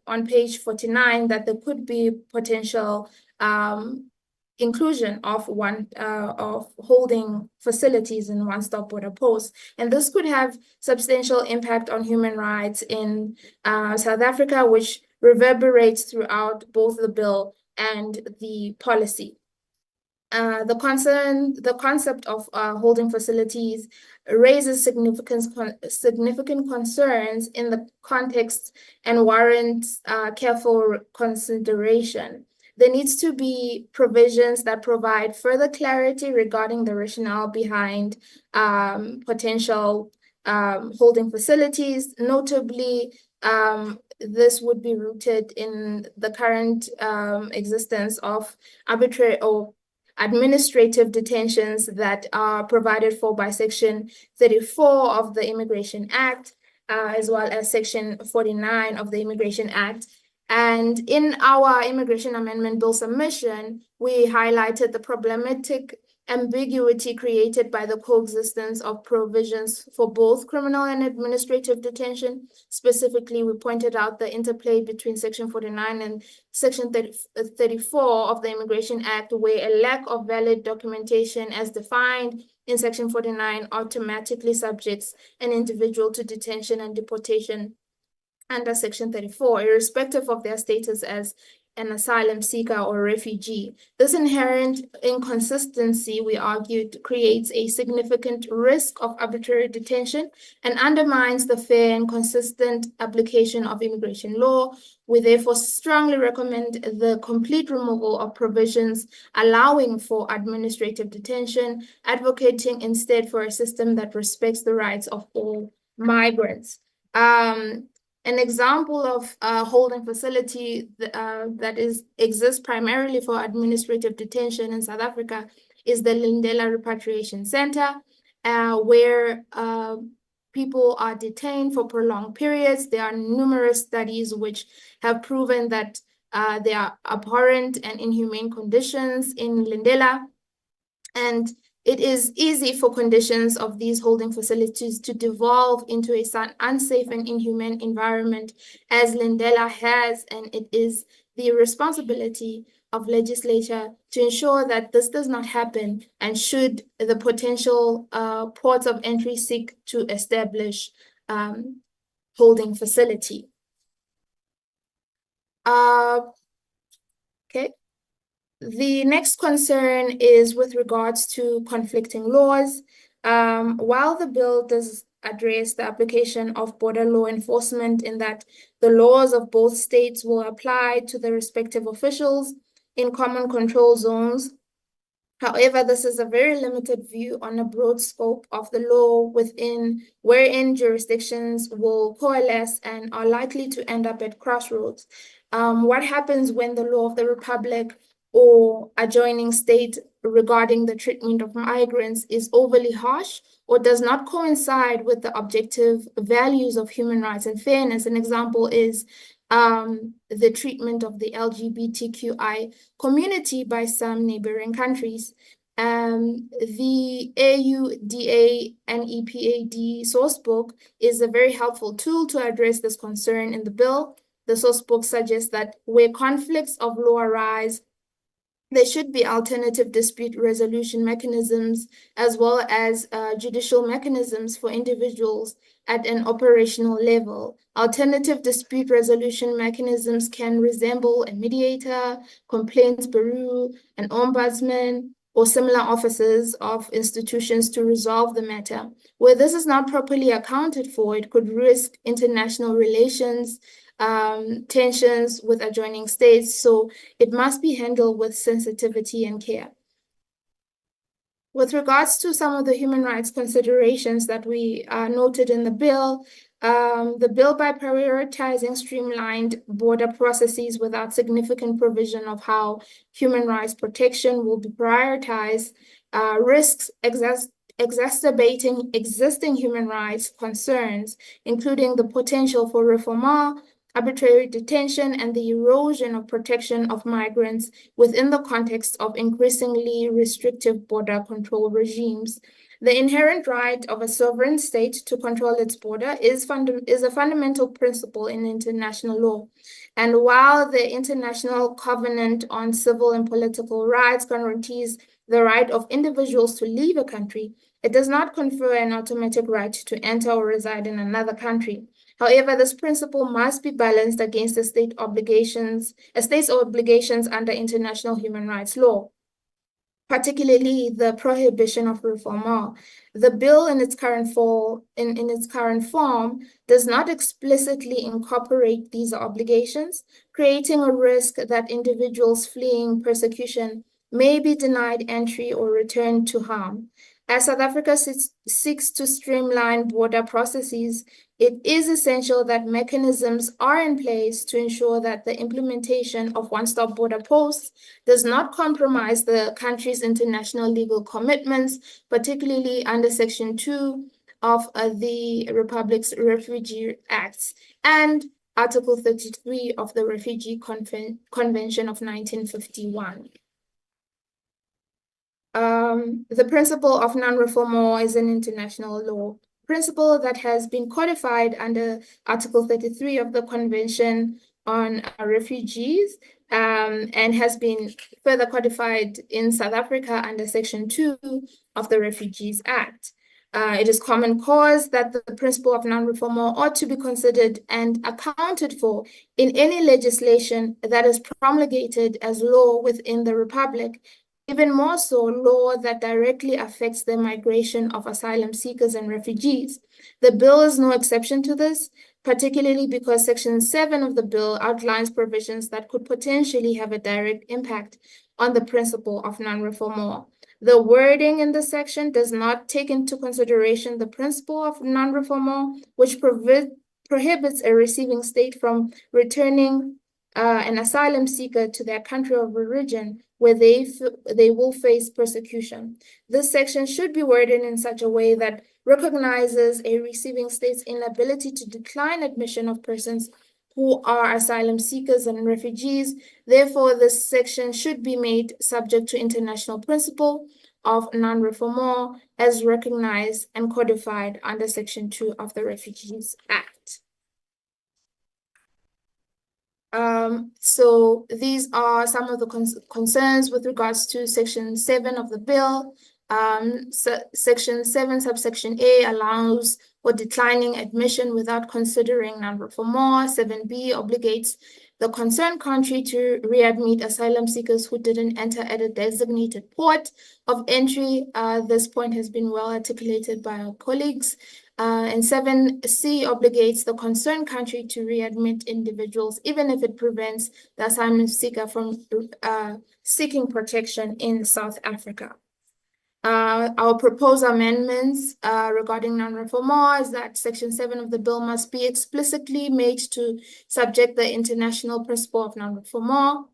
on page 49, that there could be potential inclusion of holding facilities in one-stop border posts, and this could have substantial impact on human rights in South Africa, which reverberates throughout both the bill and the policy. The concept of holding facilities raises significant concerns in the context and warrants careful consideration. There needs to be provisions that provide further clarity regarding the rationale behind potential holding facilities. Notably, this would be rooted in the current existence of arbitrary or administrative detentions that are provided for by Section 34 of the Immigration Act, as well as Section 49 of the Immigration Act. And in our Immigration Amendment Bill submission, we highlighted the problematic ambiguity created by the coexistence of provisions for both criminal and administrative detention. Specifically, we pointed out the interplay between Section 49 and Section 34 of the Immigration Act, where a lack of valid documentation as defined in Section 49 automatically subjects an individual to detention and deportation under Section 34, irrespective of their status as an asylum seeker or refugee. This inherent inconsistency, we argued, creates a significant risk of arbitrary detention and undermines the fair and consistent application of immigration law. We therefore strongly recommend the complete removal of provisions allowing for administrative detention, advocating instead for a system that respects the rights of all migrants. An example of a holding facility that exists primarily for administrative detention in South Africa is the Lindela Repatriation Center, where people are detained for prolonged periods. There are numerous studies which have proven that there are abhorrent and inhumane conditions in Lindela, and it is easy for conditions of these holding facilities to devolve into an unsafe and inhumane environment, as Lindela has, and it is the responsibility of legislature to ensure that this does not happen, and should the potential ports of entry seek to establish holding facility. Okay. The next concern is with regards to conflicting laws. While the bill does address the application of border law enforcement in that the laws of both states will apply to the respective officials in common control zones, however, this is a very limited view on a broad scope of the law wherein jurisdictions will coalesce and are likely to end up at crossroads. What happens when the law of the Republic or adjoining state regarding the treatment of migrants is overly harsh or does not coincide with the objective values of human rights and fairness? An example is the treatment of the LGBTQI community by some neighboring countries. The AUDA and EPAD sourcebook is a very helpful tool to address this concern in the bill. The sourcebook suggests that where conflicts of law arise, there should be alternative dispute resolution mechanisms, as well as judicial mechanisms for individuals at an operational level. Alternative dispute resolution mechanisms can resemble a mediator, complaints bureau, an ombudsman, or similar offices of institutions to resolve the matter. Where this is not properly accounted for, it could risk international relations, tensions with adjoining states, so it must be handled with sensitivity and care. With regards to some of the human rights considerations that we noted in the bill, The bill, by prioritizing streamlined border processes without significant provision of how human rights protection will be prioritized, risks exacerbating existing human rights concerns, including the potential for reforma, arbitrary detention, and the erosion of protection of migrants within the context of increasingly restrictive border control regimes. The inherent right of a sovereign state to control its border is a fundamental principle in international law. And while the International Covenant on Civil and Political Rights guarantees the right of individuals to leave a country, it does not confer an automatic right to enter or reside in another country. However, this principle must be balanced against a state's obligations under international human rights law, particularly the prohibition of reforma. The bill in its current form does not explicitly incorporate these obligations, creating a risk that individuals fleeing persecution may be denied entry or return to harm. As South Africa seeks to streamline border processes, it is essential that mechanisms are in place to ensure that the implementation of one-stop border posts does not compromise the country's international legal commitments, particularly under Section 2 of the Republic's Refugee Acts and Article 33 of the Refugee Convention of 1951. The principle of non-reforma is an international law principle that has been codified under Article 33 of the Convention on Refugees and has been further codified in South Africa under Section 2 of the Refugees Act. It is common cause that the principle of non-reforma ought to be considered and accounted for in any legislation that is promulgated as law within the Republic, even more so law that directly affects the migration of asylum seekers and refugees. The bill is no exception to this, particularly because Section 7 of the bill outlines provisions that could potentially have a direct impact on the principle of non-reforma. The wording in this section does not take into consideration the principle of non-reforma, which prohibits a receiving state from returning an asylum seeker to their country of origin, where they will face persecution. This section should be worded in such a way that recognizes a receiving state's inability to decline admission of persons who are asylum seekers and refugees. Therefore, this section should be made subject to international principle of non-reforma as recognized and codified under Section 2 of the Refugees Act. So these are some of the concerns with regards to Section 7 of the bill. Section 7, subsection A allows for declining admission without considering non-reforma. 7B obligates the concerned country to readmit asylum seekers who didn't enter at a designated port of entry. This point has been well articulated by our colleagues. And 7C obligates the concerned country to readmit individuals, even if it prevents the asylum seeker from seeking protection in South Africa. Our proposed amendments regarding non-reforma is that Section 7 of the bill must be explicitly made to subject the international principle of non-reforma.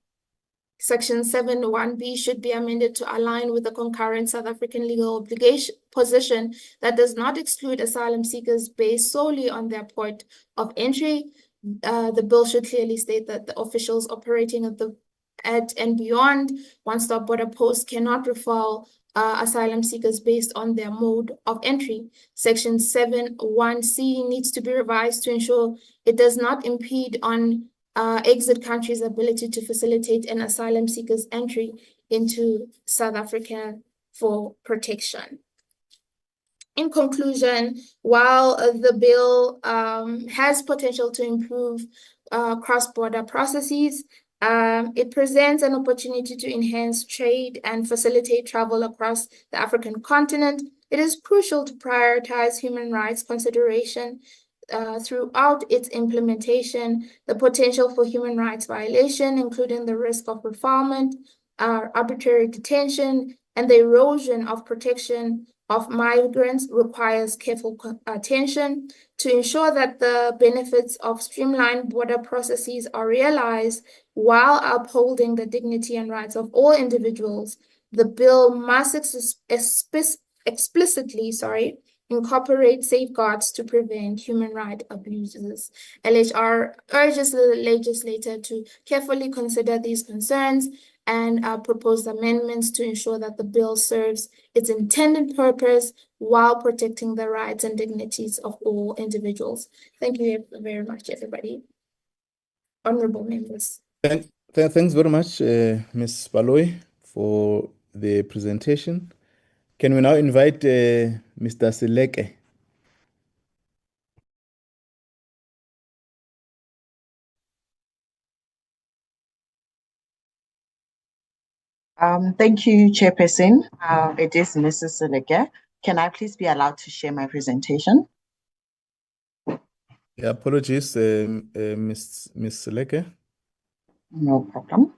Section 7(1)(b) should be amended to align with the concurrent South African legal obligation position that does not exclude asylum seekers based solely on their port of entry. The bill should clearly state that the officials operating at and beyond one-stop border posts cannot refer asylum seekers based on their mode of entry. Section 7(1)(c) needs to be revised to ensure it does not impede on exit countries' ability to facilitate an asylum seeker's entry into South Africa for protection. In conclusion, while the bill has potential to improve cross-border processes, it presents an opportunity to enhance trade and facilitate travel across the African continent. It is crucial to prioritize human rights consideration throughout its implementation. The potential for human rights violation, including the risk of refoulement, arbitrary detention, and the erosion of protection of migrants requires careful attention to ensure that the benefits of streamlined border processes are realized while upholding the dignity and rights of all individuals. The bill must explicitly incorporate safeguards to prevent human rights abuses. LHR urges the legislator to carefully consider these concerns and propose amendments to ensure that the bill serves its intended purpose while protecting the rights and dignities of all individuals. Thank you very much, everybody. Honorable members. Thanks very much, Ms. Baloy, for the presentation. Can we now invite Mr. Seleke? Thank you, Chairperson. It is Mrs. Seleke. Can I please be allowed to share my presentation? Yeah, apologies, Ms. Seleke. No problem.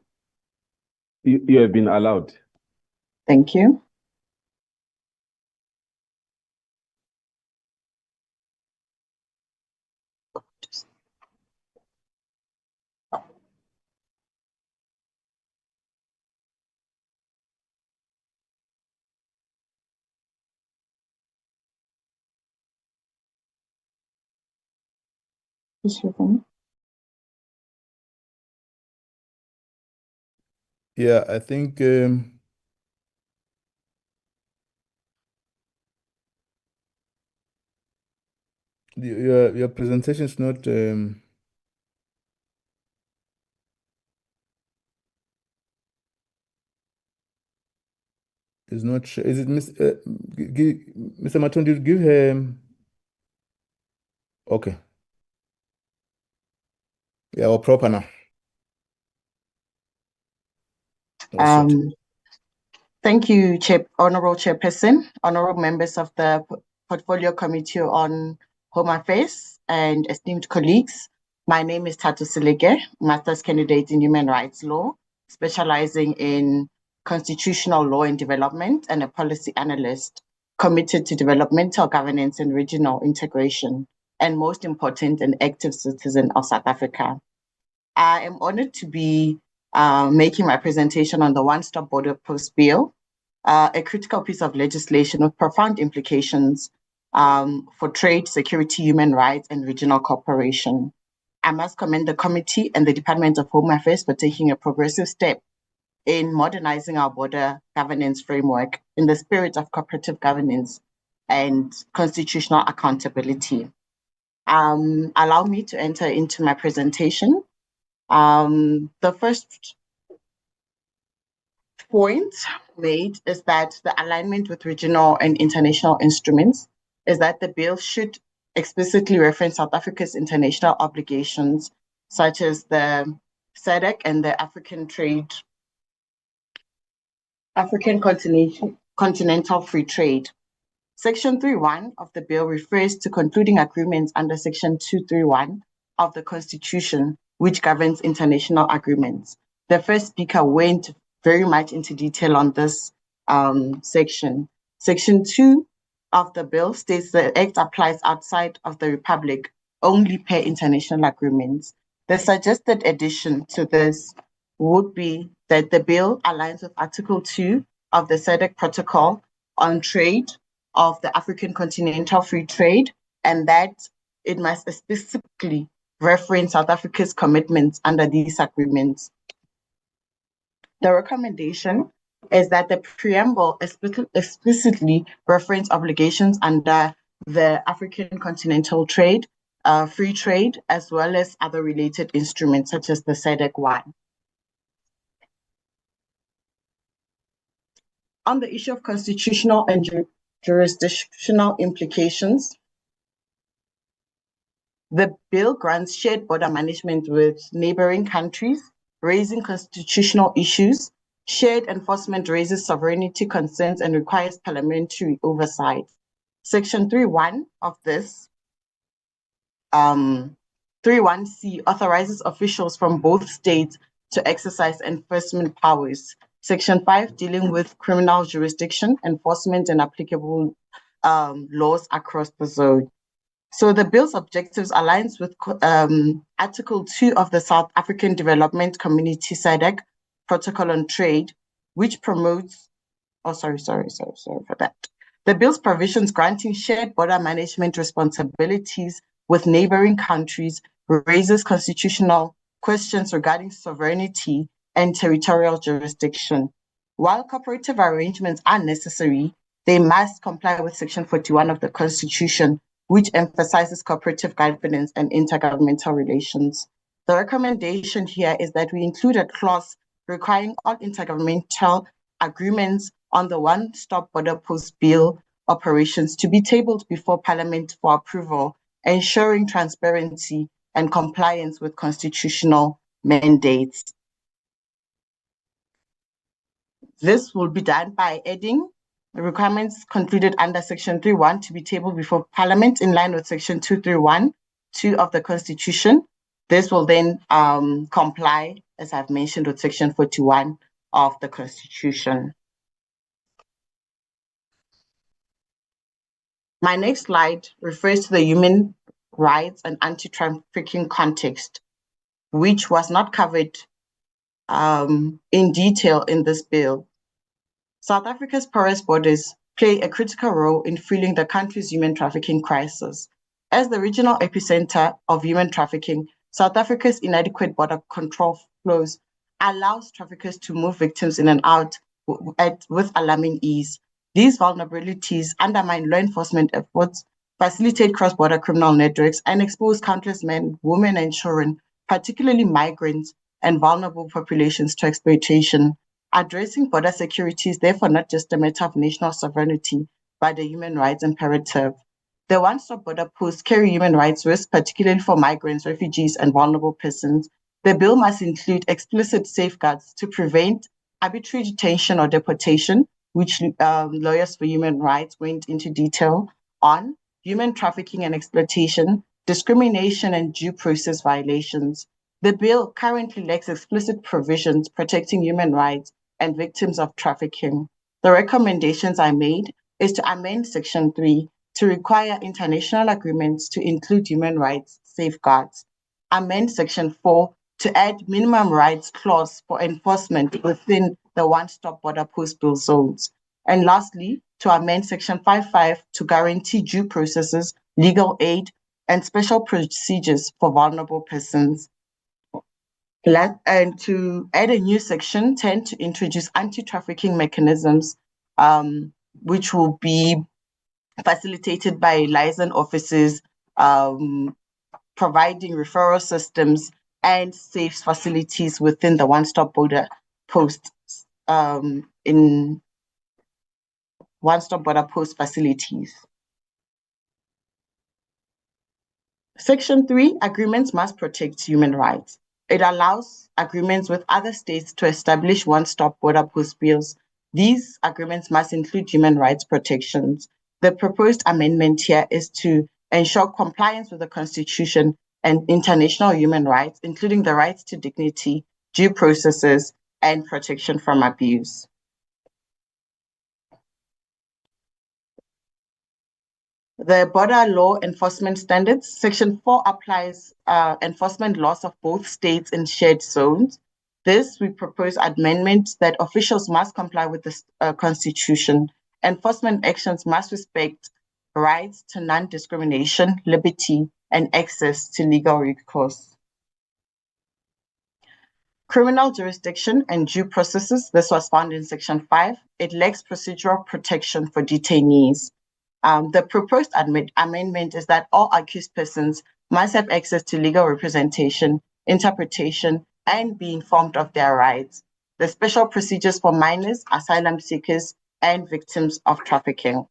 You have been allowed. Thank you. Yeah, I think your presentation is not is not sure. Is it Mr. Matondi? Give him. Okay. Yeah, or proper now. Thank you, Honorable Chairperson, honorable members of the Portfolio Committee on Home Affairs, and esteemed colleagues. My name is Tatu Seleke, Master's Candidate in Human Rights Law, specializing in constitutional law and development, and a policy analyst committed to developmental governance and regional integration, and most important, an active citizen of South Africa. I am honored to be making my presentation on the One-Stop Border Post Bill, a critical piece of legislation with profound implications for trade, security, human rights, and regional cooperation. I must commend the committee and the Department of Home Affairs for taking a progressive step in modernizing our border governance framework in the spirit of cooperative governance and constitutional accountability. Allow me to enter into my presentation. The first point made is that the alignment with regional and international instruments is that the bill should explicitly reference South Africa's international obligations, such as the SADC and the African Continental Free Trade. Section 3.1 of the bill refers to concluding agreements under Section 231 of the Constitution, which governs international agreements. The first speaker went very much into detail on this section. Section 2 of the bill states the Act applies outside of the Republic only per international agreements. The suggested addition to this would be that the bill aligns with Article 2 of the SADC Protocol on Trade of the African Continental Free Trade, and that it must specifically reference South Africa's commitments under these agreements. The recommendation is that the preamble explicitly reference obligations under the African Continental Trade, Free Trade, as well as other related instruments such as the SADC-1. On the issue of constitutional and jurisdictional implications, the bill grants shared border management with neighboring countries, raising constitutional issues. Shared enforcement raises sovereignty concerns and requires parliamentary oversight. Section 3.1 of this, 3.1c, authorizes officials from both states to exercise enforcement powers. Section 5, dealing with criminal jurisdiction, enforcement, and applicable laws across the zone. So the bill's objectives aligns with Article 2 of the South African Development Community SADC Protocol on Trade, which promotes, sorry for that. The bill's provisions granting shared border management responsibilities with neighboring countries raises constitutional questions regarding sovereignty and territorial jurisdiction. While cooperative arrangements are necessary, they must comply with Section 41 of the Constitution, which emphasizes cooperative governance and intergovernmental relations. The recommendation here is that we include a clause requiring all intergovernmental agreements on the one-stop border post bill operations to be tabled before Parliament for approval, ensuring transparency and compliance with constitutional mandates. This will be done by adding the requirements concluded under Section 3.1 to be tabled before Parliament in line with Section 231(2) of the Constitution. This will then comply, as I've mentioned, with Section 41 of the Constitution. My next slide refers to the human rights and anti-trafficking context, which was not covered in detail in this bill. South Africa's porous borders play a critical role in fueling the country's human trafficking crisis. As the regional epicenter of human trafficking, South Africa's inadequate border control flows allows traffickers to move victims in and out with alarming ease. These vulnerabilities undermine law enforcement efforts, facilitate cross-border criminal networks, and expose countless men, women, and children, particularly migrants and vulnerable populations, to exploitation. Addressing border security is therefore not just a matter of national sovereignty, but a human rights imperative. The one-stop border posts carry human rights risks, particularly for migrants, refugees, and vulnerable persons. The bill must include explicit safeguards to prevent arbitrary detention or deportation, which lawyers for human rights went into detail on, human trafficking and exploitation, discrimination, and due process violations. The bill currently lacks explicit provisions protecting human rights and victims of trafficking. The recommendations I made is to amend Section 3 to require international agreements to include human rights safeguards, amend Section 4 to add minimum rights clause for enforcement within the one-stop border post bill zones, and lastly, to amend Section 5.5 to guarantee due processes, legal aid, and special procedures for vulnerable persons. And to add a new Section 10 to introduce anti-trafficking mechanisms, which will be facilitated by liaison offices, providing referral systems and safe facilities within the one-stop border post in one-stop border post facilities. Section 3, agreements must protect human rights. It allows agreements with other states to establish one-stop border post bills. These agreements must include human rights protections. The proposed amendment here is to ensure compliance with the Constitution and international human rights, including the rights to dignity, due processes, and protection from abuse. The border law enforcement standards. Section 4 applies enforcement laws of both states in shared zones. We propose amendments that officials must comply with the Constitution. Enforcement actions must respect rights to non-discrimination, liberty, and access to legal recourse. Criminal jurisdiction and due processes. This was found in Section 5. It lacks procedural protection for detainees. The proposed amendment is that all accused persons must have access to legal representation, interpretation, and be informed of their rights. The special procedures for minors, asylum seekers, and victims of trafficking.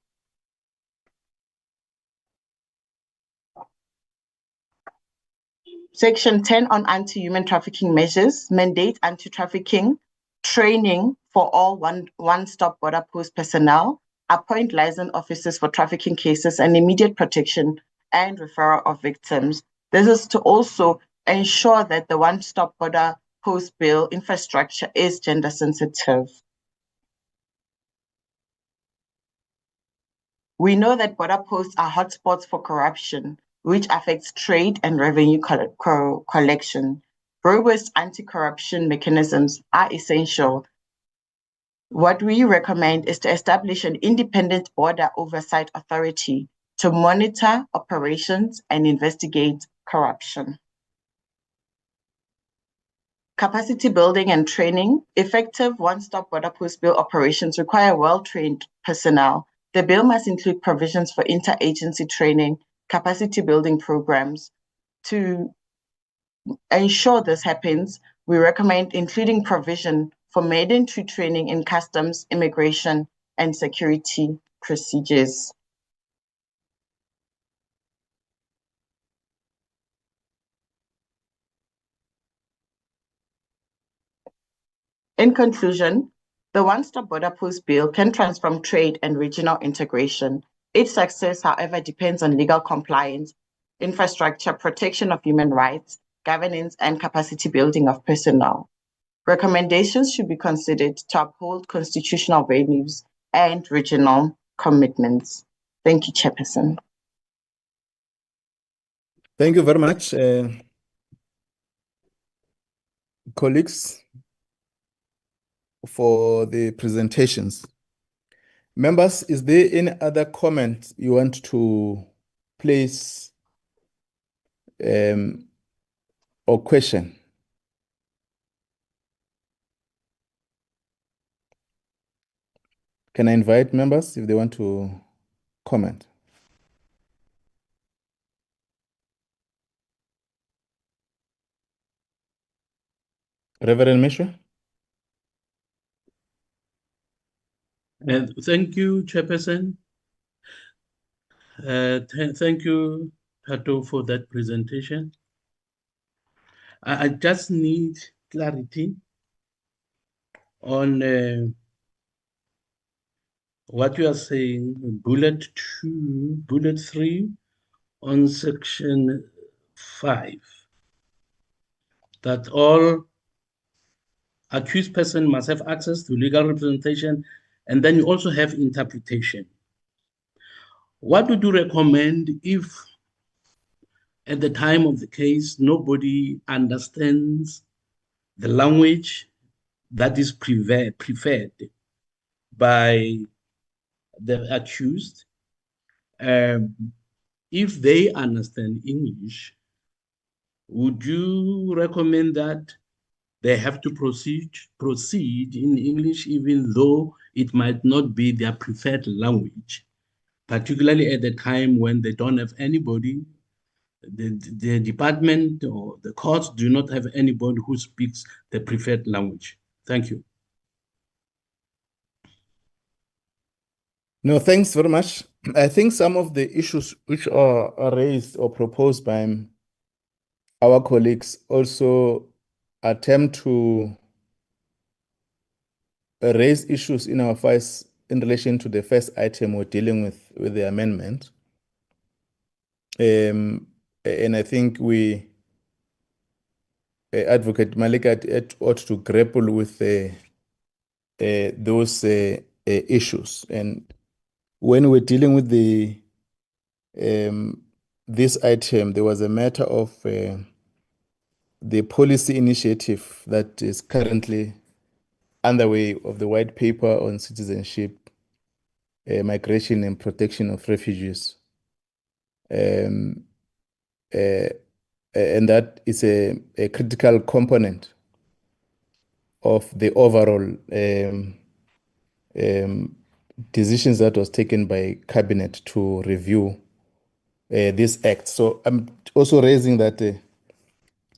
Section 10 on anti-human trafficking measures mandate anti-trafficking training for all one-stop border post personnel, appoint liaison officers for trafficking cases and immediate protection and referral of victims. This is to also ensure that the one-stop border post bill infrastructure is gender sensitive. We know that border posts are hotspots for corruption, which affects trade and revenue collection. Robust anti-corruption mechanisms are essential. What we recommend is to establish an independent border oversight authority to monitor operations and investigate corruption. Capacity building and training. Effective one-stop border post bill operations require well-trained personnel. The bill must include provisions for interagency training, capacity building programs. To ensure this happens, we recommend including provision for mandatory training in customs, immigration, and security procedures. In conclusion, the one-stop border post bill can transform trade and regional integration. Its success, however, depends on legal compliance, infrastructure, protection of human rights, governance, and capacity building of personnel. Recommendations should be considered to uphold constitutional values and regional commitments. Thank you, Chairperson. Thank you very much, colleagues, for the presentations. Members, is there any other comment you want to place or question? Can I invite members if they want to comment? Reverend Mishra? Thank you, Chairperson. Thank you, Pato, for that presentation. I just need clarity on what you are saying, bullet 3 on section 5, that all accused person must have access to legal representation, and then you also have interpretation. What would you recommend if at the time of the case nobody understands the language that is preferred by the accused? If they understand English, would you recommend that they have to proceed in English, even though it might not be their preferred language, particularly at the time when they don't have anybody, the department or the courts do not have anybody who speaks the preferred language? Thank you. No, thanks very much. I think some of the issues which are raised or proposed by our colleagues also attempt to raise issues in our files in relation to the first item we're dealing with the amendment. And I think Advocate Malika ought to grapple with those issues. And when we're dealing with this item, there was a matter of the policy initiative that is currently underway of the white paper on citizenship, migration and protection of refugees. And that is a critical component of the overall decisions that was taken by cabinet to review this act. So I'm also raising that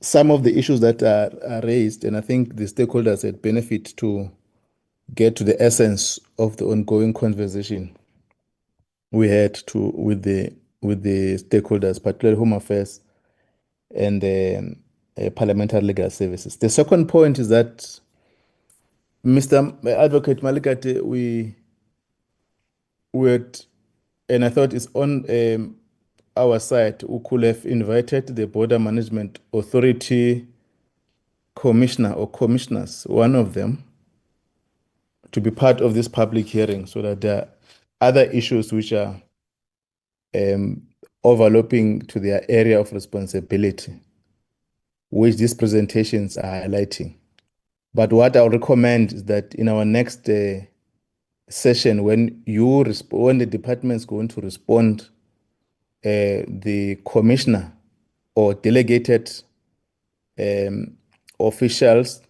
some of the issues that are raised, and I think the stakeholders had benefit to get to the essence of the ongoing conversation we had with the stakeholders, particularly Home Affairs and the Parliamentary Legal Services. The second point is that Mr. Advocate Malikate, we would, and I thought it's on our side, we could have invited the Border Management Authority commissioner or commissioners, one of them, to be part of this public hearing, so that there are other issues which are overlapping to their area of responsibility, which these presentations are highlighting. But what I'll recommend is that in our next session, when the department is going to respond, the commissioner or delegated officials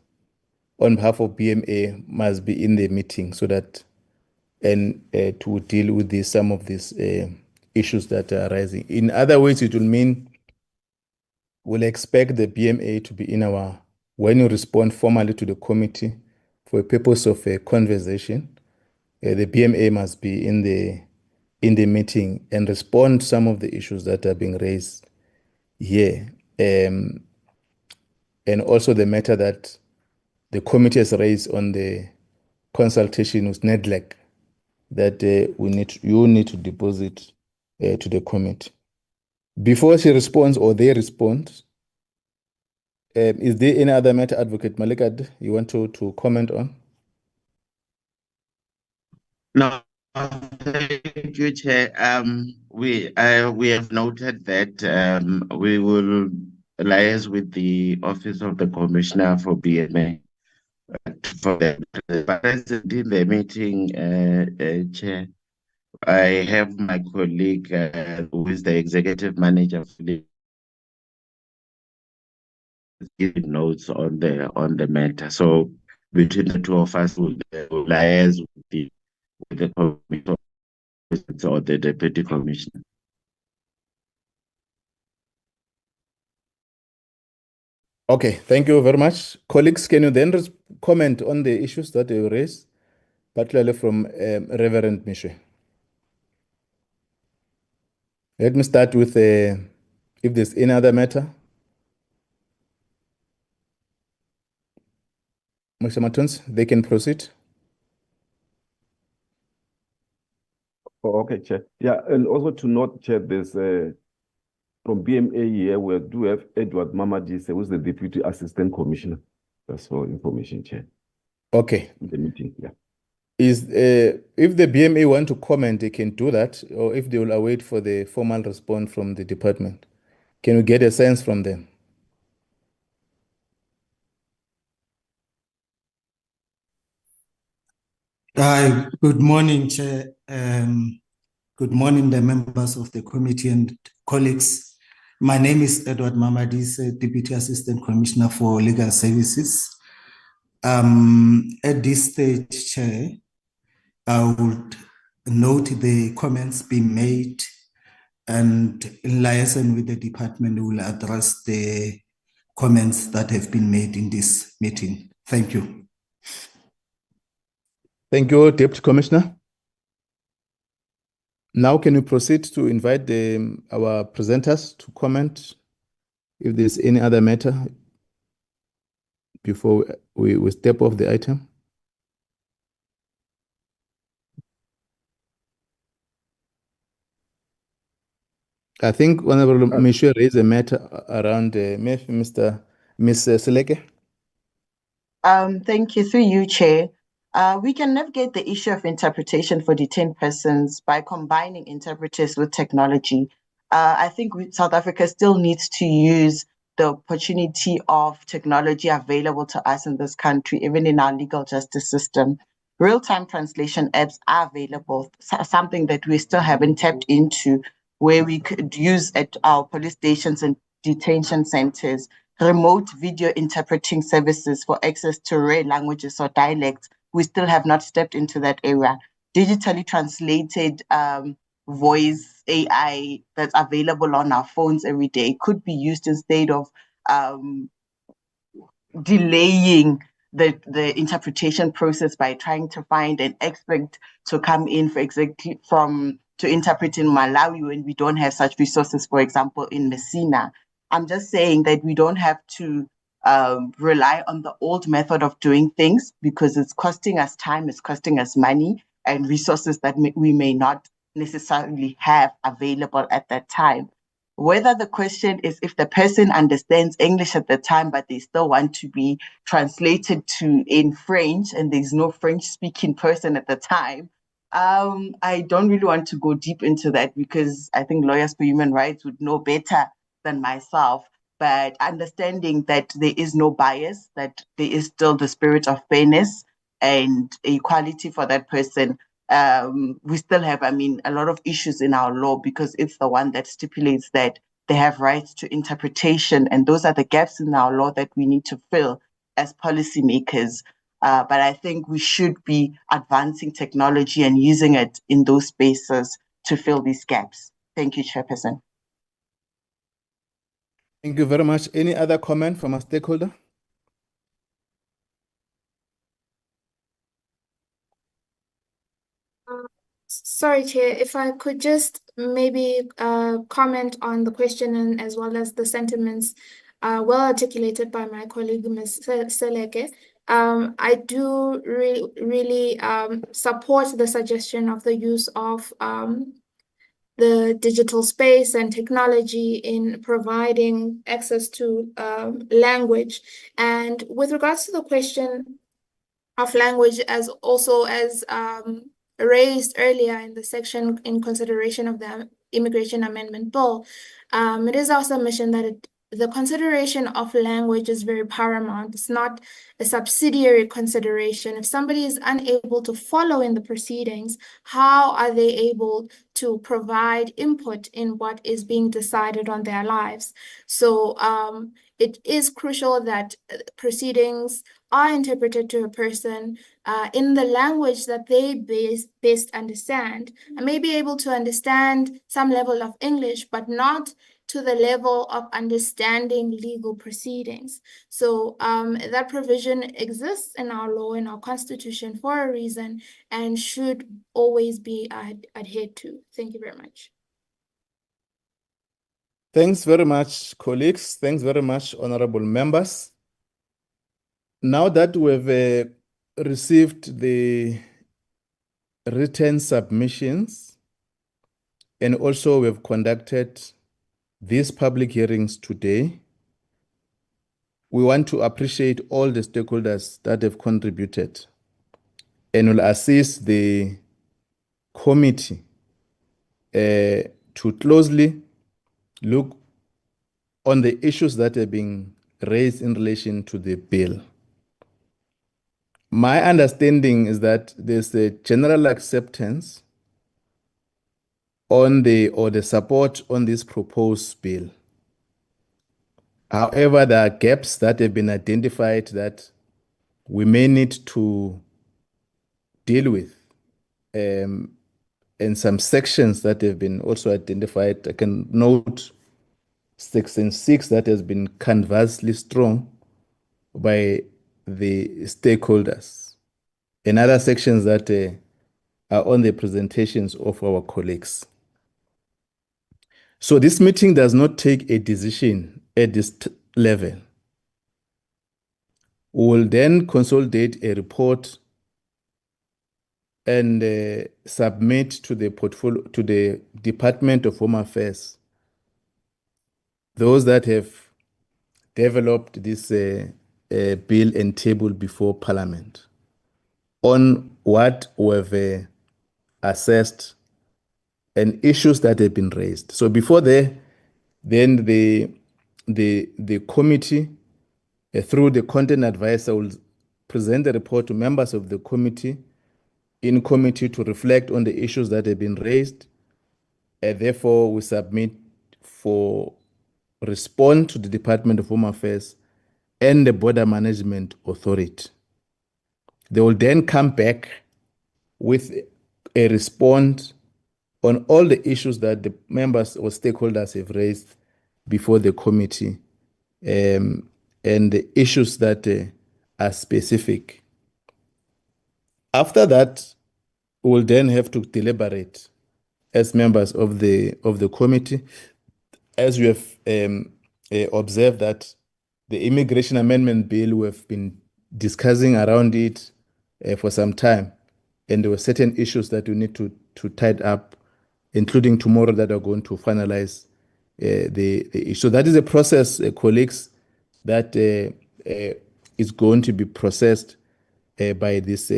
on behalf of BMA must be in the meeting so that to deal with some of these issues that are arising. In other words, it will mean we'll expect the BMA to be in when you respond formally to the committee for a purpose of a conversation, the BMA must be in the meeting and respond to some of the issues that are being raised here. And also the matter that the committee has raised on the consultation with NEDLAC that you need to deposit to the committee. Before she responds or they respond, is there any other matter, Advocate Malikad, you want to comment on? No, thank you, Chair. We have noted that we will liaise with the Office of the Commissioner for BMA for the present in the meeting, Chair. I have my colleague who is the executive manager for the giving notes on the matter. So between the two of us, we'll liaise with the committee or the deputy commissioner. Okay, thank you very much. Colleagues, can you then comment on the issues that you raised, particularly from Reverend Mishe? Let me start with if there's any other matter. Mr. Matons, they can proceed. Oh, okay, Chair. Yeah, and also to note, Chair, there's from BMA here, we do have Edward Mamadi, who's the Deputy Assistant Commissioner. That's for information, Chair. Okay. The meeting, yeah. Is if the BMA want to comment, they can do that, or if they will await for the formal response from the department. Can we get a sense from them? Good morning, Chair. Good morning, the members of the committee and colleagues. My name is Edward Mamadi, Deputy Assistant Commissioner for Legal Services. At this stage, Chair, I would note the comments being made, and in liaison with the department, we will address the comments that have been made in this meeting. Thank you. Thank you, Deputy Commissioner. Now, can we proceed to invite our presenters to comment if there's any other matter before we step off the item? I think Honorable Michel raised a matter around Miss Seleke. Thank you. Through you, Chair. We can navigate the issue of interpretation for detained persons by combining interpreters with technology. I think South Africa still needs to use the opportunity of technology available to us in this country, even in our legal justice system. Real-time translation apps are available, something that we still haven't tapped into, where we could use at our police stations and detention centers, remote video interpreting services for access to rare languages or dialects. We still have not stepped into that area. Digitally translated voice AI that's available on our phones every day could be used instead of delaying the interpretation process by trying to find an expert to come in to interpret in Malawi when we don't have such resources, for example, in Messina. I'm just saying that we don't have to rely on the old method of doing things, because it's costing us time, it's costing us money and resources that we may not necessarily have available at that time. Whether the question is if the person understands English at the time, but they still want to be translated in French and there's no French speaking person at the time, I don't really want to go deep into that because I think lawyers for human rights would know better than myself. But understanding that there is no bias, that there is still the spirit of fairness and equality for that person. We still have, a lot of issues in our law because it's the one that stipulates that they have rights to interpretation. And those are the gaps in our law that we need to fill as policymakers. But I think we should be advancing technology and using it in those spaces to fill these gaps. Thank you, Chairperson. Thank you very much. Any other comment from a stakeholder? Sorry, Chair, if I could just maybe comment on the question and as well as the sentiments well articulated by my colleague, Ms. Seleke. I do really support the suggestion of the use of the digital space and technology in providing access to language. And with regards to the question of language as raised earlier in the section in consideration of the Immigration Amendment Bill, it is our submission that the consideration of language is very paramount. It's not a subsidiary consideration. If somebody is unable to follow in the proceedings, how are they able to provide input in what is being decided on their lives? So it is crucial that proceedings are interpreted to a person in the language that they best understand, and may be able to understand some level of English, but not to the level of understanding legal proceedings. So that provision exists in our law, in our constitution for a reason, and should always be adhered to. Thank you very much. Thanks very much, colleagues. Thanks very much, honorable members. Now that we've received the written submissions and also we've conducted these public hearings today, we want to appreciate all the stakeholders that have contributed and will assist the committee to closely look on the issues that are being raised in relation to the bill. My understanding is that there's a general acceptance on the support on this proposed bill. However, there are gaps that have been identified that we may need to deal with, and some sections that have been also identified. I can note Section 6 that has been canvassly strong by the stakeholders, and other sections that are on the presentations of our colleagues. So this meeting does not take a decision at this level. We will then consolidate a report and submit to the portfolio, to the Department of Home Affairs, those that have developed this bill and table before Parliament, on what we've assessed and issues that have been raised. So before then the committee, through the content advisor, will present the report to members of the committee in committee to reflect on the issues that have been raised. Therefore, we submit for respond to the Department of Home Affairs and the Border Management Authority. They will then come back with a response on all the issues that the members or stakeholders have raised before the committee, and the issues that are specific. After that, we'll then have to deliberate as members of the committee. As we have observed that the Immigration Amendment Bill, we have been discussing around it for some time, and there were certain issues that we need to tie up, including tomorrow that are going to finalize the issue. So that is a process, colleagues, that is going to be processed by this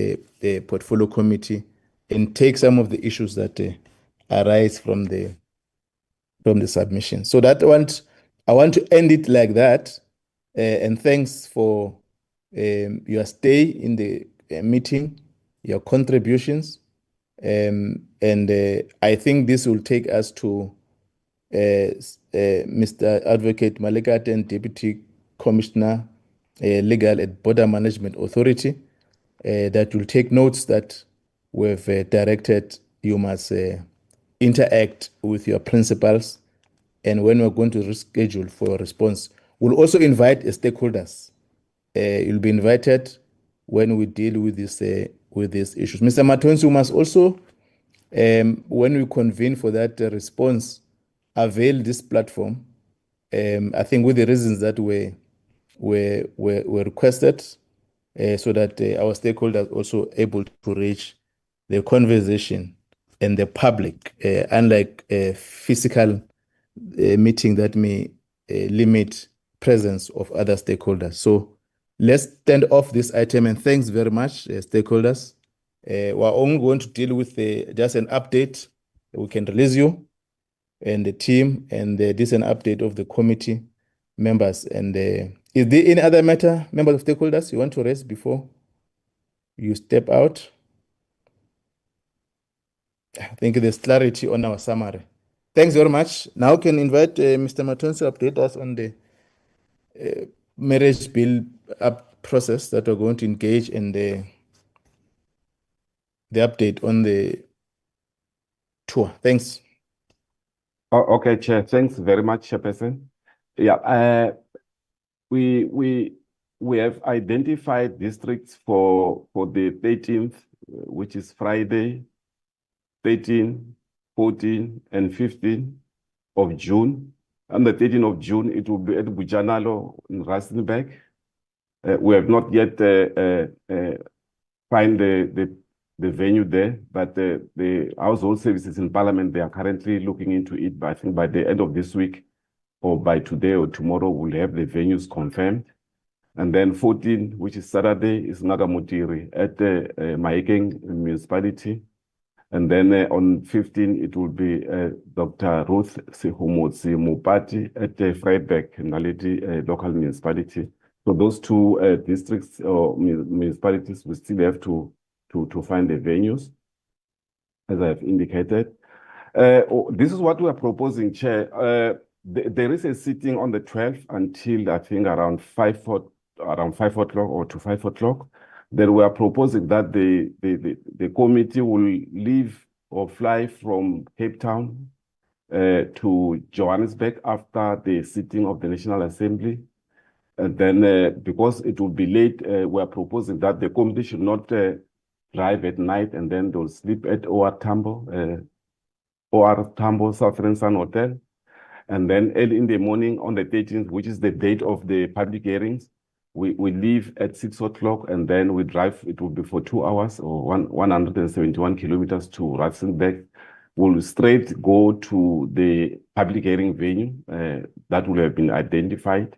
portfolio committee and take some of the issues that arise from the submission. So I want to end it like that. And thanks for your stay in the meeting, your contributions. And I think this will take us to Mr. Advocate Malekaten, Deputy Commissioner, Legal and Border Management Authority, that will take notes that we've directed you must interact with your principals. And when we're going to reschedule for your response, we'll also invite stakeholders. You'll be invited when we deal with these issues. Mr. Matonsi, you must also, when we convene for that response, avail this platform. I think with the reasons that were requested, so that our stakeholders also able to reach the conversation and the public, unlike a physical meeting that may limit presence of other stakeholders. So let's stand off this item, and thanks very much, stakeholders. We're only going to deal with just an update. We can release you and the team, and this is an update of the committee members. And is there any other matter, members of stakeholders, you want to raise before you step out? I think there's clarity on our summary. Thanks very much. Now can invite Mr. Matonsi to update us on the marriage bill process that we're going to engage in the update on the tour. Thanks. Okay, Chair. Thanks very much, Chairperson. Yeah, we have identified districts for the 13th, which is Friday, 13, 14, and 15 of June. On the 13th of June, it will be at Bujanalo in Rustenburg. We have not yet find the venue there, but the household services in Parliament, they are currently looking into it. But I think by the end of this week, or by today or tomorrow, we'll have the venues confirmed. And then 14, which is Saturday, is Nagamotiri at the Mahikeng municipality. And then on 15, it will be Dr. Ruth Sihumotsi Mupati at the Vryburg Naledi local municipality. So those two districts or municipalities, we still have to find the venues, as I have indicated. This is what we are proposing, Chair. There is a sitting on the 12th until I think around 5 o'clock or to 5 o'clock. Then we are proposing that the committee will leave or fly from Cape Town to Johannesburg after the sitting of the National Assembly. And then because it will be late, we are proposing that the committee should not drive at night, and then they'll sleep at OR Tambo Southern Sun Hotel. And then early in the morning on the 13th, which is the date of the public hearings, we leave at 6 o'clock, and then we drive. It will be for 2 hours or 171 kilometers to Rustenburg. We'll straight go to the public hearing venue that will have been identified.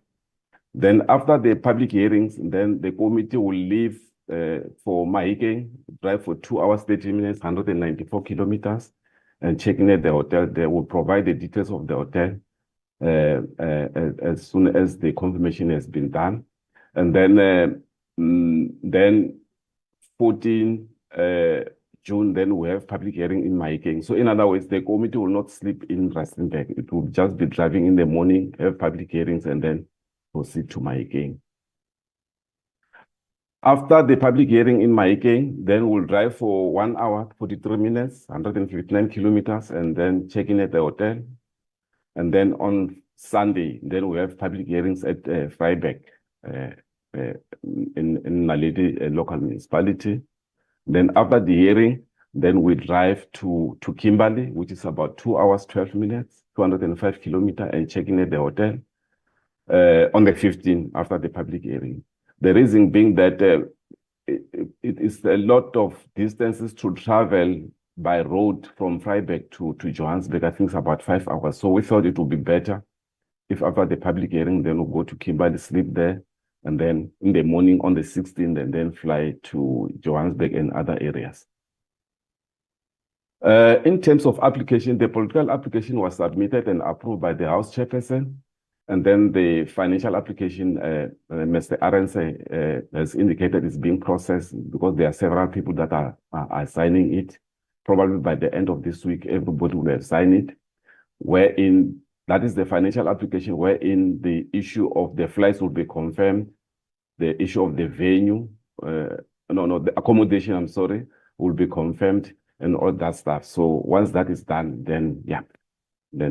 Then after the public hearings, then the committee will leave for Mahikeng, drive for 2 hours, 30 minutes, 194 kilometers, and check in at the hotel. They will provide the details of the hotel as soon as the confirmation has been done. And then 14 June, then we have public hearing in Mahikeng. So in other words, the committee will not sleep in Rustenburg. It will just be driving in the morning, have public hearings, and then proceed to Mahikeng. After the public hearing in Mahikeng, then we'll drive for 1 hour, 43 minutes, 159 kilometers, and then check in at the hotel. And then on Sunday, then we have public hearings at Vryburg in Naledi local municipality. Then after the hearing, then we drive to Kimberley, which is about 2 hours, 12 minutes, 205 kilometers, and check in at the hotel on the 15th after the public hearing. The reason being that it is a lot of distances to travel by road from Vryburg to Johannesburg. I think it's about 5 hours. So we thought it would be better if after the public hearing, then we'll go to Kimberley, sleep there, and then in the morning on the 16th, and then fly to Johannesburg and other areas. In terms of application, the political application was submitted and approved by the House Chairperson. And then the financial application, Mr. Arendse has indicated is being processed because there are several people that are signing it. Probably by the end of this week, everybody will have signed it. Wherein, that is the financial application, wherein the issue of the flights will be confirmed, the issue of the venue, the accommodation, I'm sorry, will be confirmed and all that stuff. So once that is done, then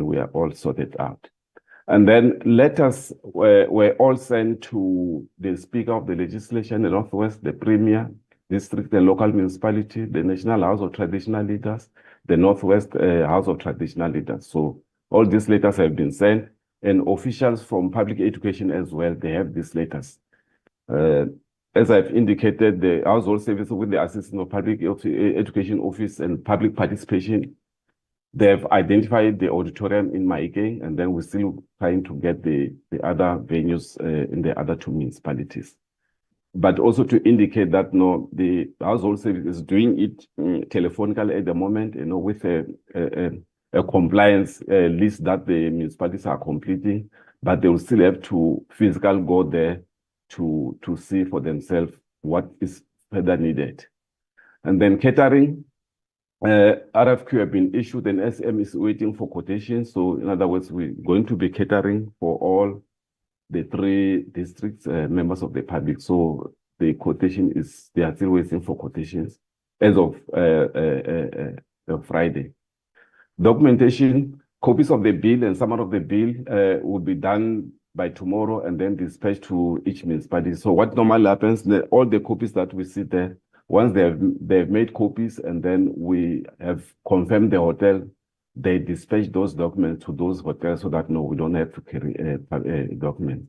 we are all sorted out. And then letters were all sent to the Speaker of the Legislature in the Northwest, the Premier, District and Local Municipality, the National House of Traditional Leaders, the Northwest House of Traditional Leaders. So all these letters have been sent, and officials from public education as well, they have these letters. As I've indicated, the household service with the assistance of Public Education Office and public participation, they've identified the auditorium in Mahikeng, and then we're still trying to get the other venues in the other two municipalities. But also to indicate that the household service is doing it telephonically at the moment, with a compliance list that the municipalities are completing, but they will still have to physically go there to see for themselves what is further needed. And then catering, RFQ have been issued and SM is waiting for quotations. So in other words, we're going to be catering for all the 3 districts, members of the public. So the quotation they are still waiting for quotations as of Friday. Documentation, copies of the bill and summary of the bill will be done by tomorrow and then dispatched to each municipality. So what normally happens, all the copies that we see there, once they've made copies and then we have confirmed the hotel, they dispatch those documents to those hotels so that we don't have to carry a document.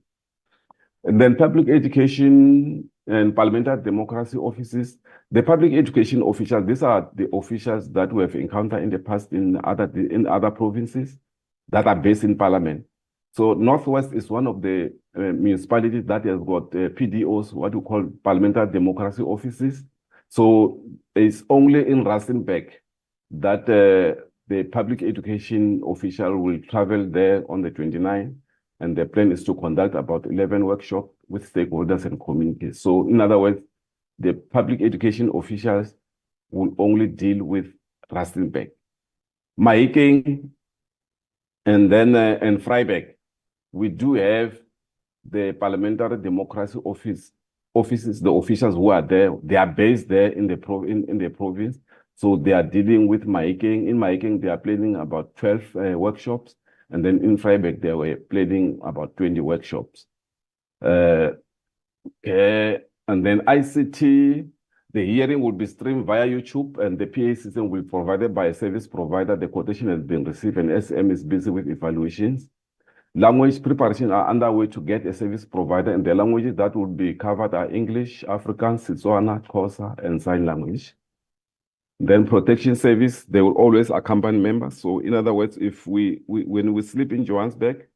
And then public education and parliamentary democracy offices. The public education officials, these are the officials that we have encountered in the past in other provinces that are based in parliament. So Northwest is one of the municipalities that has got PDOs, what we call parliamentary democracy offices. So it's only in Rustenburg that the public education official will travel there on the 29th, and the plan is to conduct about 11 workshops with stakeholders and communities. So in other words, the public education officials will only deal with Rustenburg, Mahikeng, and then and Vryburg. We do have the parliamentary democracy offices, the officials who are there, they are based there in the province. So they are dealing with Mahikeng. In Mahikeng, they are planning about 12 workshops. And then in Vryburg, they were planning about 20 workshops. And then ICT, the hearing will be streamed via YouTube, and the PA system will be provided by a service provider. The quotation has been received, and SM is busy with evaluations. Language preparation are underway to get a service provider, and the languages that will be covered are English, Afrikaans, Setswana, Xhosa, and sign language. Then protection service, they will always accompany members. So in other words, if when we sleep in Johannesburg,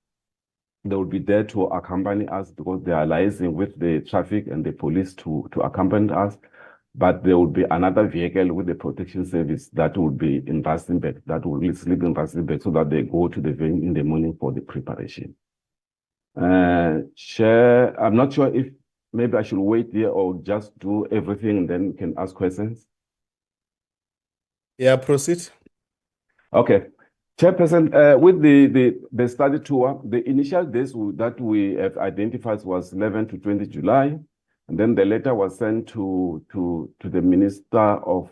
they will be there to accompany us because they are liaising with the traffic and the police to accompany us. But there will be another vehicle with the protection service that will be in Rustenburg, that will sleep in Rustenburg so that they go to the venue in the morning for the preparation. Chair, I'm not sure if maybe I should wait here or just do everything and then we can ask questions. Yeah, proceed. Okay. Chairperson, with the study tour, the initial dates that we have identified was 11 to 20 July. And then the letter was sent to the Minister of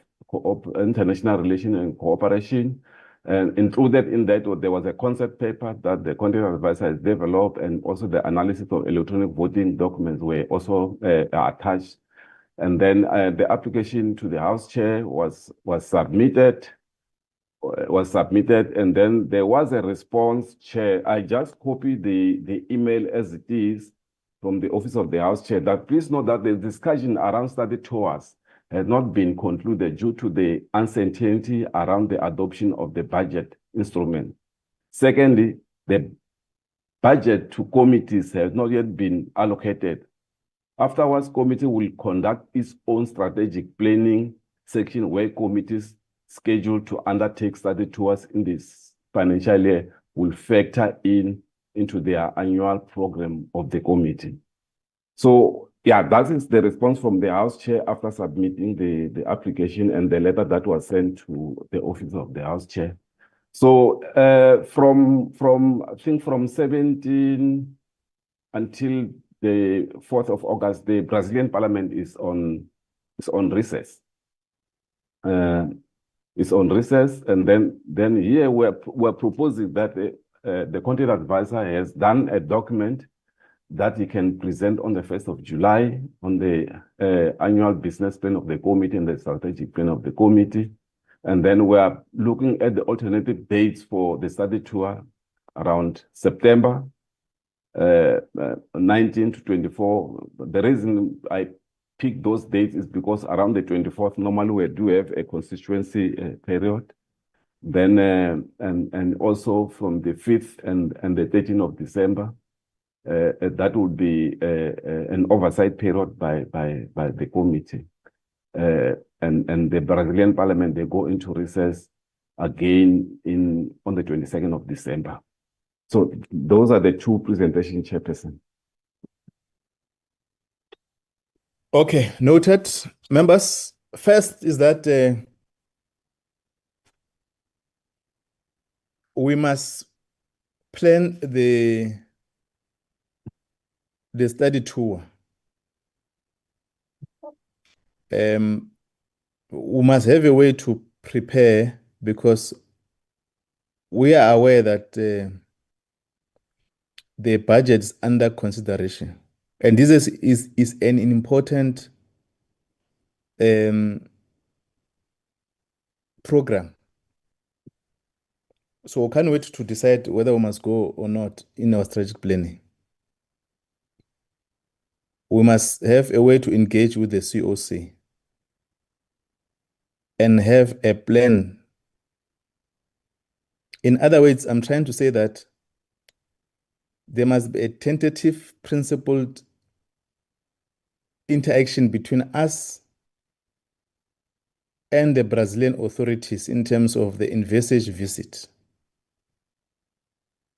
International Relations and Cooperation. And included in that, there was a concept paper that the content advisor has developed, and also the analysis of electronic voting documents were also attached. And then the application to the House Chair was submitted, and then there was a response, Chair. I just copied the email as it is from the Office of the House Chair, that please note that the discussion around study tours has not been concluded due to the uncertainty around the adoption of the budget instrument. Secondly, the budget to committees has not yet been allocated. Afterwards, committee will conduct its own strategic planning section where committees scheduled to undertake study tours in this financial year will factor into their annual program of the committee. So yeah, that is the response from the House Chair after submitting the application and the letter that was sent to the office of the House Chair. So from I think from 17 until the 4th of August, the Brazilian Parliament is on recess. It's on recess, and then here we're proposing that the content advisor has done a document that he can present on the 1st of July on the annual business plan of the committee and the strategic plan of the committee. And then we are looking at the alternative dates for the study tour around September 19 to 24. The reason I picked those dates is because around the 24th, normally we do have a constituency period. Then, and also from the 5th and the 13th of December, that would be an oversight period by the committee. And the Brazilian Parliament, they go into recess again on the 22nd of December. So those are the two presentation, Chairperson. Okay, noted. Members, first is that we must plan the study tour. We must have a way to prepare because we are aware that the budget is under consideration. And this is an important program. So we can't wait to decide whether we must go or not in our strategic planning. We must have a way to engage with the COC and have a plan. In other words, I'm trying to say that there must be a tentative, principled interaction between us and the Brazilian authorities in terms of the envisaged visit.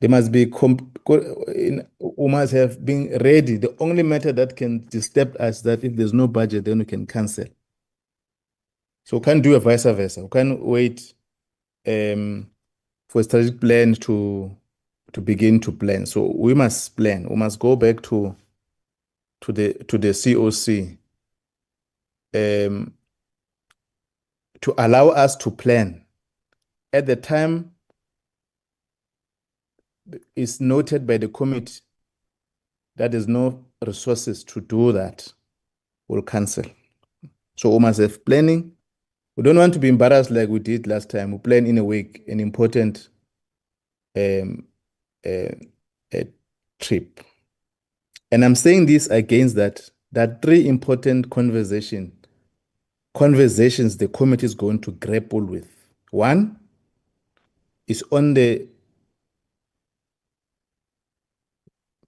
There must be, we must have been ready. The only matter that can disturb us that if there's no budget, then we can cancel. So we can't do a vice versa. We can't wait for a strategic plan to begin to plan. So we must plan. We must go back to the COC to allow us to plan. At the time is noted by the committee that there's no resources to do that, we'll cancel. So we must have planning. We don't want to be embarrassed like we did last time. We plan in a week, an important a trip. And I'm saying this against that three important conversations the committee is going to grapple with. One is on the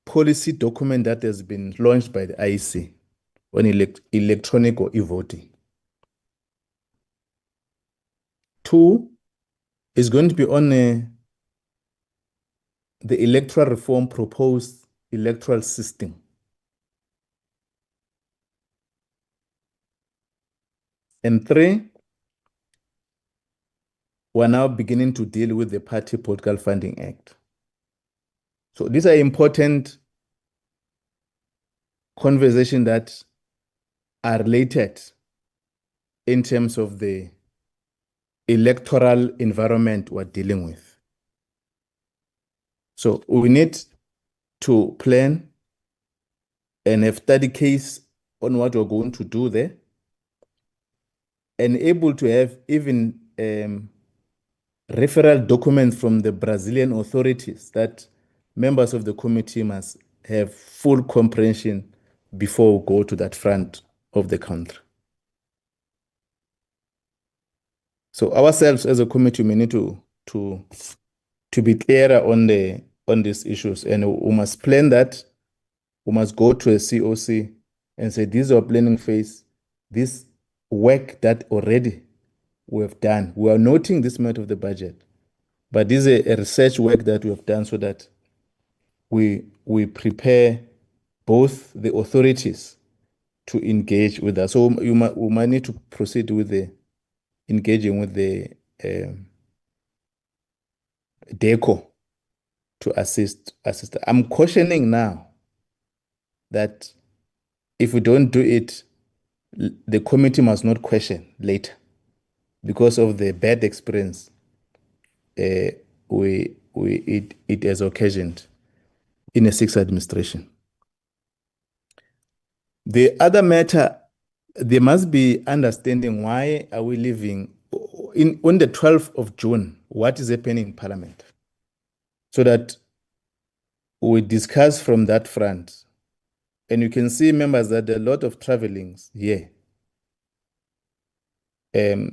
policy document that has been launched by the IEC on electronic or e-voting. Two is going to be on the electoral reform proposed electoral system. And three, we're now beginning to deal with the Party Political Funding Act. So these are important conversations that are related in terms of the electoral environment we're dealing with. So we need to plan and have study case on what we're going to do there, and able to have even referral documents from the Brazilian authorities that members of the committee must have full comprehension before we go to that front of the country. So ourselves as a committee, we need to be clearer on these issues, and we must plan that. We must go to a COC and say, this is our planning phase. This work that already we have done. We are noting this matter of the budget, but this is a research work that we have done so that we prepare both the authorities to engage with us. So we might need to proceed with the engaging with the DECO to assist. I'm cautioning now that if we don't do it, the committee must not question later because of the bad experience it has occasioned in a sixth administration. The other matter, there must be understanding why are we living on the 12th of June, what is happening in Parliament, so that we discuss from that front. And you can see, members, that there are a lot of travelings here.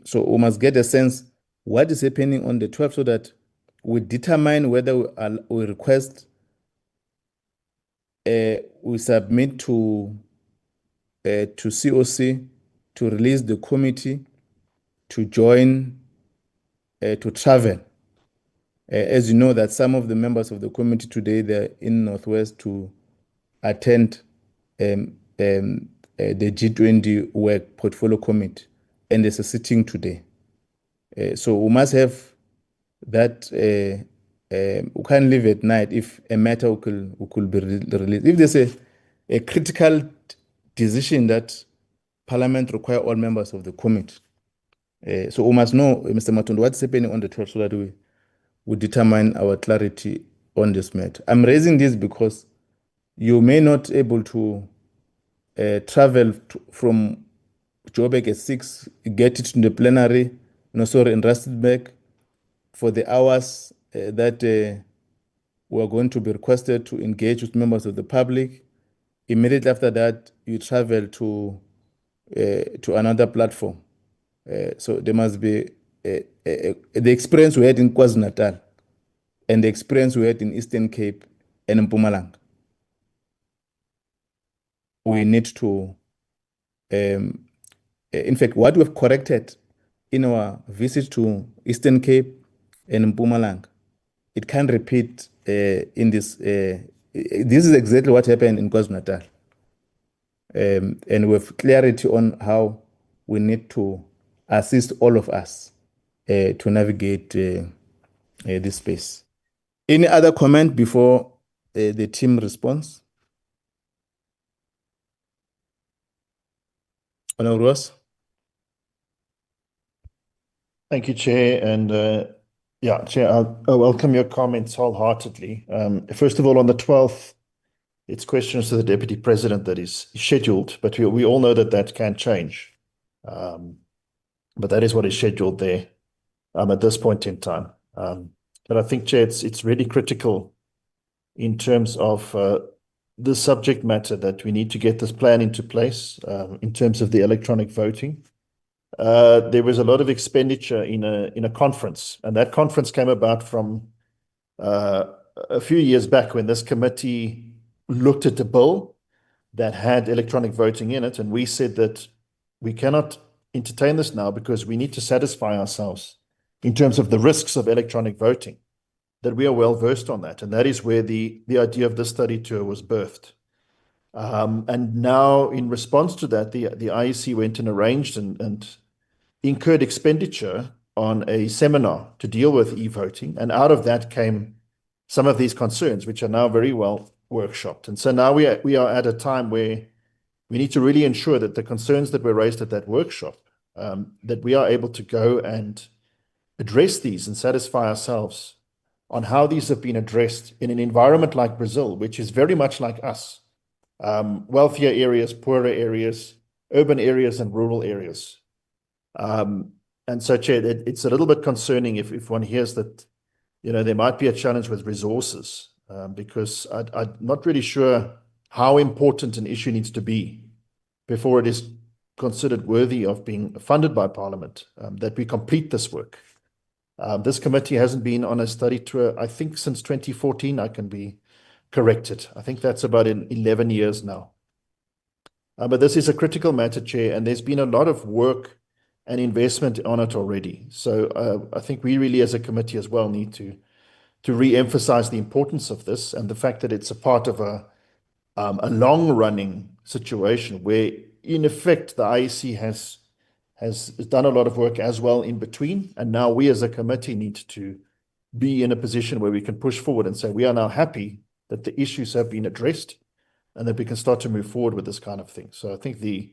So we must get a sense what is happening on the 12th so that we determine whether we request, we submit to COC to release the committee to join, to travel. As you know, that some of the members of the committee today, they're in Northwest to attend the G20 work portfolio committee, and there's a sitting today. So we must have that, we can't leave at night if a matter could be released. If there's a critical decision that Parliament require all members of the committee. So we must know, Mr. Matondo, what's happening on the 12th so that we determine our clarity on this matter. I'm raising this because you may not able to travel from Joburg at 6, get it to the plenary, in Rustenburg for the hours that we are going to be requested to engage with members of the public. Immediately after that, you travel to another platform. So there must be the experience we had in KwaZulu-Natal and the experience we had in Eastern Cape and in Mpumalanga. We need to, in fact, what we've corrected in our visit to Eastern Cape and Mpumalanga, it can repeat in this. This is exactly what happened in KwaZulu-Natal. And with clarity on how we need to assist all of us to navigate this space. Any other comment before the team responds? Honourable Ross? Thank you, Chair. And yeah, Chair, I welcome your comments wholeheartedly. First of all, on the 12th, it's questions to the Deputy President that is scheduled, but we all know that that can change. But that is what is scheduled there at this point in time. But I think, Chair, it's really critical in terms of the subject matter that we need to get this plan into place in terms of the electronic voting. There was a lot of expenditure in a conference, and that conference came about from a few years back when this committee looked at a bill that had electronic voting in it, and we said that we cannot entertain this now because we need to satisfy ourselves in terms of the risks of electronic voting, that we are well versed on that. And that is where the idea of this study tour was birthed. And now in response to that, the IEC went and arranged and incurred expenditure on a seminar to deal with e-voting. And out of that came some of these concerns, which are now very well workshopped. And so now we are at a time where we need to really ensure that the concerns that were raised at that workshop, that we are able to go and address these and satisfy ourselves on how these have been addressed in an environment like Brazil, which is very much like us. Wealthier areas, poorer areas, urban areas, and rural areas. And so, Chair, it's a little bit concerning if one hears that, there might be a challenge with resources, because I'm not really sure how important an issue needs to be before it is considered worthy of being funded by Parliament, that we complete this work. This committee hasn't been on a study tour, I think, since 2014. I can be corrected. I think that's about 11 years now. But this is a critical matter, Chair, and there's been a lot of work and investment on it already. So I think we really as a committee as well need to re-emphasize the importance of this and the fact that it's a part of a long-running situation where, in effect, the IEC has done a lot of work as well in between, and now we as a committee need to be in a position where we can push forward and say we are now happy that the issues have been addressed and that we can start to move forward with this kind of thing. So I think the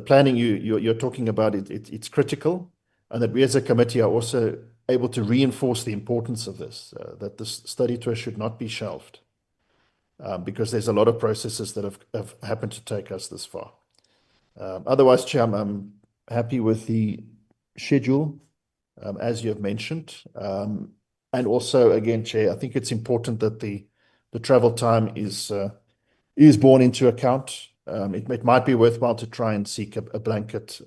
planning you're talking about, it's critical, and that we as a committee are also able to reinforce the importance of this, that this study tour should not be shelved, because there's a lot of processes that have happened to take us this far. Otherwise, Chair, I'm happy with the schedule, as you have mentioned. And also, again, Chair, I think it's important that the travel time is borne into account. It might be worthwhile to try and seek a blanket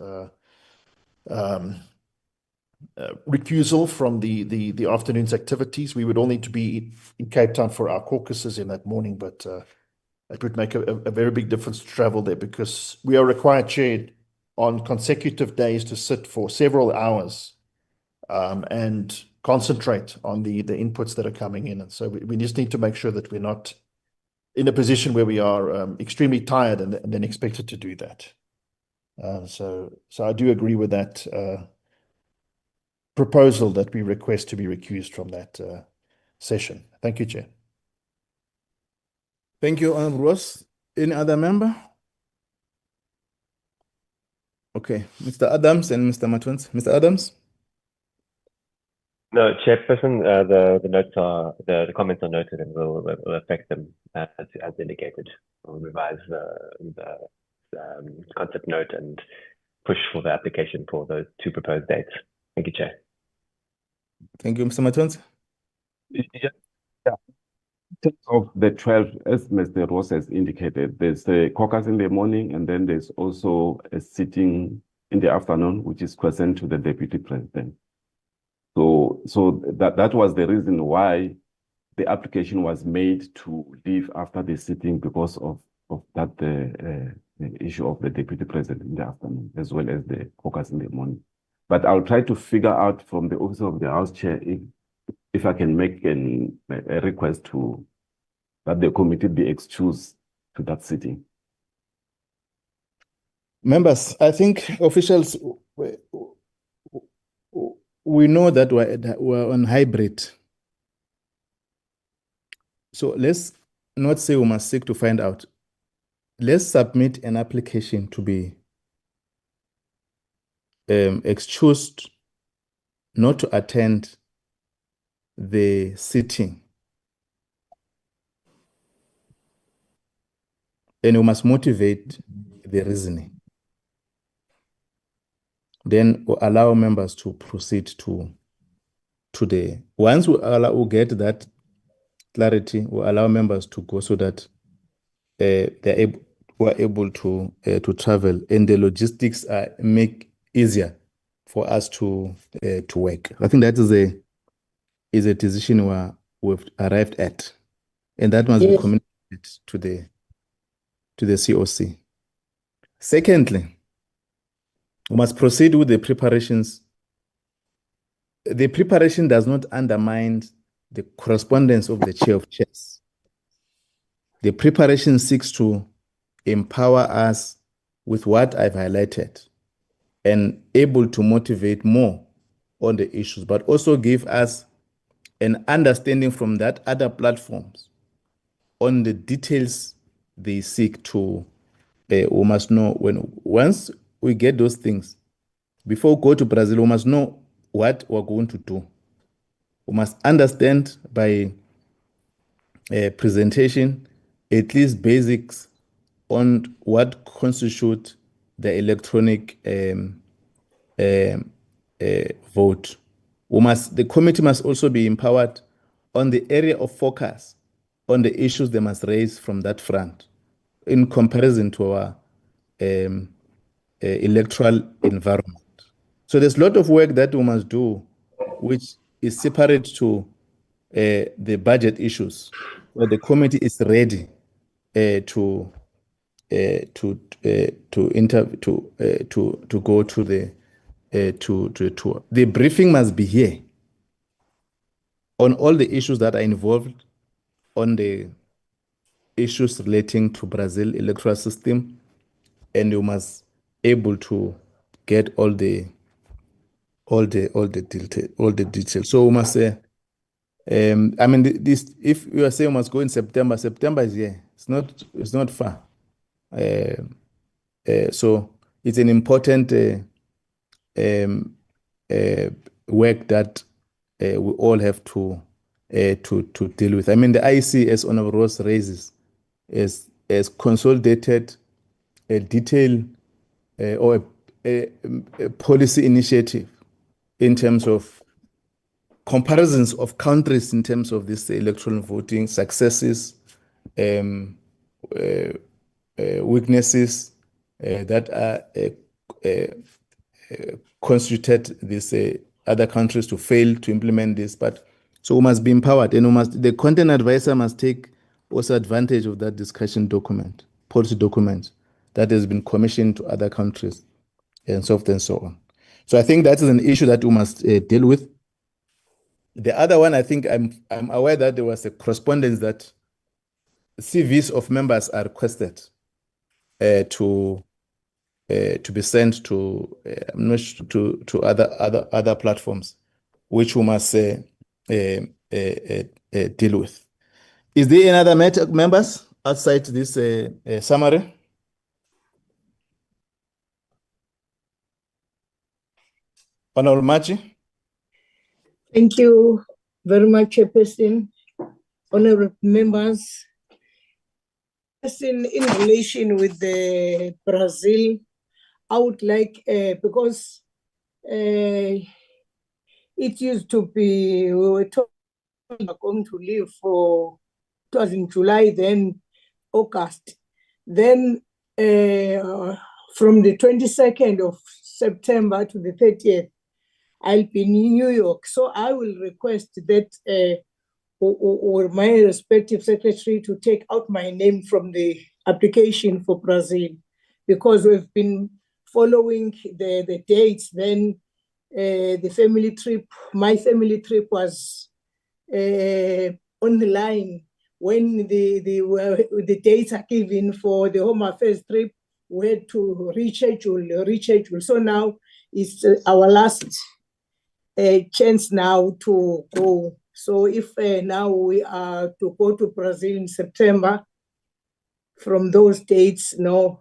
recusal from the afternoon's activities. We would all need to be in Cape Town for our caucuses in that morning, but it would make a very big difference to travel there, because we are required, Chair, on consecutive days to sit for several hours and concentrate on the inputs that are coming in. And so we just need to make sure that we're not in a position where we are extremely tired and then expected to do that. So I do agree with that proposal that we request to be recused from that session. Thank you, Chair. Thank you, Honorable Ross. Any other member? Okay, Mr. Adams and Mr. Matons. Mr. Adams? No, Chairperson, the notes are the comments are noted, and we'll affect them as indicated. We'll revise the concept note and push for the application for those two proposed dates. Thank you, Chair. Thank you, Mr. Matons. Yeah. In terms of the 12, as Mr. Ross has indicated, there's a caucus in the morning, and then there's also a sitting in the afternoon, which is present to the Deputy President. So that was the reason why the application was made to leave after the sitting, because of that the issue of the Deputy President in the afternoon, as well as the caucus in the morning. But I'll try to figure out from the Office of the House Chair if I can make a request that the committee be excused to that sitting. Members, I think officials, we know that we're on hybrid. So let's not say we must seek to find out. Let's submit an application to be excused not to attend the sitting. And we must motivate the reasoning. Then we'll allow members to proceed to the, once we get that clarity, we'll allow members to go so that we're able to travel, and the logistics make easier for us to work. I think that is a decision we've arrived at, and that must be communicated to the COC. Secondly, we must proceed with the preparations. The preparation does not undermine the correspondence of the Chair of Chairs. The preparation seeks to empower us with what I've highlighted and able to motivate more on the issues, but also give us an understanding from that other platforms on the details they seek to. We must know once we get those things, before we go to Brazil, we must know what we're going to do. We must understand by presentation at least basics on what constitutes the electronic vote. The committee must also be empowered on the area of focus, on the issues they must raise from that front, in comparison to our electoral environment. So there's a lot of work that we must do, which is separate to the budget issues, where the committee is ready to go to to a tour. The briefing must be here on all the issues that are involved, on the issues relating to Brazil electoral system, and you must able to get all the details. So we must say, I mean, this, if you are saying we must go in September, September is here. It's not far. So it's an important work that we all have to deal with. I mean, the IEC, as Honorable Ross raises, is consolidated a detailed or a policy initiative in terms of comparisons of countries in terms of this electoral voting successes, weaknesses that are constituted these other countries to fail to implement this. But so we must be empowered, and the content advisor must take also advantage of that discussion document, policy document that has been commissioned to other countries, and so forth and so on. So I think that is an issue that we must deal with. The other one, I think I'm aware that there was a correspondence that CVs of members are requested to be sent to other platforms, which we must deal with. Is there any other matter, members, outside this summary? Honorable Machi. Thank you very much, Chairperson. Honorable members, in relation with the Brazil, I would like, because it used to be, we were told we were going to leave for, it was in July, then August. Then from the 22nd of September to the 30th, I'll be in New York. So I will request that or my respective secretary to take out my name from the application for Brazil, because we've been following the dates. Then the family trip, my family trip was on the line when the dates are given for the Home Affairs trip. We had to reschedule. So now it's our last chance now to go. So if now we are to go to Brazil in September, from those dates, no,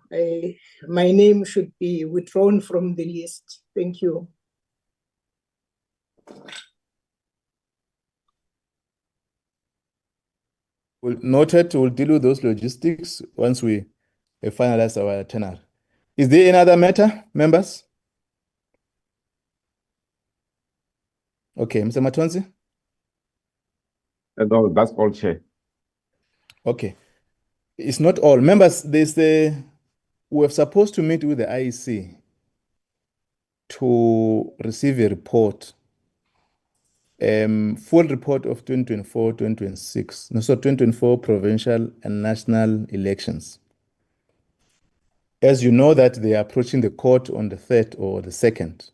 my name should be withdrawn from the list. Thank you. Well, noted, we'll deal with those logistics once we finalize our itinerary. Is there any other matter, members? Okay, Mr. Matonzi? No, that's all, Chair. Okay. It's not all. Members, we're supposed to meet with the IEC to receive a report, full report of 2024-2026, no, so 2024 provincial and national elections. As you know that they are approaching the court on the 3rd or the 2nd,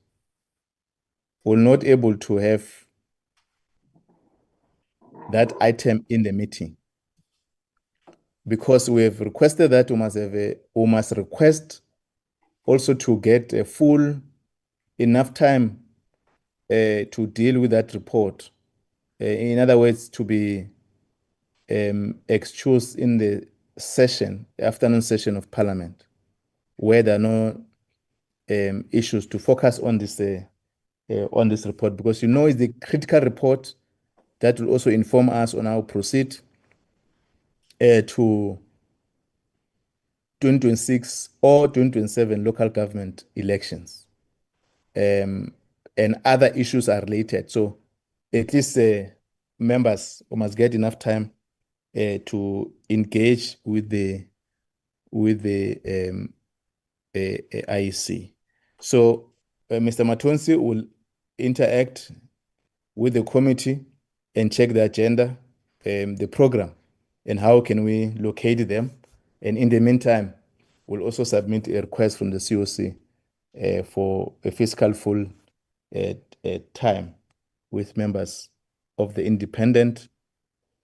we're not able to have that item in the meeting because we have requested that we must request also to get a full enough time to deal with that report. In other words, to be excused in the afternoon session of Parliament, where there are no issues to focus on this report, because it's the critical report that will also inform us on how to proceed to 2026 or 2027 local government elections. And other issues are related. So at least members must get enough time to engage with the IEC. So Mr. Matonsi will interact with the committee and check the agenda, the program, and how can we locate them. And in the meantime, we'll also submit a request from the COC for a fiscal full time with members of the Independent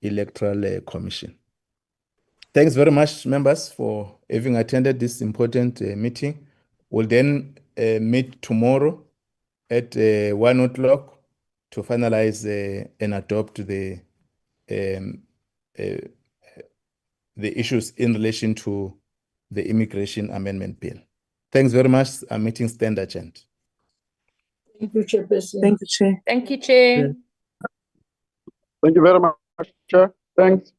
Electoral Commission. Thanks very much, members, for having attended this important meeting. We'll then meet tomorrow at 1 o'clock to finalize and adopt the issues in relation to the Immigration Amendment Bill. Thanks very much. Our meeting stand adjourned. Thank you, Chairperson. Thank you, Chair. Thank you, Chair. Thank you very much, Chair. Thanks.